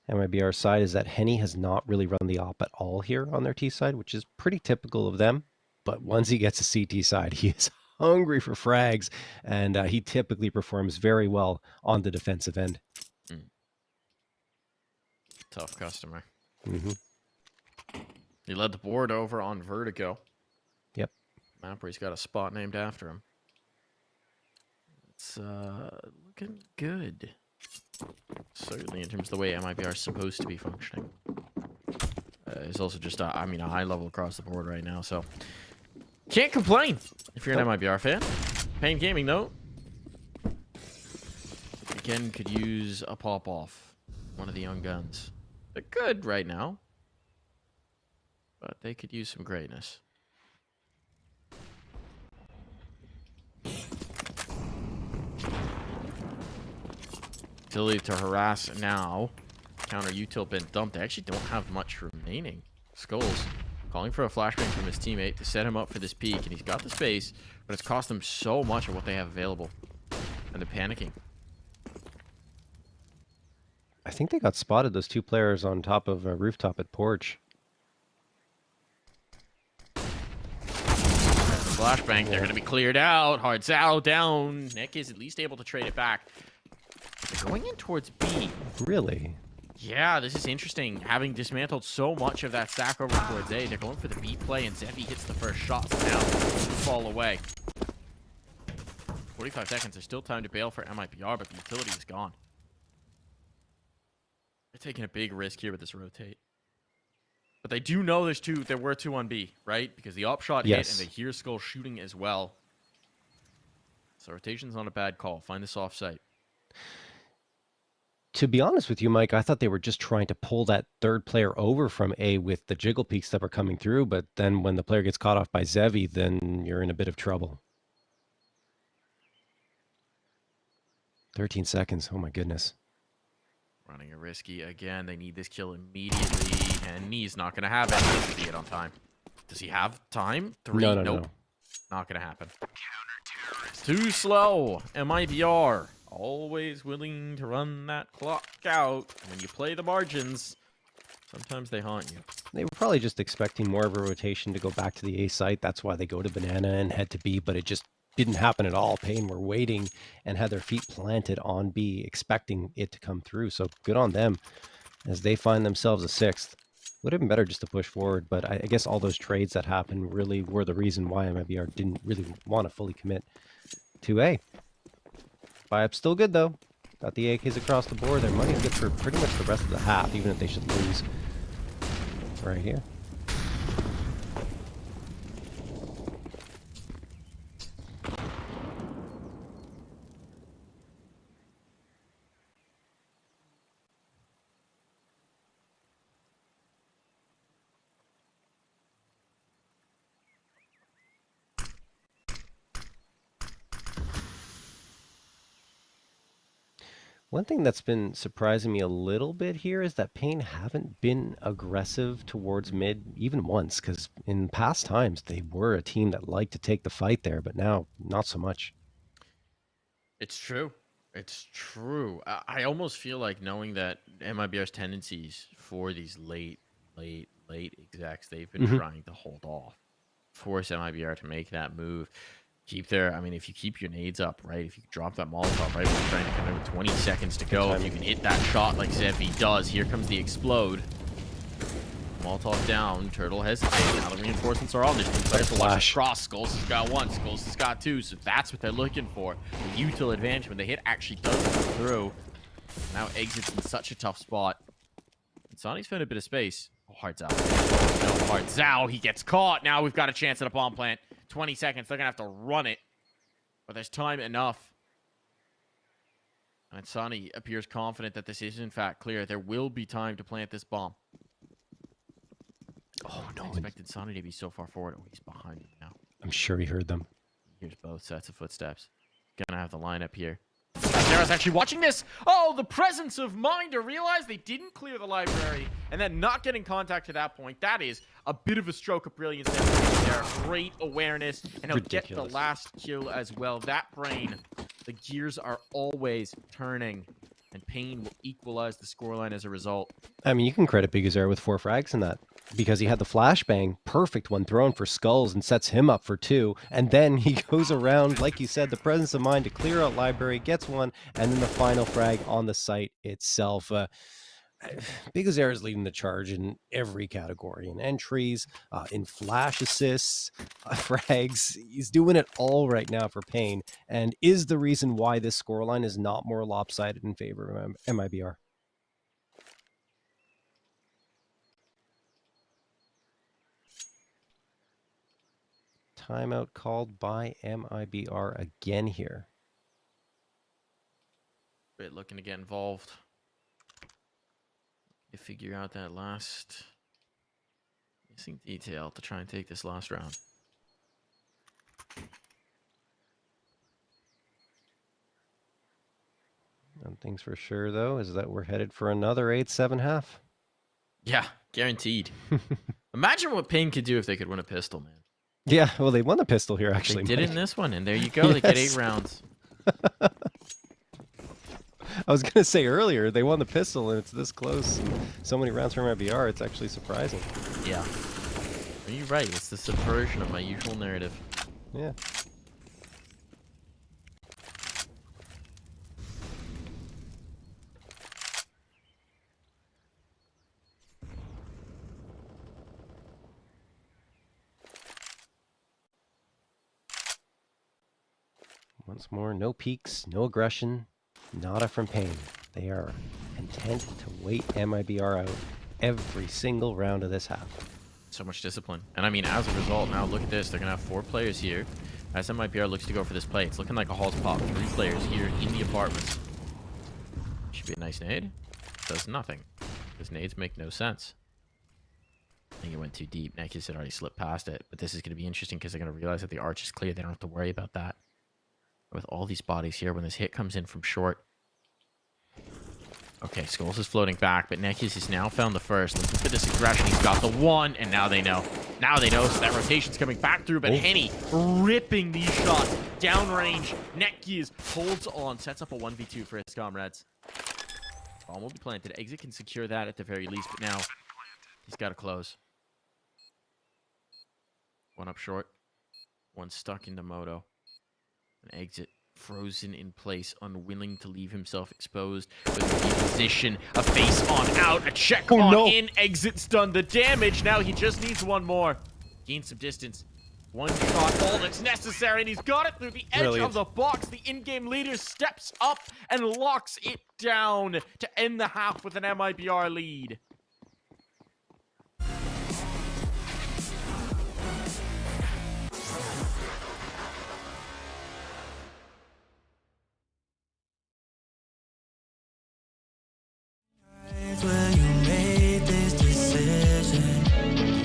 MIBR side is that Henny has not really run the op at all here on their T side, which is pretty typical of them. But once he gets a CT side, he is hungry for frags, and he typically performs very well on the defensive end. Tough customer. Mm-hmm. He led the board over on Vertigo. Yep. Map where he's got a spot named after him. It's looking good. Certainly in terms of the way MIBR is supposed to be functioning. It's also just, a high level across the board right now, so can't complain if you're an MIBR fan. Pain Gaming, though, again, could use a pop-off. One of the young guns. They're good right now, but they could use some greatness. Ability to harass now. Counter util been dumped. They actually don't have much remaining. Skulls calling for a flashbang from his teammate to set him up for this peak, and he's got the space, but it's cost them so much of what they have available, and they're panicking. I think they got spotted, those 2 players on top of a rooftop at Porch. Flashbang, they're going to be cleared out. Hardzao down. Nick is at least able to trade it back. They're going in towards B. Really? Yeah, this is interesting. Having dismantled so much of that stack over towards A, they're going for the B play, and Zevi hits the first shot. So now fall away. 45 seconds. There's still time to bail for MIBR, but the utility is gone. They're taking a big risk here with this rotate. But they do know there were 2 on B, right? Because the op shot hit, and they hear Skull shooting as well. So rotation's not a bad call. Find this off site. To be honest with you, Mike, I thought they were just trying to pull that 3rd player over from A with the jiggle peaks that were coming through, but then when the player gets caught off by Zevi, then you're in a bit of trouble. 13 seconds. Oh my goodness. Running a risky again. They need this kill immediately, and he's not gonna have it. Doesn't see it on time. Does he have time? 3? No, Nope. Not gonna happen. Too slow. MIBR. Always willing to run that clock out. When you play the margins, sometimes they haunt you. They were probably just expecting more of a rotation to go back to the A site. That's why they go to Banana and head to B, but it just didn't happen at all. Pain were waiting and had their feet planted on B, expecting it to come through. So good on them as they find themselves a 6th. Would have been better just to push forward, but I guess all those trades that happened really were the reason why MIBR didn't really want to fully commit to A. Buy-up's still good, though. Got the AKs across the board. Their money's good for pretty much the rest of the half, even if they should lose. Right here. One thing that's been surprising me a little bit here is that Pain haven't been aggressive towards mid even once, because in past times they were a team that liked to take the fight there, but now not so much. It's true. It's true. I almost feel like knowing that MIBR's tendencies for these late execs, they've been trying to hold off, force MIBR to make that move. Keep their, I mean, if you keep your nades up, right? If you drop that Molotov, right? We're trying to come in with 20 seconds to go. If you can hit that shot like Zevi does, here comes the explode. Molotov down, Turtle hesitates. Now the reinforcements are on. There's 2 players to watch cross. Skulls has got 1, Skulls has got 2, so that's what they're looking for. The util advantage when the hit actually does come through. Now exits in such a tough spot. And Sonny's found a bit of space. Oh, Heart's out. No, Heart's out. He gets caught. Now we've got a chance at a bomb plant. 20 seconds. They're going to have to run it. But there's time enough. And Sonny appears confident that this is, in fact, clear. There will be time to plant this bomb. Oh, no. I expected Sonny to be so far forward. Oh, he's behind him now. I'm sure he heard them. Here's both sets of footsteps. Gonna have the lineup here. Sarah's actually watching this. Oh, the presence of mind to realize they didn't clear the library and then not getting contact to that point. That is a bit of a stroke of brilliance there. Great awareness, and he'll get the last kill as well. That brain, the gears are always turning, and Pain will equalize the scoreline as a result. I mean, you can credit Bigazera with 4 frags in that, because he had the flashbang, perfect one thrown for Skulls and sets him up for 2. And then he goes around, like you said, the presence of mind to clear out library, gets 1, and then the final frag on the site itself. Bigazera is leading the charge in every category, in entries, in flash assists, frags. He's doing it all right now for Pain, and is the reason why this scoreline is not more lopsided in favor of MIBR. Timeout called by MIBR again here. Bit looking to get involved. To figure out that last missing detail to try and take this last round. One thing's for sure, though, is that we're headed for another 8-7 half. Yeah, guaranteed. Imagine what Pain could do if they could win a pistol, man. Yeah, well, they won the pistol here, actually. They did it in this one, and there you go. They get 8 rounds. I was going to say earlier, they won the pistol, and it's this close. So many rounds from MIBR, it's actually surprising. Yeah. You're right. It's the subversion of my usual narrative. Yeah. Once more, no peaks, no aggression, nada from Pain. They are content to wait MIBR out every single round of this half. So much discipline. And I mean, as a result, now look at this. They're going to have 4 players here. As MIBR looks to go for this play, it's looking like a Hall's pop. 3 players here in the apartments. Should be a nice nade. Does nothing. Because nades make no sense. I think it went too deep. Nekis had already slipped past it. But this is going to be interesting because they're going to realize that the arch is clear. They don't have to worry about that. With all these bodies here, when this hit comes in from short, Okay, Skulls is floating back, but Nekius has now found the first. Looking for this aggression. He's got the one, and now they know. Now they know, so that rotation's coming back through, but Henny ripping these shots. Downrange, Nekius holds on, sets up a 1v2 for his comrades. Bomb will be planted. Exit can secure that at the very least, but now he's got to close. One up short. One stuck into Moto. An Exit frozen in place, unwilling to leave himself exposed. With the position, a face on out, a check on in, Exit's done the damage. Now he just needs one more. Gain some distance. One shot, all that's necessary, and he's got it through the edge of the box. The in-game leader steps up and locks it down to end the half with an MIBR lead. Where you made this decision,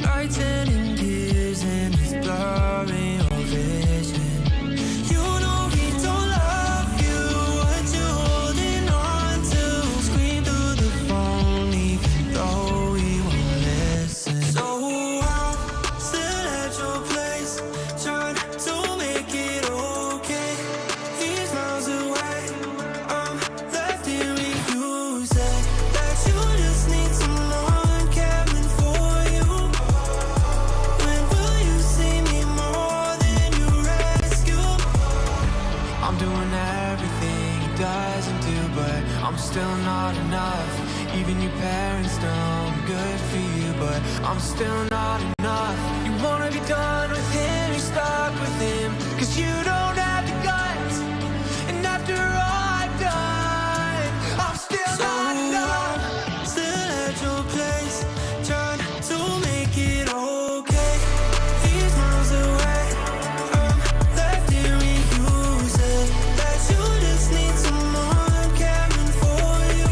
writing in tears and it's blurring your vision. You know he don't love you, what you holding on to. Scream through the phone even though he won't listen. So I'm still at your place, trying to make it okay. He's miles away, I'm left here with you. Say that you just need someone caring for you. When will you see me more than you rescue? I'm doing everything he doesn't do, but I'm still not enough. Even your parents know I'm good for you, but I'm still not enough. You wanna be done with him, you're stuck with him, 'cause you don't have the guts. And after all I've done, I'm still not enough. Still at your place, trying to make it okay. He's miles away, I'm left here with you. Say that you just need someone caring for you.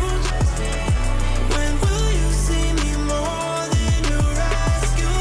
When will you see me more than you rescue?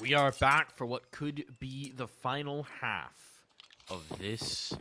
We are back for what could be the final half of this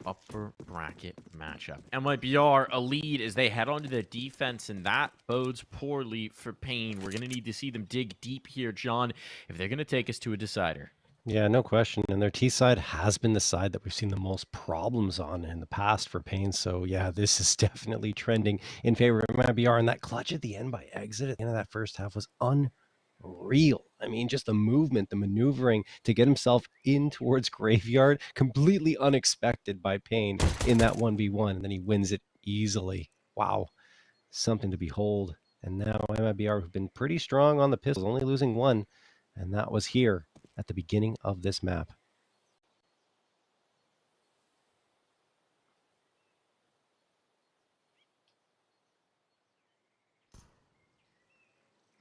upper bracket matchup. MIBR a lead as they head onto their defense, and that bodes poorly for Pain. We're going to need to see them dig deep here, John, if they're going to take us to a decider. Yeah, no question. And their T side has been the side that we've seen the most problems on in the past for Pain. So yeah, this is definitely trending in favor of MIBR. And that clutch at the end by Exit at the end of that first half was unreal. I mean, just the movement, the maneuvering to get himself in towards Graveyard, completely unexpected by Pain in that 1v1. And then he wins it easily. Wow, something to behold. And now MIBR have been pretty strong on the pistols, only losing one. And that was here at the beginning of this map.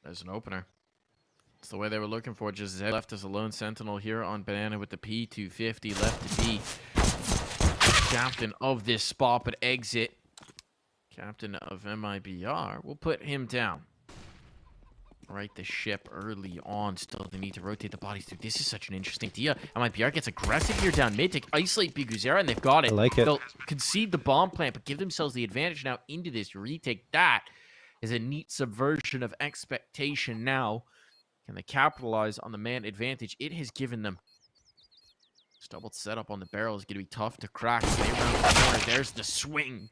There's an opener. It's the way they were looking for. Just Zed left as a lone sentinel here on Banana with the P250 left to be captain of this spot, but Exit, captain of MIBR, will put him down. Right the ship early on. Still, they need to rotate the bodies through. This is such an interesting idea. MIBR gets aggressive here down mid to isolate Biguzera, and they've got it. I like it. They'll concede the bomb plant, but give themselves the advantage now into this retake. That is a neat subversion of expectation now. Can they capitalize on the man advantage it has given them? This double setup on the barrel is going to be tough to crack. They round the corner. There's the swing.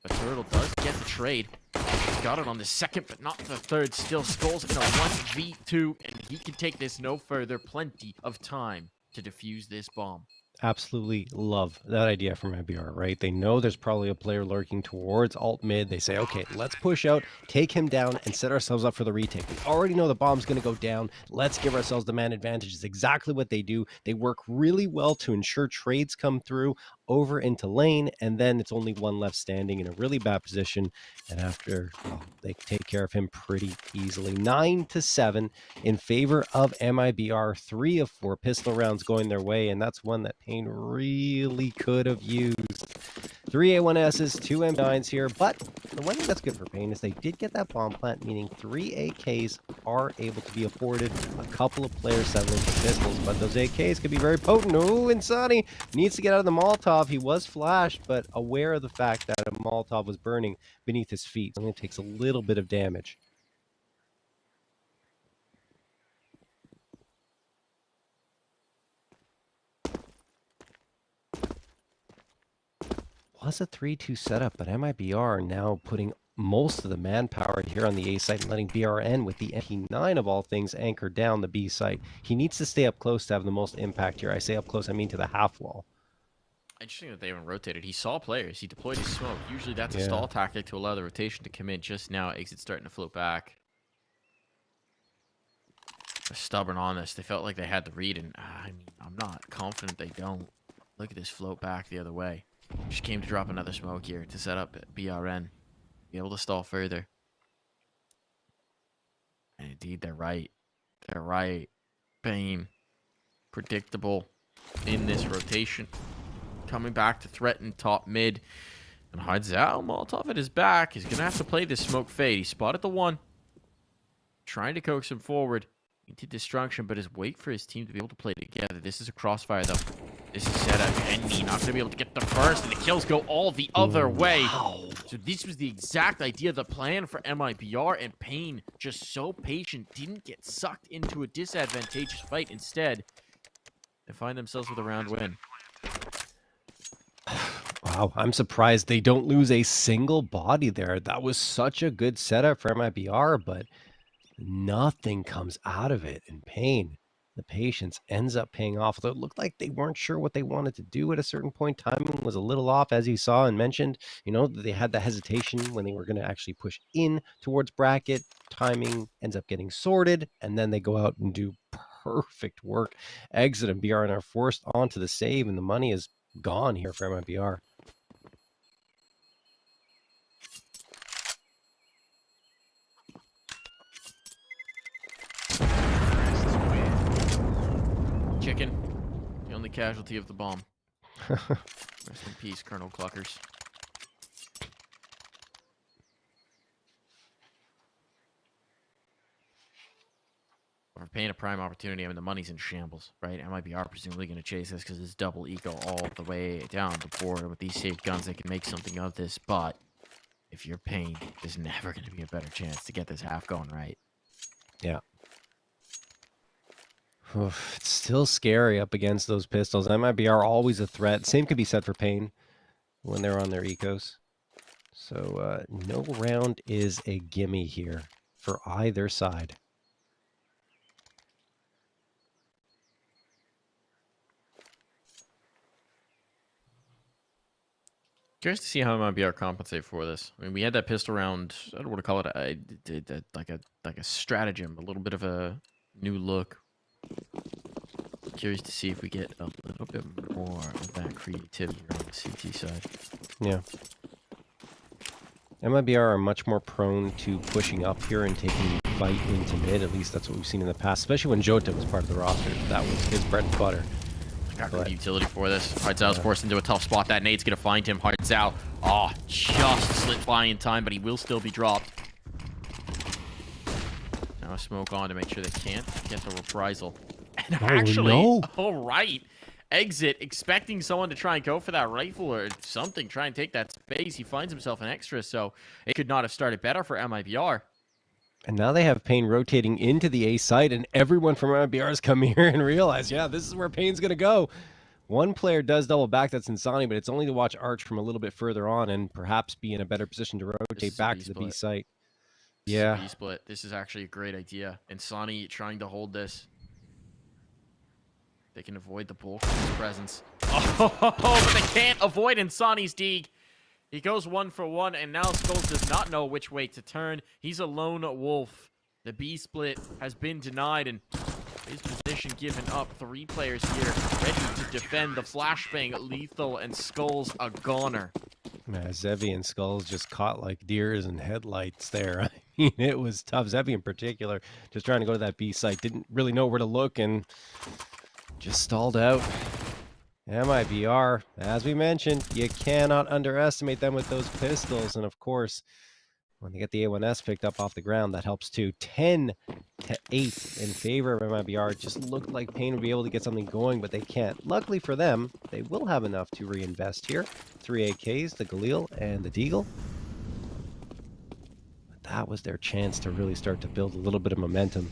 But Turtle does get the trade. He's got it on the second, but not the third. Still, Skull's in a 1v2, and he can take this no further. Plenty of time to defuse this bomb. Absolutely love that idea from MIBR, right? They know there's probably a player lurking towards alt mid. They say, okay, let's push out, take him down, and set ourselves up for the retake. We already know the bomb's going to go down. Let's give ourselves the man advantage. It's exactly what they do. They work really well to ensure trades come through over into lane, and then it's only one left standing in a really bad position. And after, well, they take care of him pretty easily. 9-7 in favor of MIBR. 3 of 4 pistol rounds going their way, and that's one that Pain really could have used. 3 A1Ss, 2 M9s here, but the one thing that's good for Pain is they did get that bomb plant, meaning 3 AKs are able to be afforded. A couple of players settling for pistols, but those AKs could be very potent. Oh, and Sonny needs to get out of the Molotov. He was flashed, but aware of the fact that a Molotov was burning beneath his feet. It only takes a little bit of damage. Was a 3-2 setup, but MIBR now putting most of the manpower here on the A site and letting BRN with the MP9 of all things anchor down the B site. He needs to stay up close to have the most impact here. I say up close, I mean to the half wall. Interesting that they haven't rotated. He saw players. He deployed his smoke. Usually that's a stall tactic to allow the rotation to come in. Just now, Exit's starting to float back. They're stubborn on this. They felt like they had the read, and I mean, I'm not confident they don't. Look at this float back the other way. Just came to drop another smoke here to set up BRN. Be able to stall further. And indeed, they're right. They're right. Pain. Predictable in this rotation. Coming back to threaten top mid. And hides out. Molotov at his back. He's going to have to play this smoke fade. He spotted the one. Trying to coax him forward into destruction, but is wait for his team to be able to play together. This is a crossfire, though. This is set up. Envy not going to be able to get the first, and the kills go all the other way. Wow. So this was the exact idea, the plan for MIBR, and Pain, just so patient, didn't get sucked into a disadvantageous fight. Instead, they find themselves with a round win. Wow, I'm surprised they don't lose a single body there. That was such a good setup for MIBR, but nothing comes out of it in Pain. The patience ends up paying off. Although it looked like they weren't sure what they wanted to do at a certain point. Timing was a little off, as you saw and mentioned. You know, they had the hesitation when they were going to actually push in towards bracket. Timing ends up getting sorted, and then they go out and do perfect work. Exit and BR are forced onto the save, and the money is gone here for MIBR. Chicken, the only casualty of the bomb. Rest in peace, Colonel Cluckers. For paying a prime opportunity, I mean, the money's in shambles, right? MIBR presumably going to chase this because it's double eco all the way down the board. With these safe guns, they can make something of this. But if you're Pain, there's never going to be a better chance to get this half going right. Yeah. Oof, it's still scary up against those pistols. MIBR always a threat. Same could be said for Pain when they're on their ecos. So no round is a gimme here for either side. Curious to see how MIBR compensate for this. I mean, we had that pistol round. I don't know what to call it. Like a stratagem, a little bit of a new look. Curious to see if we get a little bit more of that creativity on the CT side. Yeah. MIBR are much more prone to pushing up here and taking fight into mid. At least that's what we've seen in the past, especially when Jota was part of the roster. That was his bread and butter. Got good utility for this. Hardzau's forced into a tough spot. That nade's going to find him. Hardzau, just slipped by in time, but he will still be dropped. Now a smoke on to make sure they can't get the reprisal. And actually, all right. Exit, expecting someone to try and go for that rifle or something, try and take that space. He finds himself an extra, so it could not have started better for MIBR. And now they have Pain rotating into the A site, and everyone from MIBR has come here and realized, yeah, this is where Pain's going to go. One player does double back, that's Insani, but it's only to watch Arch from a little bit further on and perhaps be in a better position to rotate back to the B site. Yeah. B-split. This is actually a great idea. Insani trying to hold this. They can avoid the bulk of his presence. Oh, but they can't avoid Insani's Deeg. He goes 1 for 1, and now Skulls does not know which way to turn. He's a lone wolf. The B-split has been denied, and his position given up. 3 players here ready to defend. The flashbang lethal, and Skulls a goner. Man, Zevi and Skulls just caught like deers in headlights there. I mean, it was tough. Zevi in particular, just trying to go to that B site. Didn't really know where to look and just stalled out. MIBR, as we mentioned, you cannot underestimate them with those pistols. And of course, when they get the A1S picked up off the ground, that helps too. 10-8 in favor of MIBR. Just looked like Pain would be able to get something going, but they can't. Luckily for them, they will have enough to reinvest here. 3 AKs, the Galil and the Deagle. But that was their chance to really start to build a little bit of momentum.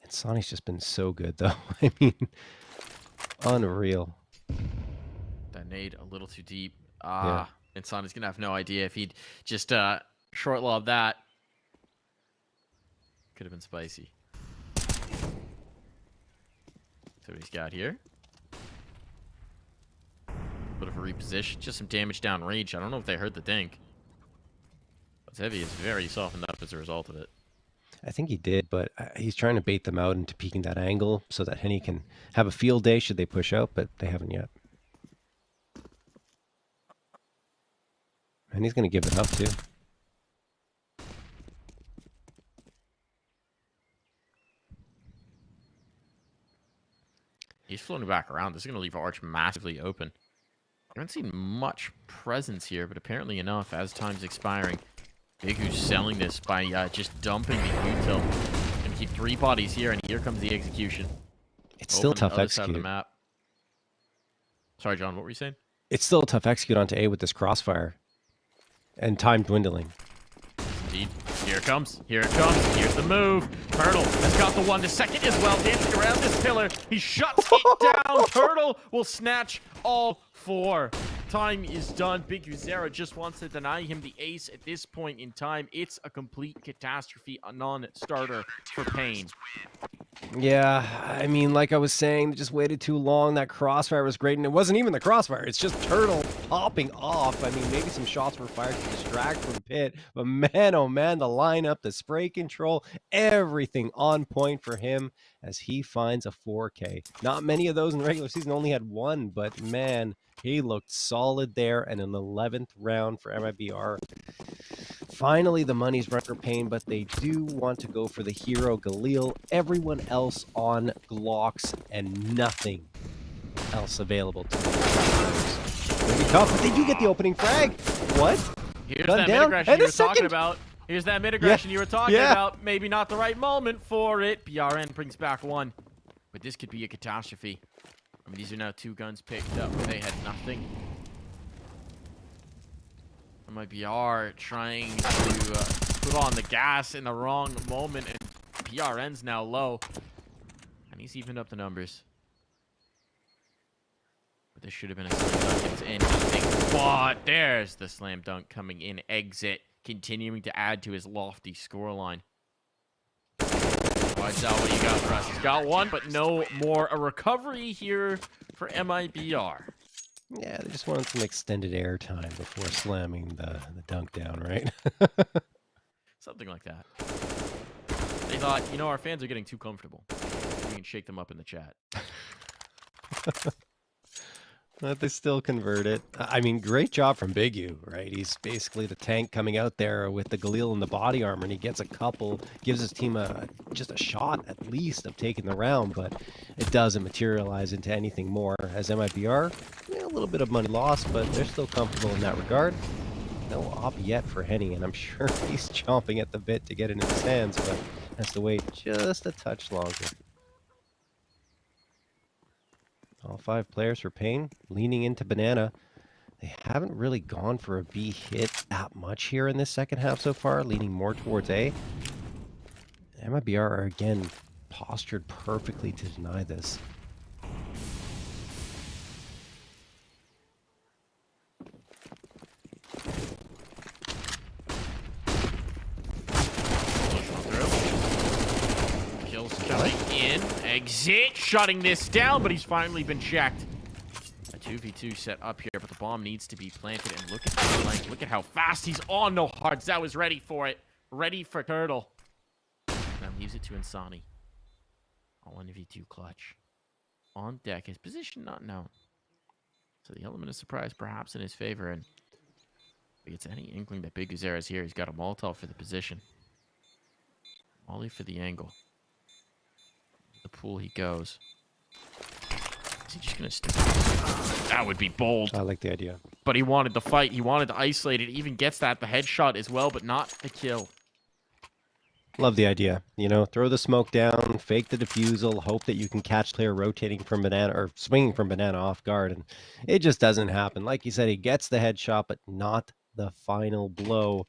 Sonny's just been so good, though. I mean, unreal. That nade a little too deep. Yeah. And Sonny's going to have no idea if he'd just short lob that. Could have been spicy. So what he's got here. Bit of a reposition. Just some damage down range. I don't know if they heard the dink. But Heavy is very softened up as a result of it. I think he did, but he's trying to bait them out into peeking that angle so that Henny can have a field day should they push out, but they haven't yet. And he's going to give it up, too. He's floating back around. This is going to leave Arch massively open. I haven't seen much presence here, but apparently enough as time's expiring. Big who's selling this by just dumping the util. Gonna keep 3 bodies here, and here comes the execution. It's still tough to execute. Side of the map. Sorry, John, what were you saying? It's still a tough execute onto A with this crossfire. And time dwindling. Indeed. Here it comes. Here it comes. Here's the move. Turtle has got the 1 to second as well. Dancing around this pillar. He shuts it down. Turtle will snatch all 4. Time is done. Big Uzera just wants to deny him the ace at this point in time. It's a complete catastrophe, a non-starter for Pain. Yeah, I mean, like I was saying, they just waited too long. That crossfire was great, and it wasn't even the crossfire. It's just Turtle popping off. I mean, maybe some shots were fired to distract from Pit, but man, oh man, the lineup, the spray control, everything on point for him as he finds a 4K. Not many of those in the regular season, only had one, but man, he looked solid there, and an 11th round for MIBR. Finally, the money's run for Pain, but they do want to go for the hero Galil. Everyone else on Glocks and nothing else available to them. Maybe tough, but they do get the opening frag. What? Here's Gun that down, mid-aggression and you a were talking second. about. Here's that mid-aggression you were talking Yeah. about. Maybe not the right moment for it. BRN brings back one. But this could be a catastrophe. I mean, these are now 2 guns picked up where they had nothing. MIBR trying to put on the gas in the wrong moment, and PRN's now low. And he's evened up the numbers. But this should have been a slam dunk. It's anything but. There's the slam dunk coming in. Exit, continuing to add to his lofty scoreline. Watch out what you got for us. He's got one, but no more. A recovery here for MIBR. Yeah, they just wanted some extended air time before slamming the dunk down, right? Something like that. They thought, you know, our fans are getting too comfortable. We can shake them up in the chat. But they still convert it. I mean, great job from Big U, right? He's basically the tank coming out there with the Galil and the body armor, and he gets a couple, gives his team just a shot at least of taking the round, but it doesn't materialize into anything more. As MIBR, a little bit of money lost, but they're still comfortable in that regard. No op yet for Henny, and I'm sure he's chomping at the bit to get it in his hands, but has to wait just a touch longer. All 5 players for Pain, leaning into Banana. They haven't really gone for a B hit that much here in this second half so far, leaning more towards A. MIBR are again postured perfectly to deny this. Coming in, exit, shutting this down, but he's finally been checked. A 2v2 set up here, but the bomb needs to be planted, and look at the length. Look at how fast he's on. No hearts. That was ready for it. Ready for Turtle. Now leaves it to Insani. A 1v2 clutch. On deck. His position not known. So the element of surprise perhaps in his favor, and if he gets any inkling that Big Guzera is here, he's got a Molotov for the position. Molly for the angle. The pool he goes. Is he just gonna stick? That would be bold. I like the idea. But he wanted the fight. He wanted to isolate it. Even gets that, the headshot as well, but not the kill. Love the idea. You know, throw the smoke down, fake the defusal, hope that you can catch player rotating from Banana or swinging from Banana off guard, and it just doesn't happen. Like you said, he gets the headshot, but not the final blow.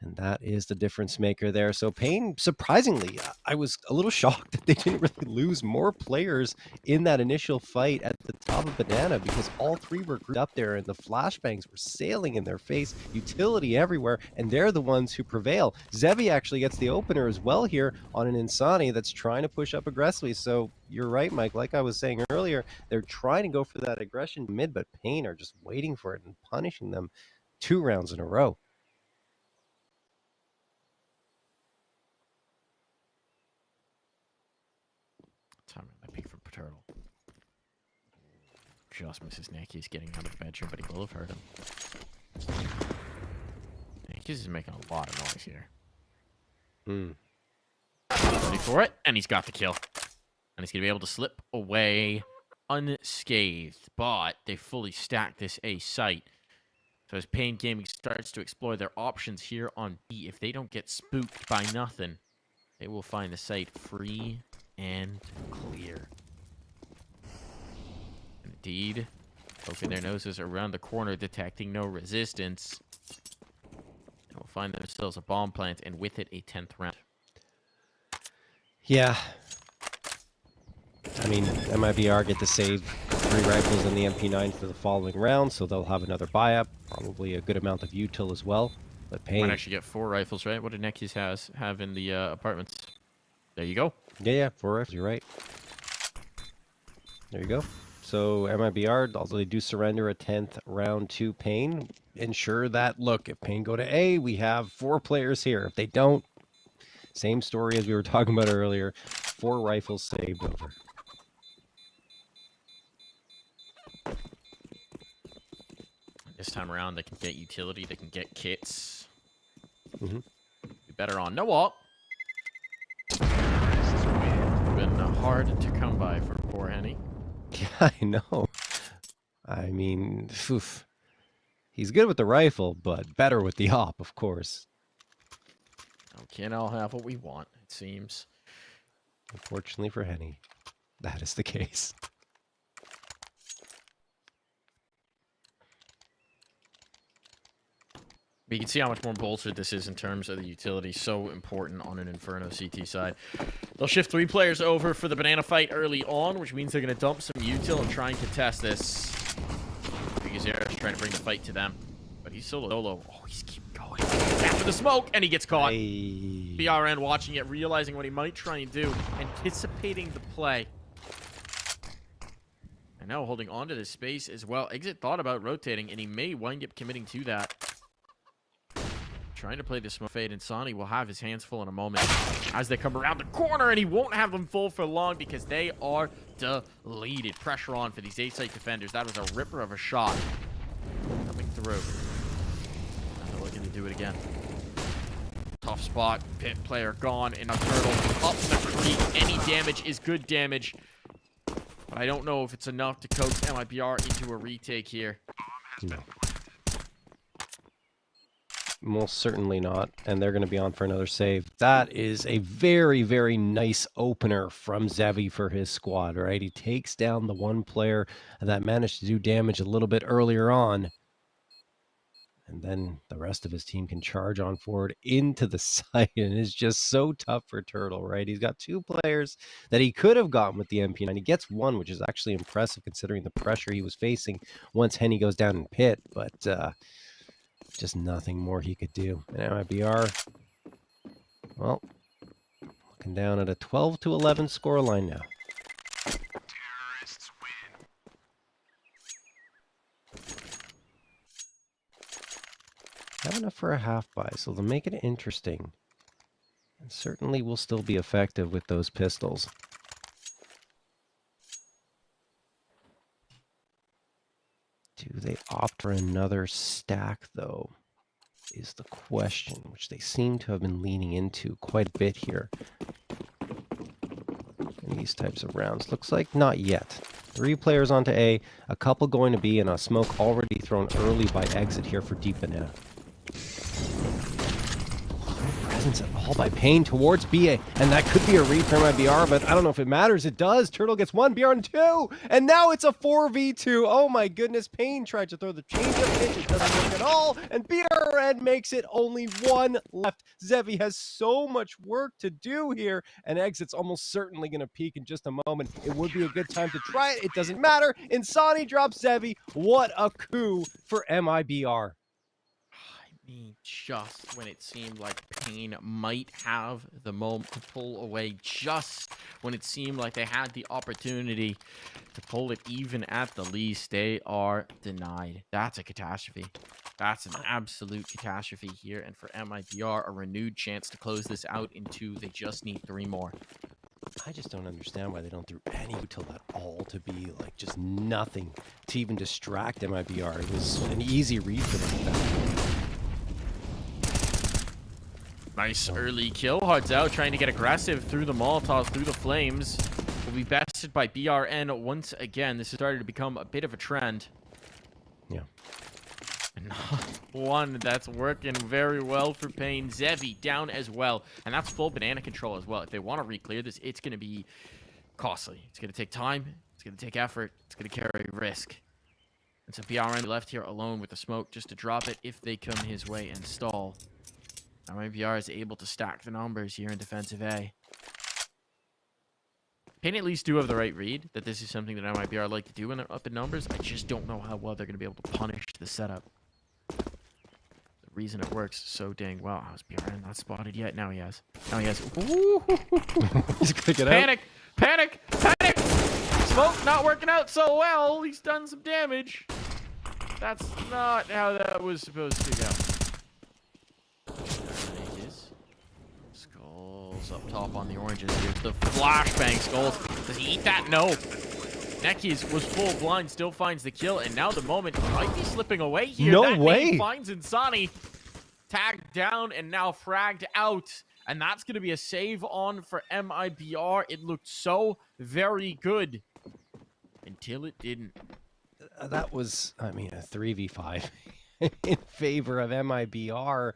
And that is the difference maker there. So Pain, surprisingly, I was a little shocked that they didn't really lose more players in that initial fight at the top of Banana, because all 3 were grouped up there and the flashbangs were sailing in their face, utility everywhere, and they're the ones who prevail. Zevi actually gets the opener as well here on an Insani that's trying to push up aggressively. So you're right, Mike. Like I was saying earlier, they're trying to go for that aggression mid, but Pain are just waiting for it and punishing them 2 rounds in a row. Time I peek from Turtle. Just misses Nick. He's getting out of the bedroom, but he will have heard him. He's just making a lot of noise here. Ready for it, and he's got the kill. And he's going to be able to slip away unscathed. But they fully stack this A site. So as Pain Gaming starts to explore their options here on B, if they don't get spooked by nothing, they will find the site free and clear. Indeed, poking their noses around the corner, detecting no resistance. They will find themselves a bomb plant, and with it, a 10th round. Yeah. I mean, MIBR get to save 3 rifles and the MP9 for the following round, so they'll have another buy-up, probably a good amount of util as well. But Pain Might actually get 4 rifles, right? What did Nekis have in the apartments? There you go. Yeah, 4 rifles, you're right. There you go. So MIBR, although they do surrender a 10th round to Pain, ensure that, look, if Pain go to A, we have 4 players here. If they don't, same story as we were talking about earlier, 4 rifles saved over. This time around, they can get utility, they can get kits. Mm-hmm. Be better on no ult. Been hard to come by for poor Henny. Yeah, I know. I mean, oof. He's good with the rifle, but better with the op, of course. We can't all have what we want, it seems. Unfortunately for Henny, that is the case. But you can see how much more bolstered this is in terms of the utility. So important on an Inferno CT side. They'll shift 3 players over for the banana fight early on, which means they're going to dump some util and try and contest this. Because Era's trying to bring the fight to them. But he's solo. Oh, he's keep going. After the smoke, and he gets caught. Hey. BRN watching it, realizing what he might try and do, anticipating the play. And now holding on to this space as well. Exit thought about rotating, and he may wind up committing to that. Trying to play the smoke fade, and Sonny will have his hands full in a moment as they come around the corner, and he won't have them full for long because they are deleted. Pressure on for these A-site defenders. That was a ripper of a shot coming through. And they're looking to do it again. Tough spot. Pit player gone, and a turtle up the creek. Any damage is good damage, but I don't know if it's enough to coax MIBR into a retake here. No. Most certainly not, and they're going to be on for another save. That is a very, very nice opener from Zevi for his squad, right? He takes down the one player that managed to do damage a little bit earlier on, and then the rest of his team can charge on forward into the site, and it's just so tough for Turtle, right? He's got 2 players that he could have gotten with the MP9. He gets 1, which is actually impressive considering the pressure he was facing once Henny goes down in pit, but just nothing more he could do. And MIBR, well, looking down at a 12-11 scoreline now. Have enough for a half buy, so they'll make it interesting. And certainly will still be effective with those pistols. Do they opt for another stack, though, is the question, which they seem to have been leaning into quite a bit here in these types of rounds. Looks like not yet. 3 players onto A, a couple going to B, and a smoke already thrown early by exit here for Deep Banana. Presence at all by Pain towards BA, and that could be a read for MIBR, but I don't know if it matters. It does. Turtle gets 1, BR on 2, and now it's a 4v2. Oh my goodness, Pain tried to throw the change-up pitch. It doesn't work at all, and BRN makes it only 1 left. Zevi has so much work to do here, and Exit's almost certainly going to peek in just a moment. It would be a good time to try it. It doesn't matter. Insani drops Zevi. What a coup for MIBR. I mean, just when it seemed like Pain might have the moment to pull away, just when it seemed like they had the opportunity to pull it even at the least, they are denied. That's a catastrophe. That's an absolute catastrophe here. And for MIBR, a renewed chance to close this out in 2. They just need 3 more. I just don't understand why they don't do any util at all to be like just nothing to even distract MIBR. It was an easy read for them. Nice early kill. Hearts out, trying to get aggressive through the Molotovs, through the flames. Will be bested by BRN once again. This has started to become a bit of a trend. Yeah. And one that's working very well for Pain. Zevi down as well. And that's full banana control as well. If they want to re-clear this, it's going to be costly. It's going to take time. It's going to take effort. It's going to carry risk. And so BRN left here alone with the smoke just to drop it if they come his way and stall. Now MIBR is able to stack the numbers here in defensive A. Pain at least do have the right read that this is something that MIBR like to do when they're up in numbers. I just don't know how well they're going to be able to punish the setup. The reason it works so dang well. How's BRN not spotted yet? Now he has. Now he has. Ooh. He's gonna get Panic! Panic! Panic! Smoke not working out so well. He's done some damage. That's not how that was supposed to go. There he is. Skulls up top on the oranges. Here's the flashbang. Skulls. Does he eat that? No. Nekis was full blind, still finds the kill, and now the moment might be slipping away here. No that way. nade finds Insani. Tagged down and now fragged out. And that's going to be a save on for MIBR. It looked so very good until it didn't. That was, I mean, a 3v5 in favor of MIBR.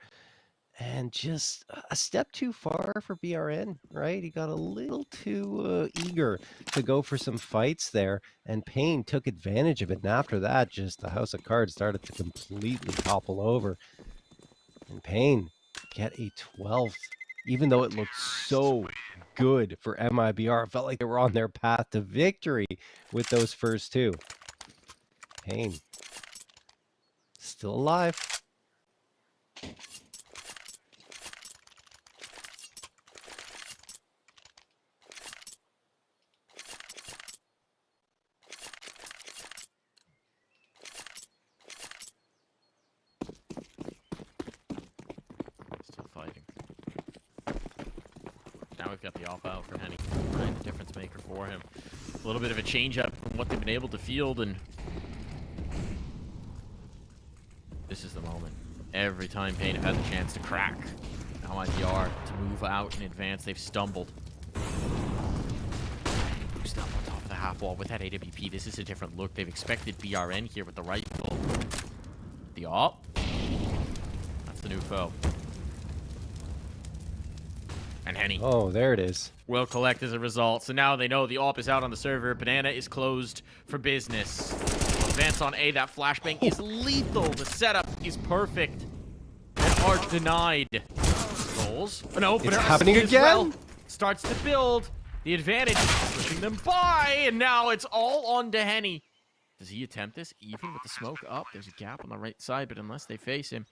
And just a step too far for BRN, right? He got a little too eager to go for some fights there. And Payne took advantage of it. And after that, just the house of cards started to completely topple over. And Payne get a 12th. Even though it looked so good for MIBR, it felt like they were on their path to victory with those first two. Payne still alive. Still fighting. Now we've got the off out for Henny. Right, the difference maker for him. A little bit of a change up from what they've been able to field, and this is the moment. Every time Payne have had the chance to crack MIBR to move out in advance, they've stumbled. Boost up on top of the half wall with that AWP. This is a different look. They've expected BRN here with the rifle. The op. That's the new foe. And Henny Oh, there it is. will collect as a result. So now they know the AWP is out on the server. Banana is closed for business. Advance on A. That flashbang is lethal. The setup is perfect. And Arch denied. Goals. Oh, no, but happening as again? well. Starts to build. The advantage pushing them by. And now it's all on to Henny. Does he attempt this? Even with the smoke up. There's a gap on the right side, but unless they face him,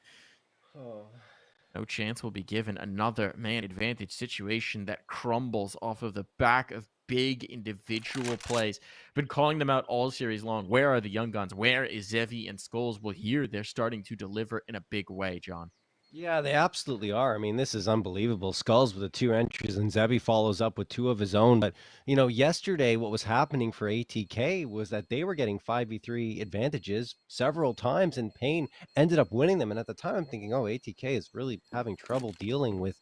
no chance will be given. Another man advantage situation that crumbles off of the back of big individual plays. Been calling them out all series long. Where are the young guns? Where is Zevi and Skulls? Well, here they're starting to deliver in a big way, John. Yeah, they absolutely are. I mean, this is unbelievable. Skulls with the 2 entries, and Zebi follows up with 2 of his own. But, you know, yesterday what was happening for ATK was that they were getting 5v3 advantages several times, and Payne ended up winning them. And at the time, I'm thinking, oh, ATK is really having trouble dealing with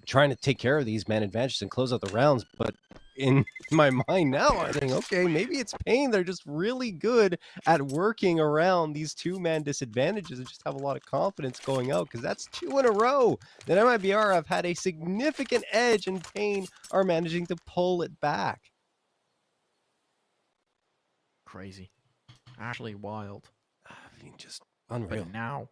trying to take care of these man advantages and close out the rounds. But in my mind now, I think, okay, maybe it's Payne. They're just really good at working around these 2-man disadvantages and just have a lot of confidence going out, because that's 2 in a row that MIBR have had a significant edge, and Payne are managing to pull it back. Crazy. Actually wild. I mean, just unreal. But now,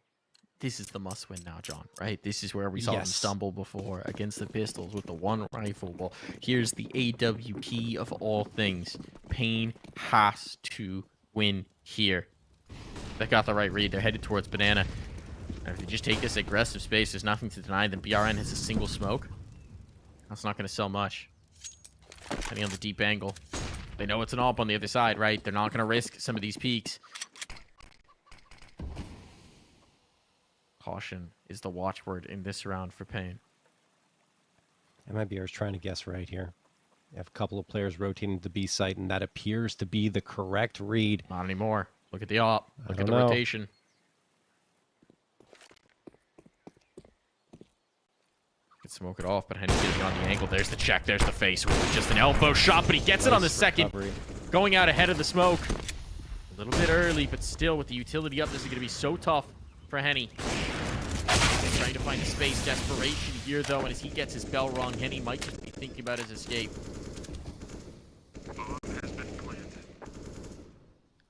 this is the must-win now, John, right? This is where we saw them stumble before against the Pistols with the 1 rifle. Well, here's the AWP of all things. Payne has to win here. They got the right read. They're headed towards Banana. And if they just take this aggressive space, there's nothing to deny them. BRN has a single smoke. That's not going to sell much. Depending on the deep angle. They know it's an AWP on the other side, right? They're not going to risk some of these peaks. Caution is the watchword in this round for Payne. MIBR is trying to guess right here. You have a couple of players rotating to the B site, and that appears to be the correct read. Not anymore. Look at the AWP. Look at the know. rotation. Could smoke it off, but Henry's getting on the angle. There's the check. There's the face. With just an elbow shot, but he gets it on the second. Recovery. Going out ahead of the smoke. A little bit early, but still with the utility up, this is going to be so tough for Henny. Trying to find a space. Desperation here, though, and as he gets his bell rung, Henny might just be thinking about his escape.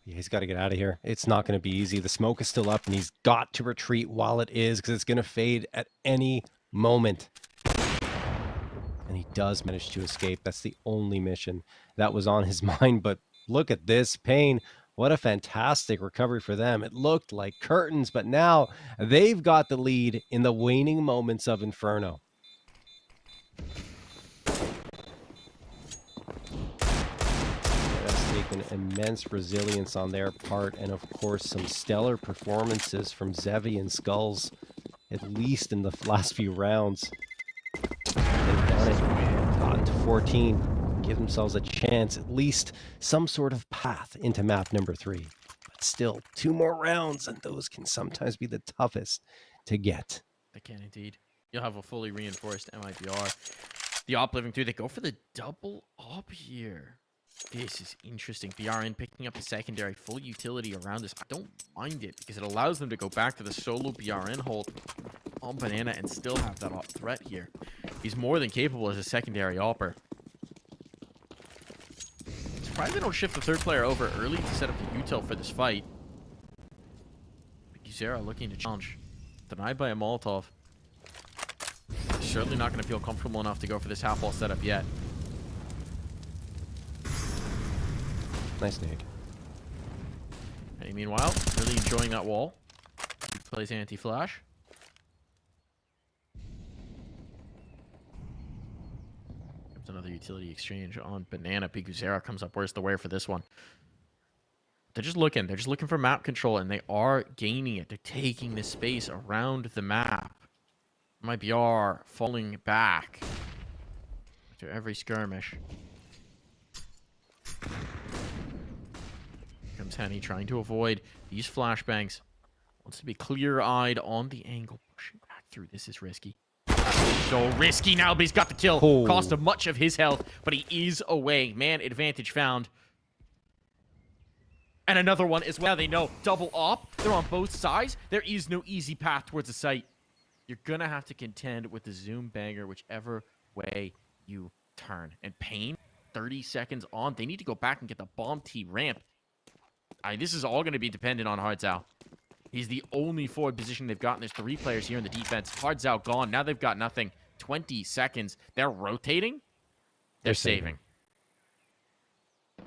Yeah, he's got to get out of here. It's not going to be easy. The smoke is still up, and he's got to retreat while it is, because it's going to fade at any moment. And he does manage to escape. That's the only mission that was on his mind. But look at this. Payne What a fantastic recovery for them. It looked like curtains, but now they've got the lead in the waning moments of Inferno. That's taken immense resilience on their part, and of course some stellar performances from Zevi and Skulls, at least in the last few rounds. They've done it, gotten to 14, give themselves a chance, at least some sort of path into map number 3. But still, 2 more rounds, and those can sometimes be the toughest to get. They can indeed. You'll have a fully reinforced MIBR. The op living through, they go for the double op here. This is interesting. BRN picking up the secondary full utility around this. I don't mind it because it allows them to go back to the solo BRN hold on Banana and still have that op threat here. He's more than capable as a secondary opper. Surprised they don't shift the third player over early to set up the util for this fight. Guzera looking to challenge. Denied by a Molotov. Certainly not going to feel comfortable enough to go for this half wall setup yet. Nice nade. And meanwhile, really enjoying that wall. He plays anti-flash. Comes another utility exchange on Banana. Guzera comes up. Where's the where for this one? They're just looking. They're just looking for map control, and they are gaining it. They're taking this space around the map. MIBR falling back to every skirmish. Comes Henny trying to avoid these flashbangs. Wants to be clear-eyed on the angle. Pushing back through. This is risky. So risky now, but he's got the kill. Oh. Cost him much of his health, but he is away. Man advantage found. And another one as well. They know double op. They're on both sides. There is no easy path towards the site. You're going to have to contend with the zoom banger whichever way you turn. And Pain, 30 seconds on. They need to go back and get the bomb T ramp. This is all going to be dependent on Hardzao. He's the only forward position they've gotten. There's 3 players here in the defense. Hardzao gone. Now they've got nothing. 20 seconds. They're rotating. They're saving.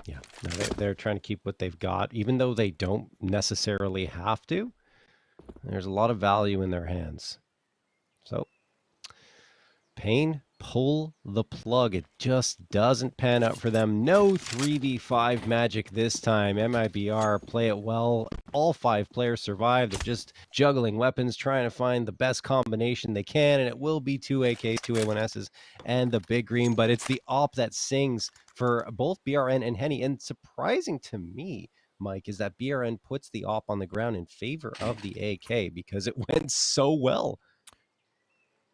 Yeah, no, they're trying to keep what they've got, even though they don't necessarily have to. There's a lot of value in their hands. So, Pain, pull the plug. It just doesn't pan out for them. No 3v5 magic this time. MIBR play it well. All 5 players survive. They're just juggling weapons, trying to find the best combination they can, and it will be 2 AKs, 2 A1Ss, and the big green, but it's the op that sings for both BRN and Henny. And surprising to me, Mike, is that BRN puts the op on the ground in favor of the AK because it went so well.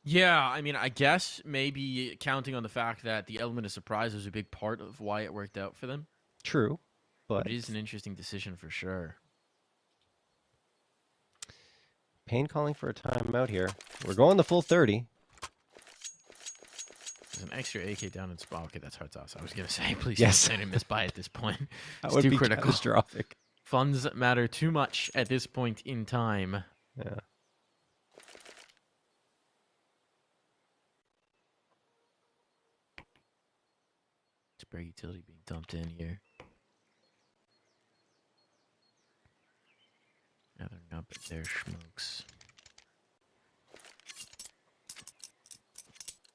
Yeah, I mean, I guess maybe counting on the fact that the element of surprise was a big part of why it worked out for them. True, but it is an interesting decision for sure. Pain calling for a timeout here. We're going the full 30. There's an extra AK down in spot. Okay, that's Hardzao. I was going to say, please yes. don't miss by at this point. That It's would too be critical. Catastrophic. Funds matter too much at this point in time. Yeah. Spare utility being dumped in here. Gathering up their smokes.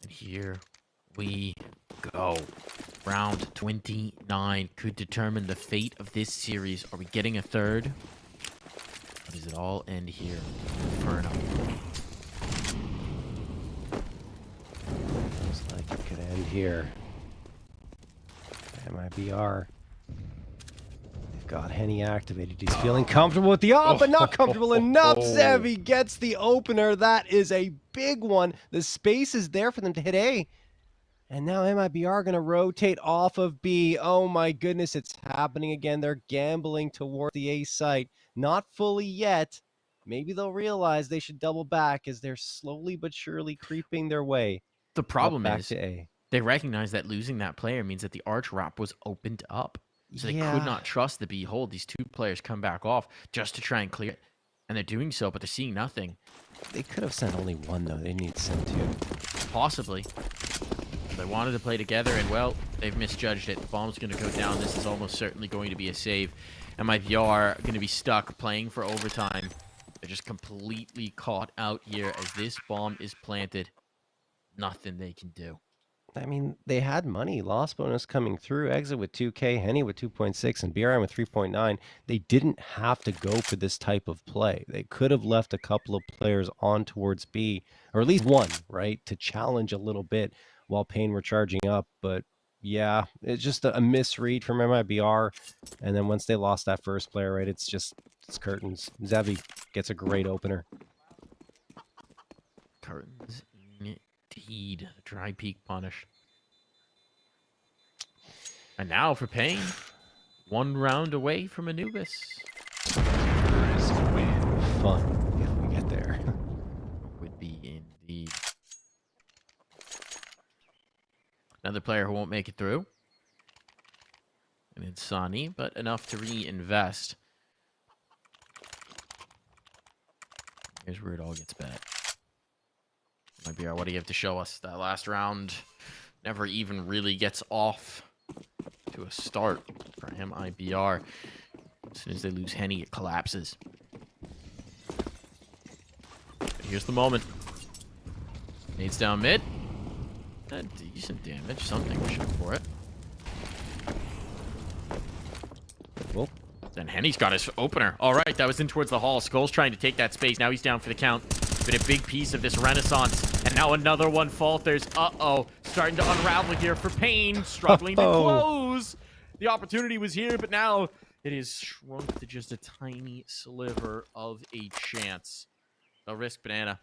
And here we go. Round 29 could determine the fate of this series. Are we getting a third? Or does it all end here? Inferno. Looks like it could end here. MIBR. They've got Henny activated. He's feeling comfortable with the op, but not comfortable enough. Zevi gets the opener. That is a big one. The space is there for them to hit A. And now MIBR going to rotate off of B. Oh my goodness, it's happening again. They're gambling toward the A site. Not fully yet. Maybe they'll realize they should double back as they're slowly but surely creeping their way. The problem back is to A. They recognize that losing that player means that the arch wrap was opened up. So they could not trust the B hold. These 2 players come back off just to try and clear it. And they're doing so, but they're seeing nothing. They could have sent only 1, though. They need to send 2. Possibly. They wanted to play together, and well, they've misjudged it. The bomb's going to go down. This is almost certainly going to be a save. MIBR going to be stuck playing for overtime. They're just completely caught out here as this bomb is planted. Nothing they can do. I mean, they had money, loss bonus coming through, exit with 2K, Henny with 2.6, and BRM with 3.9. They didn't have to go for this type of play. They could have left a couple of players on towards B, or at least one, right, to challenge a little bit while Payne were charging up. But yeah, it's just a misread from MIBR. And then once they lost that first player, right, it's curtains. Zevi gets a great opener. Curtains indeed. Dry peak punish. And now for Payne. 1 round away from Anubis. Fun if we get there. Would be indeed. Another player who won't make it through. And it's Sonny, but enough to reinvest. Here's where it all gets bad. MIBR, what do you have to show us? That last round never even really gets off to a start for MIBR. As soon as they lose Henny, it collapses. But here's the moment. Nades down mid. Decent damage. Something to show for it. Well, then Henny's got his opener. All right, that was in towards the hall. Skull's trying to take that space. Now he's down for the count. Been a big piece of this renaissance. And now another one falters. Uh-oh. Starting to unravel here for Payne. Struggling to close. The opportunity was here, but now it is shrunk to just a tiny sliver of a chance. They'll risk banana.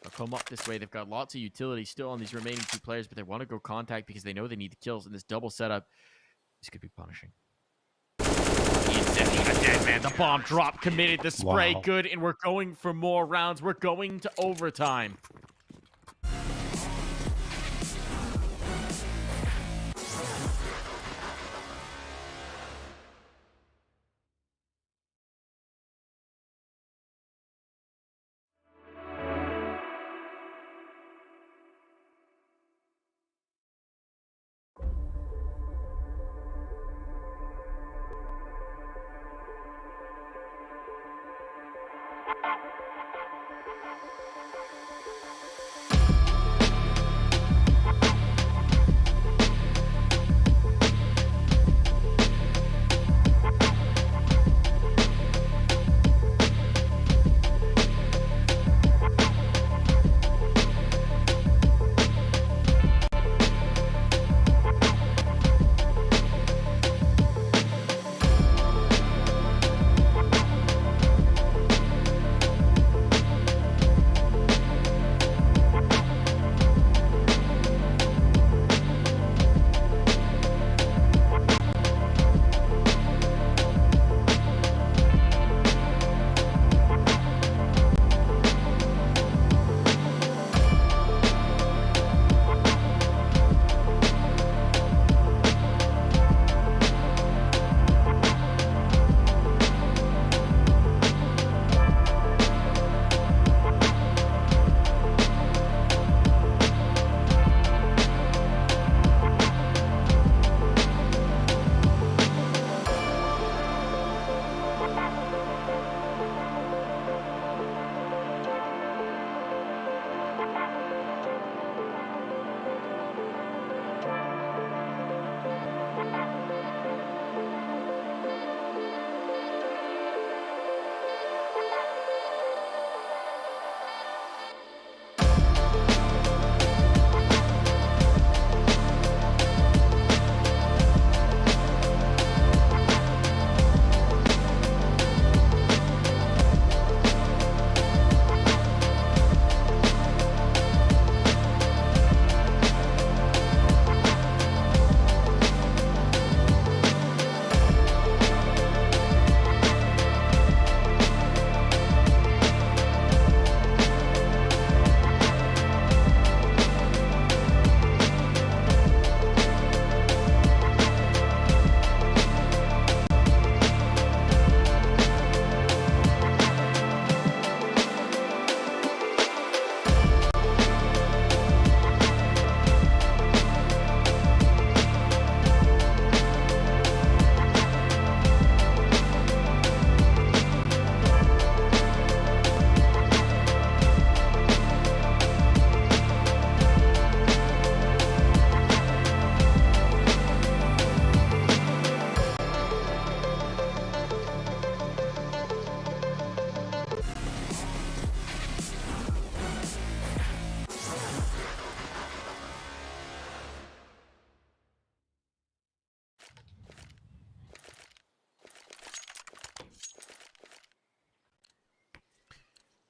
They'll come up this way. They've got lots of utility still on these remaining 2 players, but they want to go contact because they know they need the kills. In this double setup, this could be punishing. A dead man. The bomb drop committed. The spray good, and we're going for more rounds. We're going to overtime.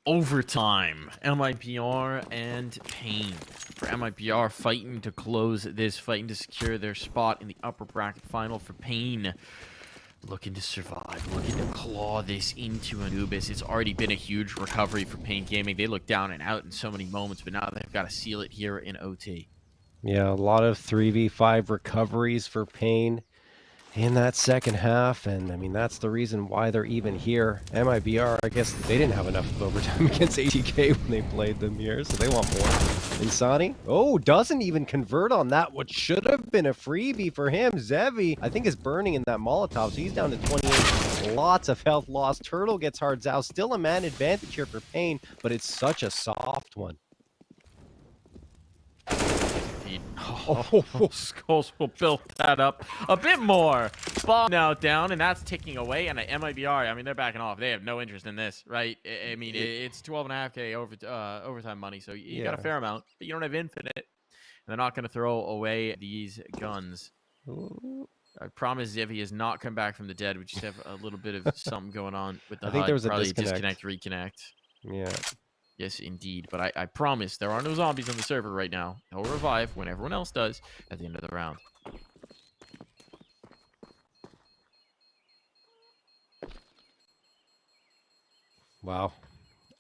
Overtime. MIBR and Pain. For MIBR, fighting to close this, fighting to secure their spot in the upper bracket final. For Pain, looking to survive, looking to claw this into Anubis. It's already been a huge recovery for Pain Gaming. They look down and out in so many moments, but now they've got to seal it here in OT. Yeah, a lot of 3v5 recoveries for Pain in that second half, and I mean that's the reason why they're even here. MIBR, I guess they didn't have enough overtime against ATK when they played them here, so they want more. Insani, oh, doesn't even convert on that. What should have been a freebie for him. Zevi, I think, is burning in that Molotov, so he's down to 28. Lots of health loss. Turtle gets hard out. Still a man advantage here for Pain, but it's such a soft one. Oh, Skulls will build that up a bit more. Bomb now down, and that's ticking away. And MIBR, I mean, they're backing off. They have no interest in this, right? I mean, it's 12.5K overtime money, so you got a fair amount, but you don't have infinite. And they're not going to throw away these guns. I promise Zevi has not come back from the dead. We just have a little bit of something going on with the HUD. I think there was a disconnect, reconnect. Yeah. Yes, indeed. But I promise there are no zombies on the server right now. He'll revive when everyone else does at the end of the round. Wow.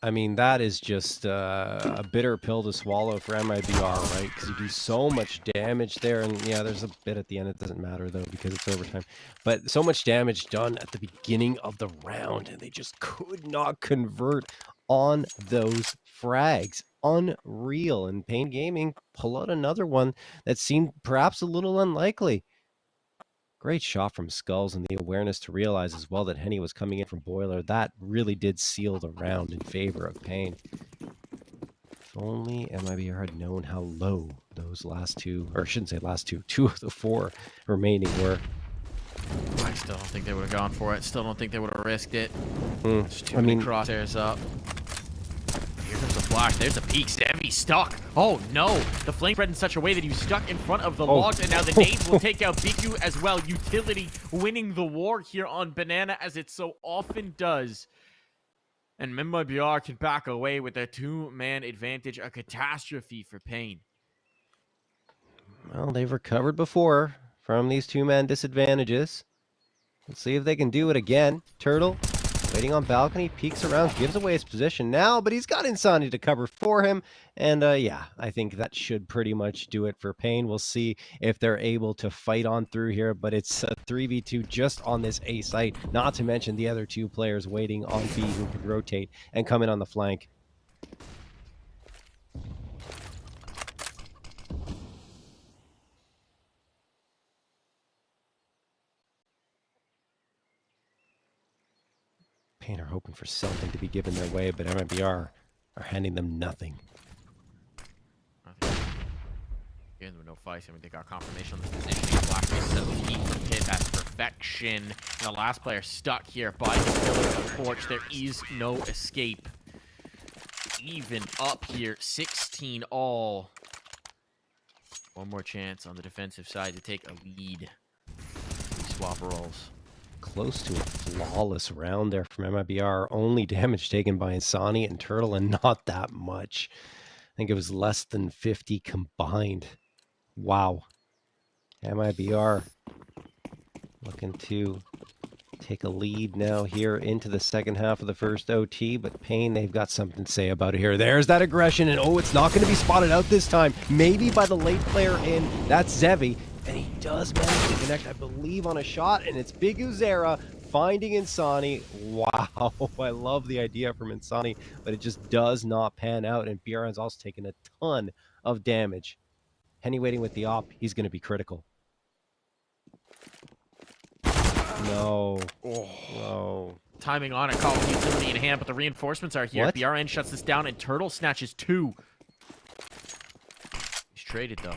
I mean, that is just a bitter pill to swallow for MIBR, right? Because you do so much damage there. And yeah, there's a bit at the end. It doesn't matter, though, because it's overtime. But so much damage done at the beginning of the round, and they just could not convert on those frags. Unreal. And Pain Gaming pull out another one that seemed perhaps a little unlikely. Great shot from Skulls, and the awareness to realize as well that Henny was coming in from Boiler. That really did seal the round in favor of Pain. If only MIBR had known how low those last two, or I shouldn't say last two, 2 of the 4 remaining were. I still don't think they would have gone for it. Still don't think they would have risked it. There's too many crosshairs up. Here comes a flash. There's a peek. Zevi stuck. Oh no! The flame spread in such a way that he was stuck in front of the logs, and now the nades will take out Biku as well. Utility winning the war here on Banana, as it so often does. And MIBR can back away with a 2-man advantage. A catastrophe for Pain. Well, they've recovered before from these 2-man disadvantages. Let's see if they can do it again. Turtle waiting on balcony, peeks around, gives away his position now, but he's got Insani to cover for him. And yeah, I think that should pretty much do it for Pain. We'll see if they're able to fight on through here, but it's a 3v2 just on this A site, not to mention the other 2 players waiting on B who can rotate and come in on the flank. Pain are hoping for something to be given their way, but MIBR are handing them nothing. Again, with no fights, I mean, they got confirmation on this positioning. Blackface set the peak hit. That's perfection. And the last player stuck here by the pillar of the torch. There is no escape. Even up here, 16 all. One more chance on the defensive side to take a lead. Swap rolls. Close to a flawless round there from MIBR. Only damage taken by Insani and Turtle, and not that much. I think it was less than 50 combined. Wow. MIBR looking to take a lead now here into the second half of the first OT, but Pain, they've got something to say about it here. There's that aggression, and oh, it's not going to be spotted out this time. Maybe by the late player in. That's Zevi. And he does manage to connect, I believe, on a shot, and it's Big Uzera finding Insani. Wow, I love the idea from Insani, but it just does not pan out, and BRN's also taken a ton of damage. Henny waiting with the op, he's going to be critical. No. No. Timing on it, call with utility in hand, but the reinforcements are here. What? BRN shuts this down, and Turtle snatches 2. He's traded, though.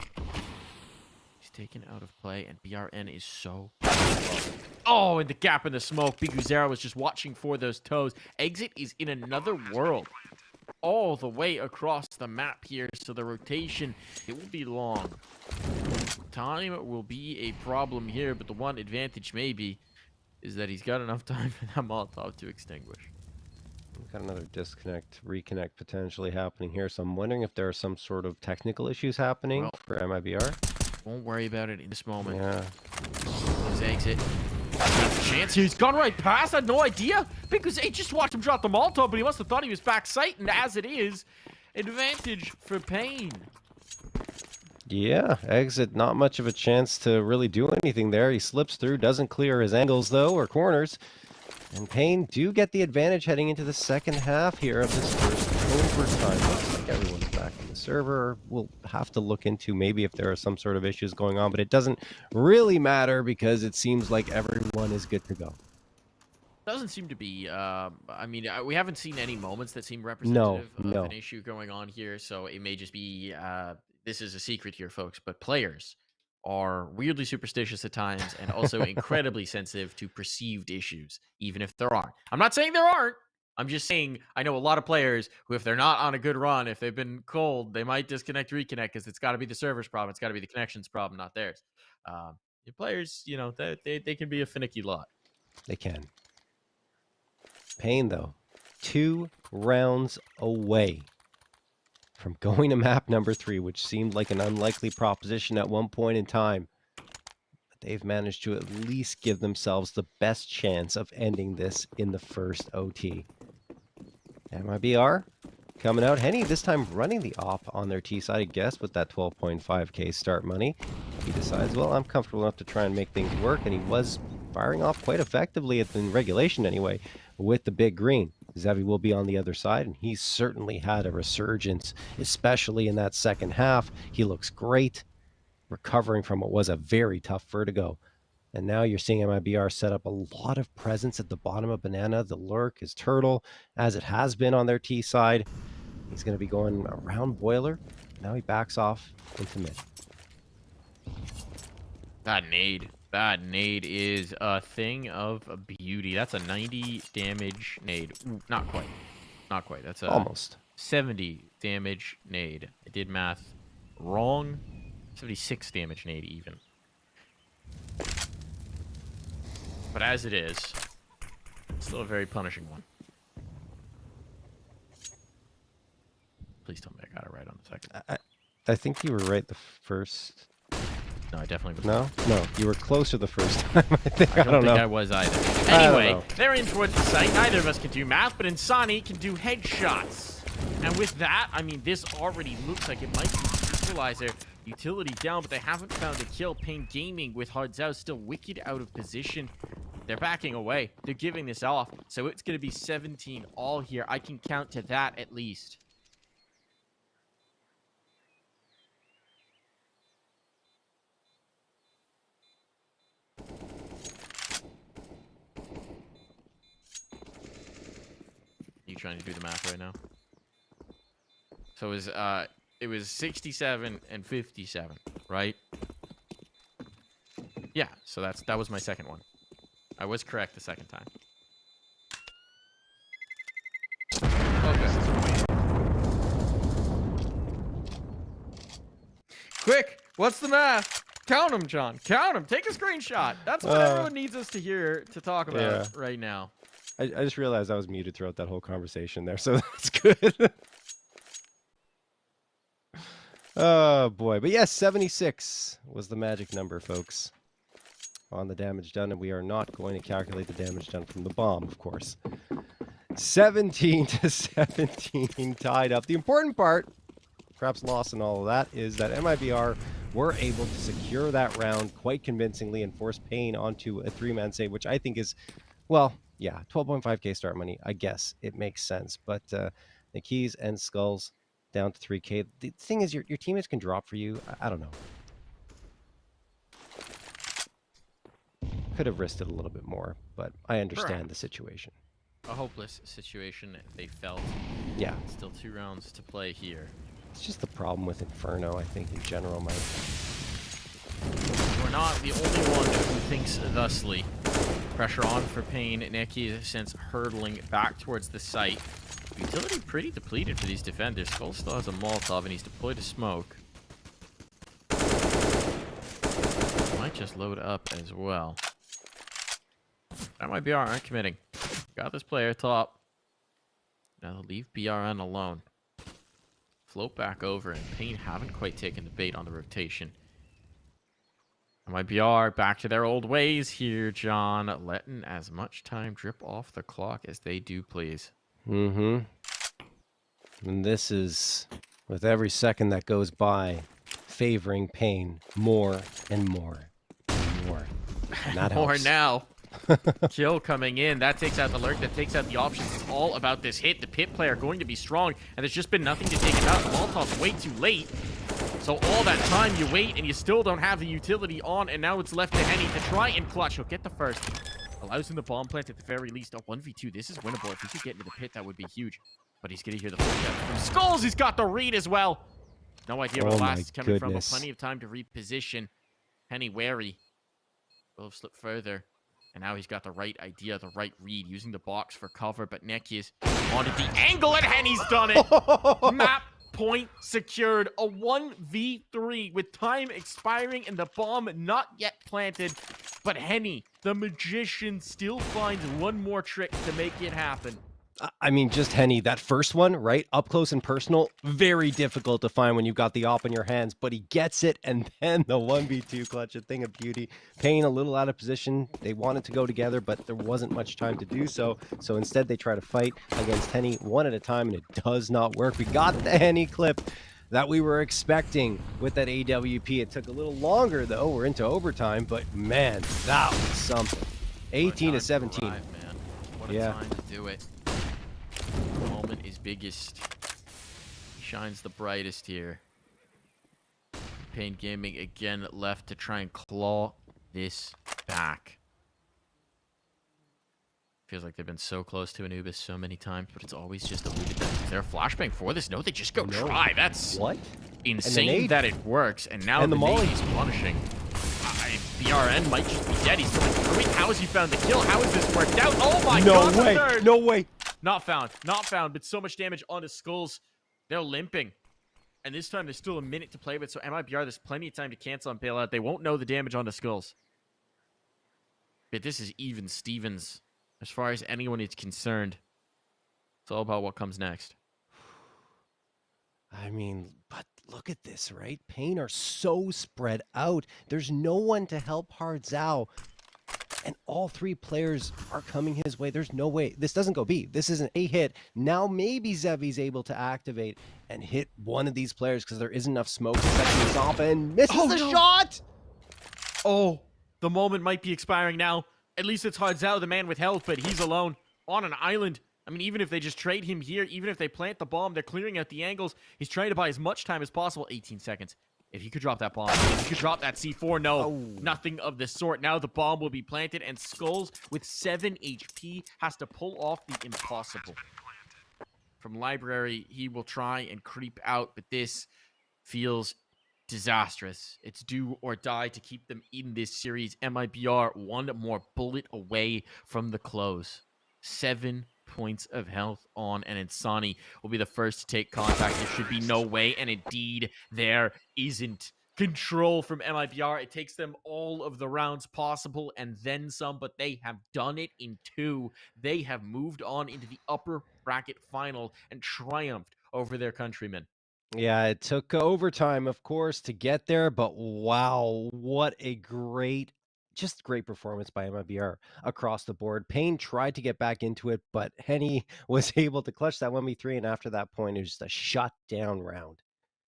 Taken out of play, and BRN is so oh, and the gap in the smoke. Big Uzera was just watching for those toes. Exit is in another world all the way across the map here, so the rotation, it will be long. Time will be a problem here, but the one advantage maybe is that he's got enough time for that Molotov to extinguish. Got another disconnect, reconnect potentially happening here. So I'm wondering if there are some sort of technical issues happening for MIBR. Won't worry about it in this moment. Yeah. His exit. Chance here. He's gone right past. I had no idea because he just watched him drop the Molotov, but he must have thought he was back sight. And as it is, advantage for Pain. Yeah, exit, not much of a chance to really do anything there. He slips through, doesn't clear his angles though, or corners. And Pain do get the advantage heading into the second half here of this first overtime. Looks like everyone's back in the server. We'll have to look into maybe if there are some sort of issues going on, but it doesn't really matter because it seems like everyone is good to go. Doesn't seem to be. I mean, we haven't seen any moments that seem representative of an issue going on here, so it may just be. This is a secret here, folks, but players are weirdly superstitious at times and also incredibly sensitive to perceived issues, even if there aren't. I'm not saying there aren't. I'm just saying I know a lot of players who, if they're not on a good run, if they've been cold, they might disconnect, reconnect, because it's got to be the server's problem. It's got to be the connection's problem, not theirs. The players, you know, they can be a finicky lot. They can. Pain, though, 2 rounds away from going to map number 3, which seemed like an unlikely proposition at one point in time. But they've managed to at least give themselves the best chance of ending this in the first OT. MIBR coming out. Henny this time running the op on their T side, I guess, with that 12.5k start money. He decides, well, I'm comfortable enough to try and make things work, and he was firing off quite effectively in regulation anyway with the big green. Zevi will be on the other side, and he's certainly had a resurgence, especially in that second half. He looks great, recovering from what was a very tough vertigo. And now you're seeing MIBR set up a lot of presence at the bottom of Banana. The lurk is Turtle, as it has been on their T side. He's going to be going around Boiler. Now he backs off into mid. That nade. That nade is a thing of beauty. That's a 90 damage nade. Ooh, not quite. Not quite. That's a almost 70 damage nade. I did math wrong. 76 damage nade even. But as it is, still a very punishing one. Please tell me I got it right on the second. I think you were right the first. No, I definitely was. No, you were closer the first time. I think I don't think know. I was either. Anyway, they're in towards the site. Neither of us can do math, but Insani can do headshots. And with that, I mean, this already looks like it might be the equalizer. Utility down, but they haven't found a kill. Pain Gaming with Hard Zao still wicked out of position. They're backing away. They're giving this off. So it's going to be 17 all here. I can count to that at least. You trying to do the math right now? So it was 67 and 57, right? Yeah, so that was my second one. I was correct the second time. Okay. Quick, what's the math? Count them, John. Count them. Take a screenshot. That's what everyone needs us to hear to talk about right now. I just realized I was muted throughout that whole conversation there, so that's good. Oh, boy. But yes, 76 was the magic number, folks, on the damage done. And we are not going to calculate the damage done from the bomb, of course. 17 to 17 tied up. The important part, perhaps lost in all of that, is that MIBR were able to secure that round quite convincingly and force Pain onto a 3-man save, which I think is, well, yeah, 12.5k start money. I guess it makes sense. But the keys and skulls down to 3k. The thing is, your teammates can drop for you. I don't know. Could have risked it a little bit more, but I understand the situation. A hopeless situation they felt. Yeah. Still 2 rounds to play here. It's just the problem with Inferno, I think, in general, Mike. We're not the only one who thinks thusly. Pressure on for Pain. Neki has since hurtling back towards the site. Utility pretty depleted for these defenders. Skull still has a Molotov and he's deployed a smoke. Might just load up as well. That might be alright, committing. Got this player top. Now they'll leave BRN alone. Float back over, and Pain haven't quite taken the bait on the rotation. MIBR back to their old ways here, John. Letting as much time drip off the clock as they do, please. Mm-hmm. And this is, with every second that goes by, favoring Pain more and more and more. And that More helps. now. Kill coming in. That takes out the lurk. That takes out the options. It's all about this hit. The pit player going to be strong, and there's just been nothing to take it out. Molotov's way too late. So all that time you wait, and you still don't have the utility on, and now it's left to Henny to try and clutch. He'll get the first. Allows him the bomb plant at the very least. A 1v2. This is winnable. If he could get into the pit, that would be huge. But he's going to hear the footstep from Skulls. He's got the read as well. No idea where the last is coming from, but plenty of time to reposition. Henny wary. Will have slipped further. And now he's got the right idea, the right read, using the box for cover. But Neki's wanted the angle, and Henny's done it. Map point secured. A 1v3 with time expiring and the bomb not yet planted. But Henny, the magician, still finds one more trick to make it happen. I mean, just Henny, that first one, right? Up close and personal, very difficult to find when you've got the op in your hands, but he gets it, and then the 1v2 clutch, a thing of beauty. Pain a little out of position. They wanted to go together, but there wasn't much time to do so. So instead, they try to fight against Henny one at a time, and it does not work. We got the Henny clip that we were expecting with that AWP. It took a little longer, though. We're into overtime, but man, that was something. 18 to 17. Man. What a time to do it. The moment is biggest. He shines the brightest here. Pain Gaming again left to try and claw this back. Feels like they've been so close to Anubis so many times, but it's always just eluded them. Is there a flashbang for this? No, they just go try. That's what? Insane that it works. And now the nade is punishing. BRN might just be dead. He's coming through it. How has he found the kill? How has this worked out? Oh my god, way. the third! No way. Not found, but so much damage on his Skulls. They're limping. And this time there's still a minute to play with, so MIBR, there's plenty of time to cancel and bail out. They won't know the damage on the Skulls. But this is even Stevens, as far as anyone is concerned. It's all about what comes next. I mean, but look at this, right? Pain are so spread out. There's no one to help Hard Zhao. And all three players are coming his way. There's no way. This doesn't go B. This isn't a hit. Now maybe Zevi's able to activate and hit one of these players because there isn't enough smoke to set things off, and misses the shot! Oh, the moment might be expiring now. At least it's Hard Zhao, the man with health, but he's alone on an island. I mean, even if they just trade him here, even if they plant the bomb, they're clearing out the angles. He's trying to buy as much time as possible. 18 seconds. If he could drop that bomb, if he could drop that C4, no, nothing of the sort. Now the bomb will be planted, and Skulls, with 7 HP, has to pull off the impossible. From Library, he will try and creep out, but this feels disastrous. It's do or die to keep them in this series. MIBR, one more bullet away from the close. 7 points of health on, and Insani will be the first to take contact. There should be no way, and indeed there isn't. Control from MIBR. It takes them all of the rounds possible and then some, but they have done it in 2. They have moved on into the upper bracket final and triumphed over their countrymen. Yeah, it took overtime, of course, to get there, but wow, what a great performance by MIBR across the board. Pain tried to get back into it, but Henny was able to clutch that 1v3, and after that point, it was just a shut-down round.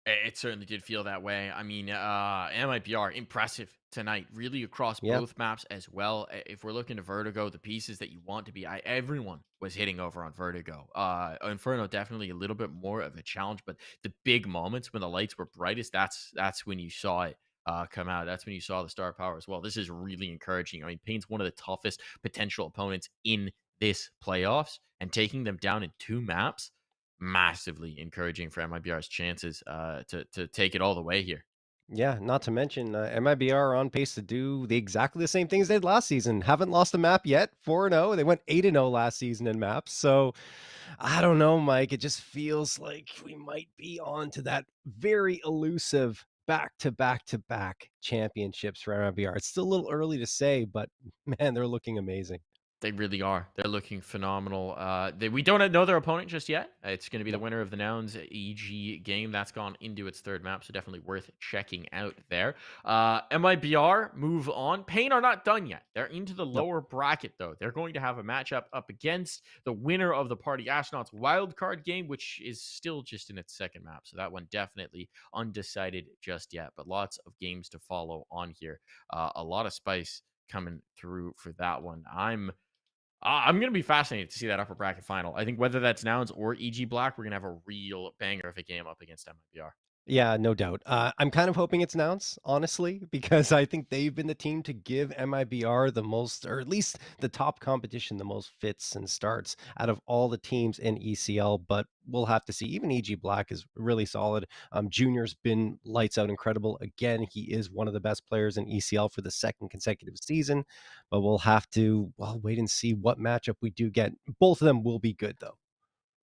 It certainly did feel that way. I mean, MIBR, impressive tonight, really across both maps as well. If we're looking to Vertigo, the pieces that you want to be, everyone was hitting over on Vertigo. Inferno, definitely a little bit more of a challenge, but the big moments when the lights were brightest, that's when you saw it come out. That's when you saw the star power as well. This is really encouraging. I mean, Pain's one of the toughest potential opponents in this playoffs, and taking them down in 2 maps, massively encouraging for MIBR's chances to take it all the way here. Yeah, not to mention MIBR are on pace to do exactly the same things they did last season. Haven't lost a map yet, 4-0. They went 8-0 last season in maps. So I don't know, Mike. It just feels like we might be on to that very elusive back-to-back-to-back championships for MIBR. It's still a little early to say, but man, they're looking amazing. They really are. They're looking phenomenal. We don't know their opponent just yet. It's going to be the No. winner of the Nouns EG game. That's gone into its third map, so definitely worth checking out there. MIBR move on. Pain are not done yet. They're into the No. lower bracket, though. They're going to have a matchup up against the winner of the Party Astronauts wildcard game, which is still just in its second map. So that one definitely undecided just yet, but lots of games to follow on here. A lot of spice coming through for that one. I'm going to be fascinated to see that upper bracket final. I think whether that's Nouns or EG Black, we're going to have a real banger of a game up against MIBR. Yeah, no doubt. I'm kind of hoping it's Nouns, honestly, because I think they've been the team to give MIBR the most, or at least the top competition, the most fits and starts out of all the teams in ECL. But we'll have to see. Even EG Black is really solid. Junior's been lights out incredible. Again, he is one of the best players in ECL for the second consecutive season. But we'll have to, well, wait and see what matchup we do get. Both of them will be good, though.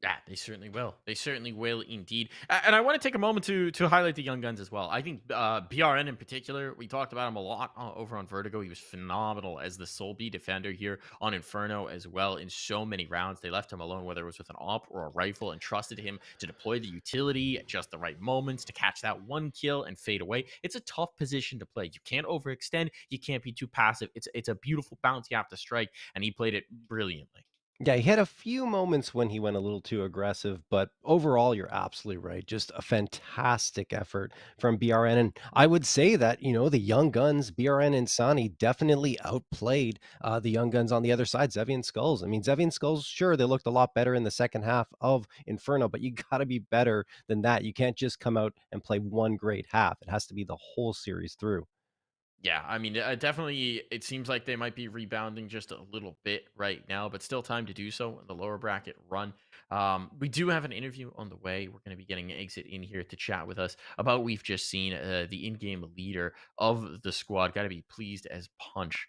Yeah, they certainly will. They certainly will indeed. And I want to take a moment to highlight the young guns as well. I think BRN in particular, we talked about him a lot over on Vertigo. He was phenomenal as the sole B defender here on Inferno as well in so many rounds. They left him alone, whether it was with an AWP or a rifle, and trusted him to deploy the utility at just the right moments to catch that one kill and fade away. It's a tough position to play. You can't overextend. You can't be too passive. It's a beautiful balance you have to strike, and he played it brilliantly. Yeah, he had a few moments when he went a little too aggressive, but overall, you're absolutely right. Just a fantastic effort from BRN. And I would say that, the young guns, BRN and Sani, definitely outplayed the young guns on the other side, Zevi and Skulls. I mean, Zevi and Skulls, sure, they looked a lot better in the second half of Inferno, but you got to be better than that. You can't just come out and play one great half. It has to be the whole series through. Yeah, I mean, definitely, it seems like they might be rebounding just a little bit right now, but still time to do so in the lower bracket run. We do have an interview on the way. We're going to be getting an exit in here to chat with us about what we've just seen. The in-game leader of the squad got to be pleased as punch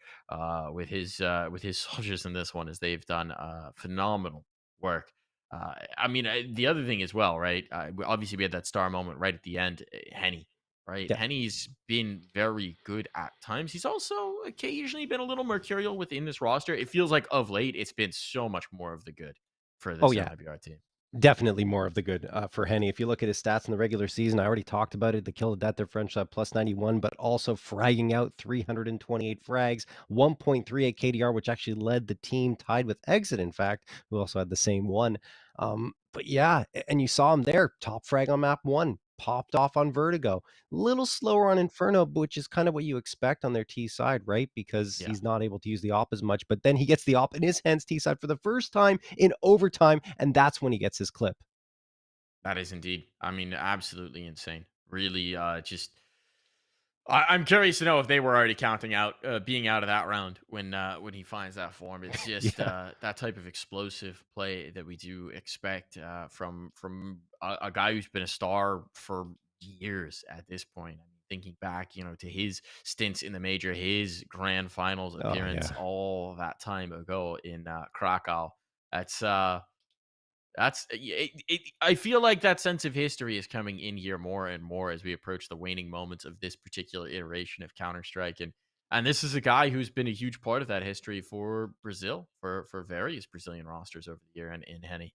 with his soldiers in this one, as they've done phenomenal work. I mean, the other thing as well, right? Obviously, we had that star moment right at the end. Henny, right? Yeah. Henny's been very good at times. He's also occasionally been a little mercurial within this roster. It feels like of late, it's been so much more of the good for Oh, this yeah. MIBR team. Definitely more of the good, for Henny. If you look at his stats in the regular season, I already talked about it, the kill of death differential at +91, but also fragging out 328 frags, 1.38 KDR, which actually led the team, tied with Exit, in fact, who also had the same one. But yeah, and you saw him there, top frag on map 1, popped off on Vertigo. Little slower on Inferno, which is kind of what you expect on their T side, right? Because Yeah, he's not able to use the op as much, but then he gets the op in his hands T side for the first time in overtime, and that's when he gets his clip. that is indeed. I mean, absolutely insane. Really, just I'm curious to know if they were already counting out being out of that round when he finds that form. It's just Yeah. that type of explosive play that we do expect from a guy who's been a star for years at this point. I mean, thinking back, to his stints in the major, his grand finals Oh, appearance yeah. all that time ago in Krakow. That's I feel like that sense of history is coming in here more and more as we approach the waning moments of this particular iteration of Counter Strike, and this is a guy who's been a huge part of that history for Brazil, for various Brazilian rosters over the year, and in Henny.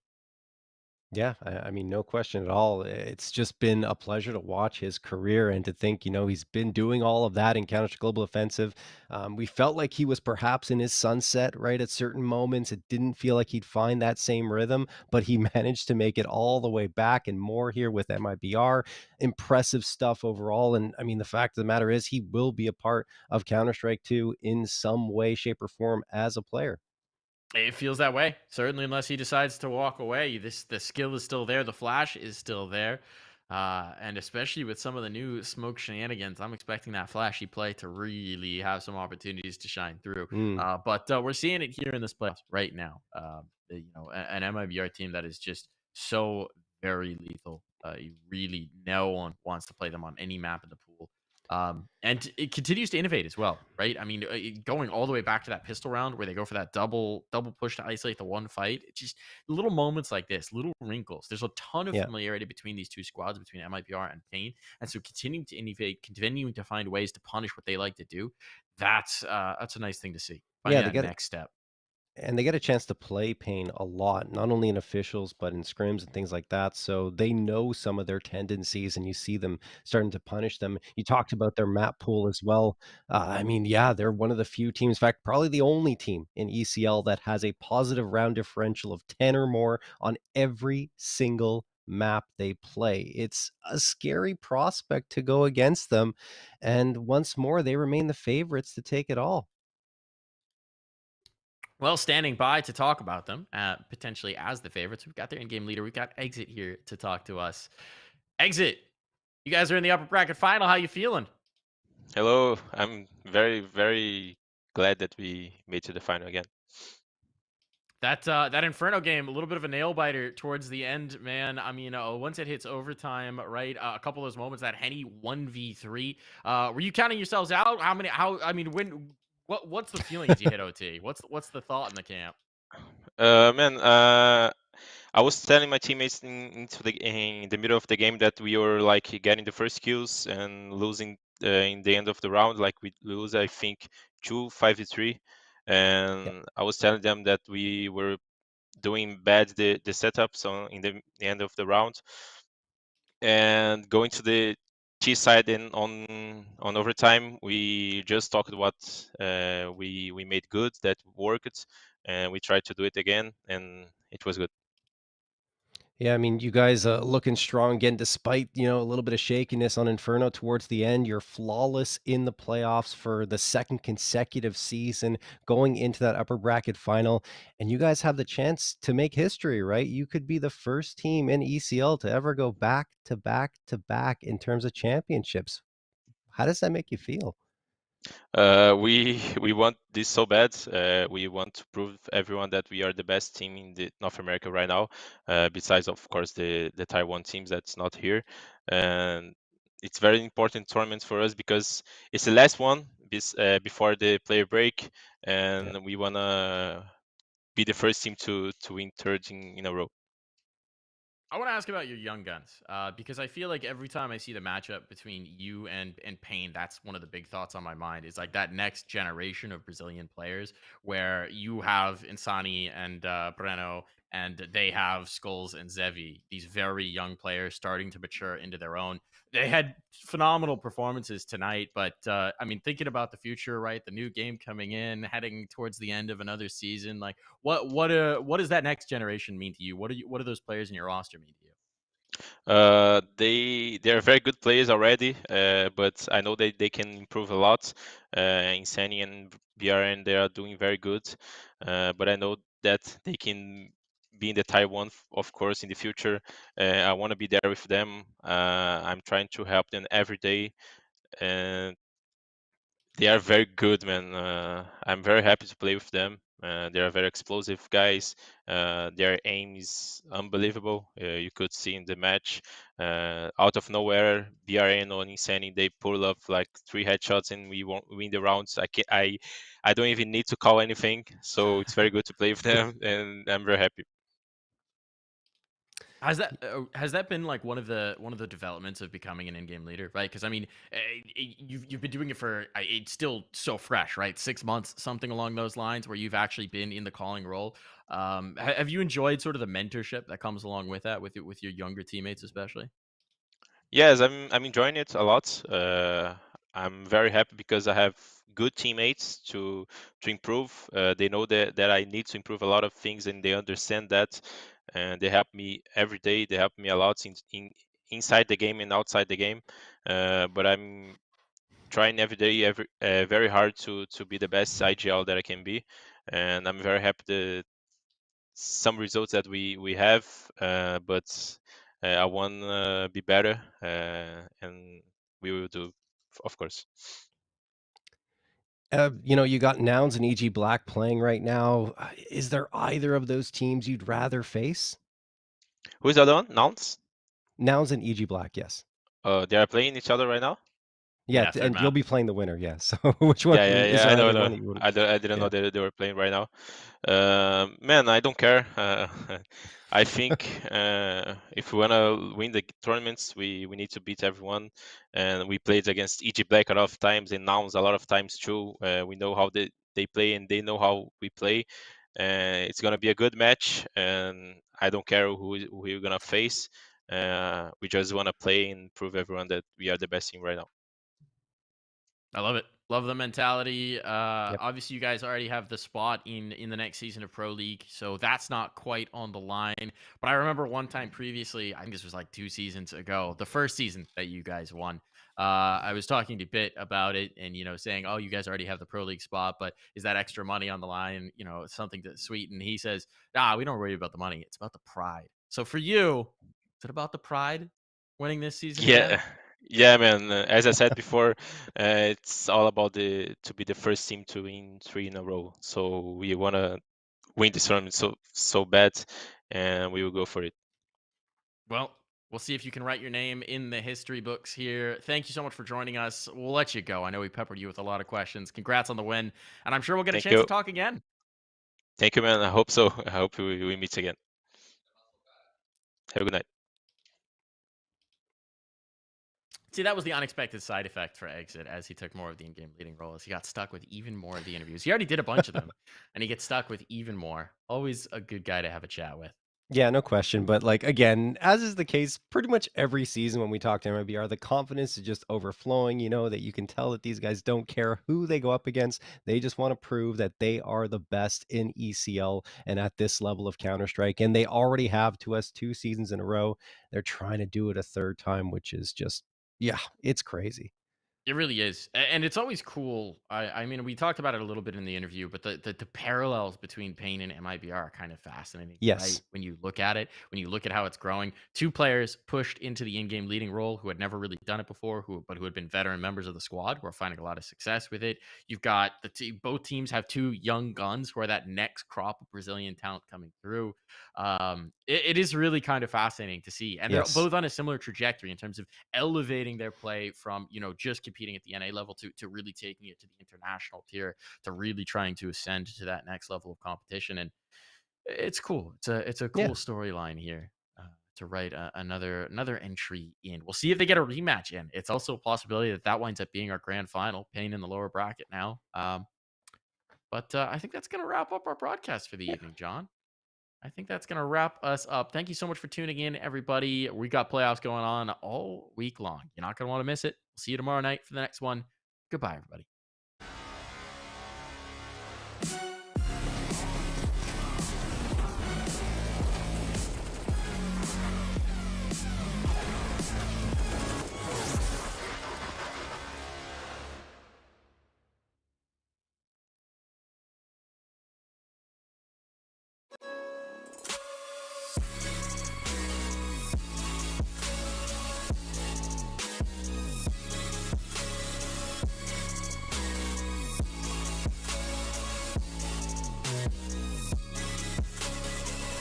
Yeah, I mean, no question at all. It's just been a pleasure to watch his career and to think, he's been doing all of that in Counter Global Offensive. We felt like he was perhaps in his sunset, right? At certain moments, it didn't feel like he'd find that same rhythm, but he managed to make it all the way back and more here with MIBR. Impressive stuff overall. And I mean, the fact of the matter is, he will be a part of Counter Strike 2 in some way, shape, or form as a player. It feels that way, certainly, unless he decides to walk away. The skill is still there, the flash is still there, and especially with some of the new smoke shenanigans, I'm expecting that flashy play to really have some opportunities to shine through. Mm. But we're seeing it here in this playoffs right now. An MIBR team that is just so very lethal. Really, no one wants to play them on any map in the pool. And it continues to innovate as well, right? I mean, going all the way back to that pistol round where they go for that double push to isolate the one fight. It's just little moments like this, little wrinkles. There's a ton of Yeah. familiarity between these two squads, between MIPR and Pain, and so continuing to innovate, continuing to find ways to punish what they like to do. That's a nice thing to see. Yeah, Finding they that got next step. And they get a chance to play Payne a lot, not only in officials, but in scrims and things like that. So they know some of their tendencies, and you see them starting to punish them. You talked about their map pool as well. I mean, yeah, they're one of the few teams, in fact, probably the only team in ECL that has a positive round differential of 10 or more on every single map they play. It's a scary prospect to go against them. And once more, they remain the favorites to take it all. Well, standing by to talk about them, potentially as the favorites, we've got their in-game leader. We've got Exit here to talk to us. Exit, you guys are in the upper bracket final. How you feeling? Hello, I'm very, very glad that we made to the final again. That Inferno game, a little bit of a nail biter towards the end, man. I mean, once it hits overtime, right? A couple of those moments, that Henny 1v3. Were you counting yourselves out? How many? How? I mean, what's the feeling as you hit OT? What's the thought in the camp? Man, I was telling my teammates in the middle of the game that we were like getting the first kills and losing in the end of the round. Like we lose, I think, 2-5-3, and I was telling them that we were doing bad the setups in the end of the round, and going to the T side and on overtime, we just talked what we made good, that worked, and we tried to do it again, and it was good. Yeah, I mean, you guys looking strong again, despite a little bit of shakiness on Inferno towards the end. You're flawless in the playoffs for the second consecutive season, going into that upper bracket final, and you guys have the chance to make history, right? You could be the first team in ECL to ever go back to back to back in terms of championships. How does that make you feel? We want this so bad. We want to prove everyone that we are the best team in the North America right now. Besides, of course, the Taiwan teams that's not here, and it's very important tournament for us because it's the last one before the player break, Yeah. and we wanna be the first team to win third in a row. I want to ask about your young guns, because I feel like every time I see the matchup between you and Payne, that's one of the big thoughts on my mind. Is like that next generation of Brazilian players, where you have Insani and Breno, and they have Skulls and Zevi. These very young players starting to mature into their own. They had phenomenal performances tonight, but I mean, thinking about the future, right? The new game coming in, heading towards the end of another season, like what does that next generation mean to you? What do those players in your roster mean to you? They're very good players already, but I know they can improve a lot. Insani and BRN, they are doing very good, but I know that they can be in the Taiwan, of course, in the future. I want to be there with them. I'm trying to help them every day, and they are very good, man. I'm very happy to play with them. They are very explosive guys. Their aim is unbelievable. You could see in the match, out of nowhere, BRN or Insane, they pull up like 3 headshots and we win the rounds. I don't even need to call anything, so it's very good to play with them, and I'm very happy. Has that been like one of the developments of becoming an in-game leader, right? Because I mean, you've been doing it for it's still so fresh, right? 6 months, something along those lines, where you've actually been in the calling role. Have you enjoyed sort of the mentorship that comes along with that, with your younger teammates, especially? Yes, I'm enjoying it a lot. I'm very happy because I have good teammates to improve. They know that I need to improve a lot of things, and they understand that, and they help me every day. They help me a lot in inside the game and outside the game. But I'm trying every day, very hard to be the best IGL that I can be, and I'm very happy some results that we have, but I want to be better, and we will do, of course. You got Nouns and EG Black playing right now. Is there either of those teams you'd rather face? Who is the other one? Nouns? Nouns and EG Black, yes. They are playing each other right now. Yeah, Yeah, third and you'll map. be playing the winner, yeah. So which one is Yeah. there I know, either know. one that you would I didn't know yeah. they were playing right now. Man, I don't care. I think if we wanna win the tournaments, we need to beat everyone, and we played against EG Black a lot of times and Nouns a lot of times too. We know how they play and they know how we play. It's gonna be a good match, and I don't care who we're gonna face. We just wanna play and prove everyone that we are the best team right now. I love it. Love the mentality. Yep. Obviously, you guys already have the spot in the next season of Pro League, so that's not quite on the line. But I remember one time previously, I think this was like 2 seasons ago, the first season that you guys won. I was talking to Bit about it, and saying, "Oh, you guys already have the Pro League spot, but is that extra money on the line? Something to sweet." And he says, "Nah, we don't worry about the money. It's about the pride." So for you, is it about the pride winning this season again? Yeah, yeah, man. As I said before, it's all about to be the first team to win 3 in a row. So we wanna win this tournament so bad, and we will go for it. Well, we'll see if you can write your name in the history books here. Thank you so much for joining us. We'll let you go. I know we peppered you with a lot of questions. Congrats on the win, and I'm sure we'll get a Thank chance you. to talk again. Thank you, man. I hope so. I hope we meet again. Have a good night. See, that was the unexpected side effect for Exit as he took more of the in-game leading role, as he got stuck with even more of the interviews. He already did a bunch of them, and he gets stuck with even more. Always a good guy to have a chat with. Yeah, no question. But like again, as is the case pretty much every season when we talk to MIBR, the confidence is just overflowing, that you can tell that these guys don't care who they go up against. They just want to prove that they are the best in ECL and at this level of Counter-Strike. And they already have to us 2 seasons in a row. They're trying to do it a third time, which is just, yeah, it's crazy. It really is, and it's always cool. I mean, we talked about it a little bit in the interview, but the parallels between Pain and MIBR are kind of fascinating, Yes. right? When you look at it, when you look at how it's growing, 2 players pushed into the in-game leading role who had never really done it before, who had been veteran members of the squad, who are finding a lot of success with it. You've got both teams have 2 young guns who are that next crop of Brazilian talent coming through. It is really kind of fascinating to see, and Yes. they're both on a similar trajectory in terms of elevating their play from just competing at the NA level to really taking it to the international tier, to really trying to ascend to that next level of competition. And it's cool. It's a cool Yeah. storyline here to write another entry in. We'll see if they get a rematch in. It's also a possibility that winds up being our grand final. Pain in the lower bracket now. But I think that's going to wrap up our broadcast for the evening, John. I think that's going to wrap us up. Thank you so much for tuning in, everybody. We got playoffs going on all week long. You're not going to want to miss it. We'll see you tomorrow night for the next one. Goodbye, everybody.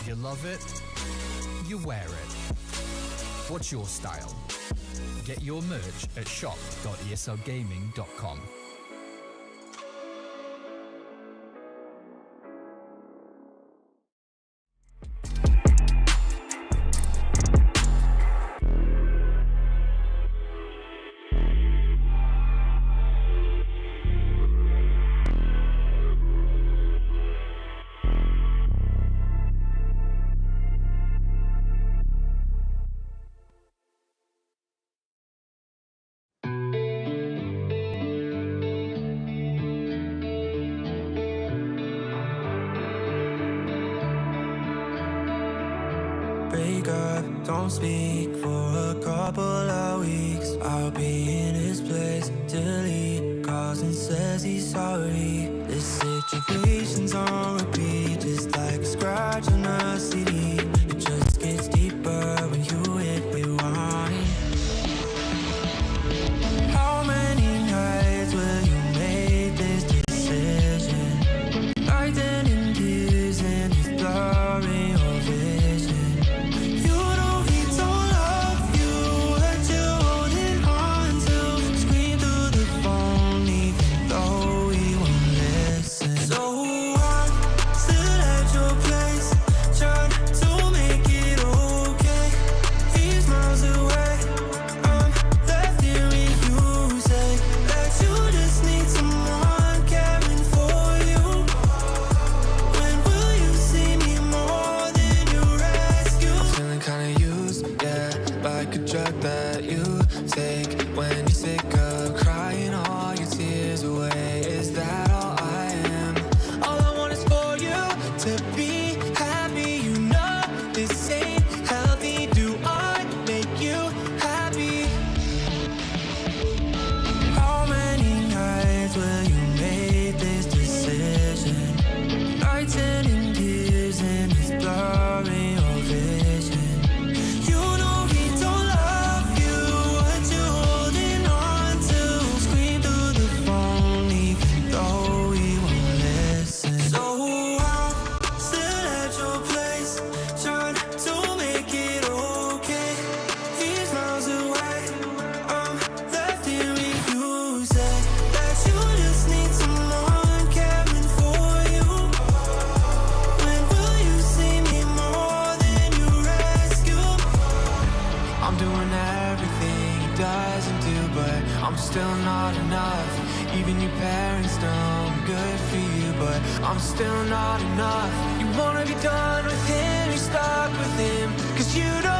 You love it, you wear it. What's your style? Get your merch at shop.eslgaming.com. Break up, don't speak for a couple of weeks. I'll be in his place till he calls and says he's sorry. This situation's on repeat, just like a scratch on a CD. It just gets deeper when you hit rewind. How many nights will you make this decision? Nighting in tears and it's blurring your vision. You know he don't love you, that you're holding on to. Scream through the phone even though he won't listen. So I'm still at your place, trying to drug that you take when you're sick of crying all your tears away. Is that all I am? All I want is for you to be happy. You know this ain't healthy. Do I make you happy? How many nights will you make this decision? Nights ending tears in this blurry your vision. You know he don't love you. What you holding on to? Scream through the phone even though he won't listen. So I'm still at your place, trying to make it okay. He's miles away, I'm left here with you. Say that you just need someone caring for you. When will you see me more than you rescue? I'm doing everything he doesn't do, but I'm still not enough. Even your parents know I'm good for you, but I'm still not enough. You wanna be done with him, you're stuck with him, 'cause you don't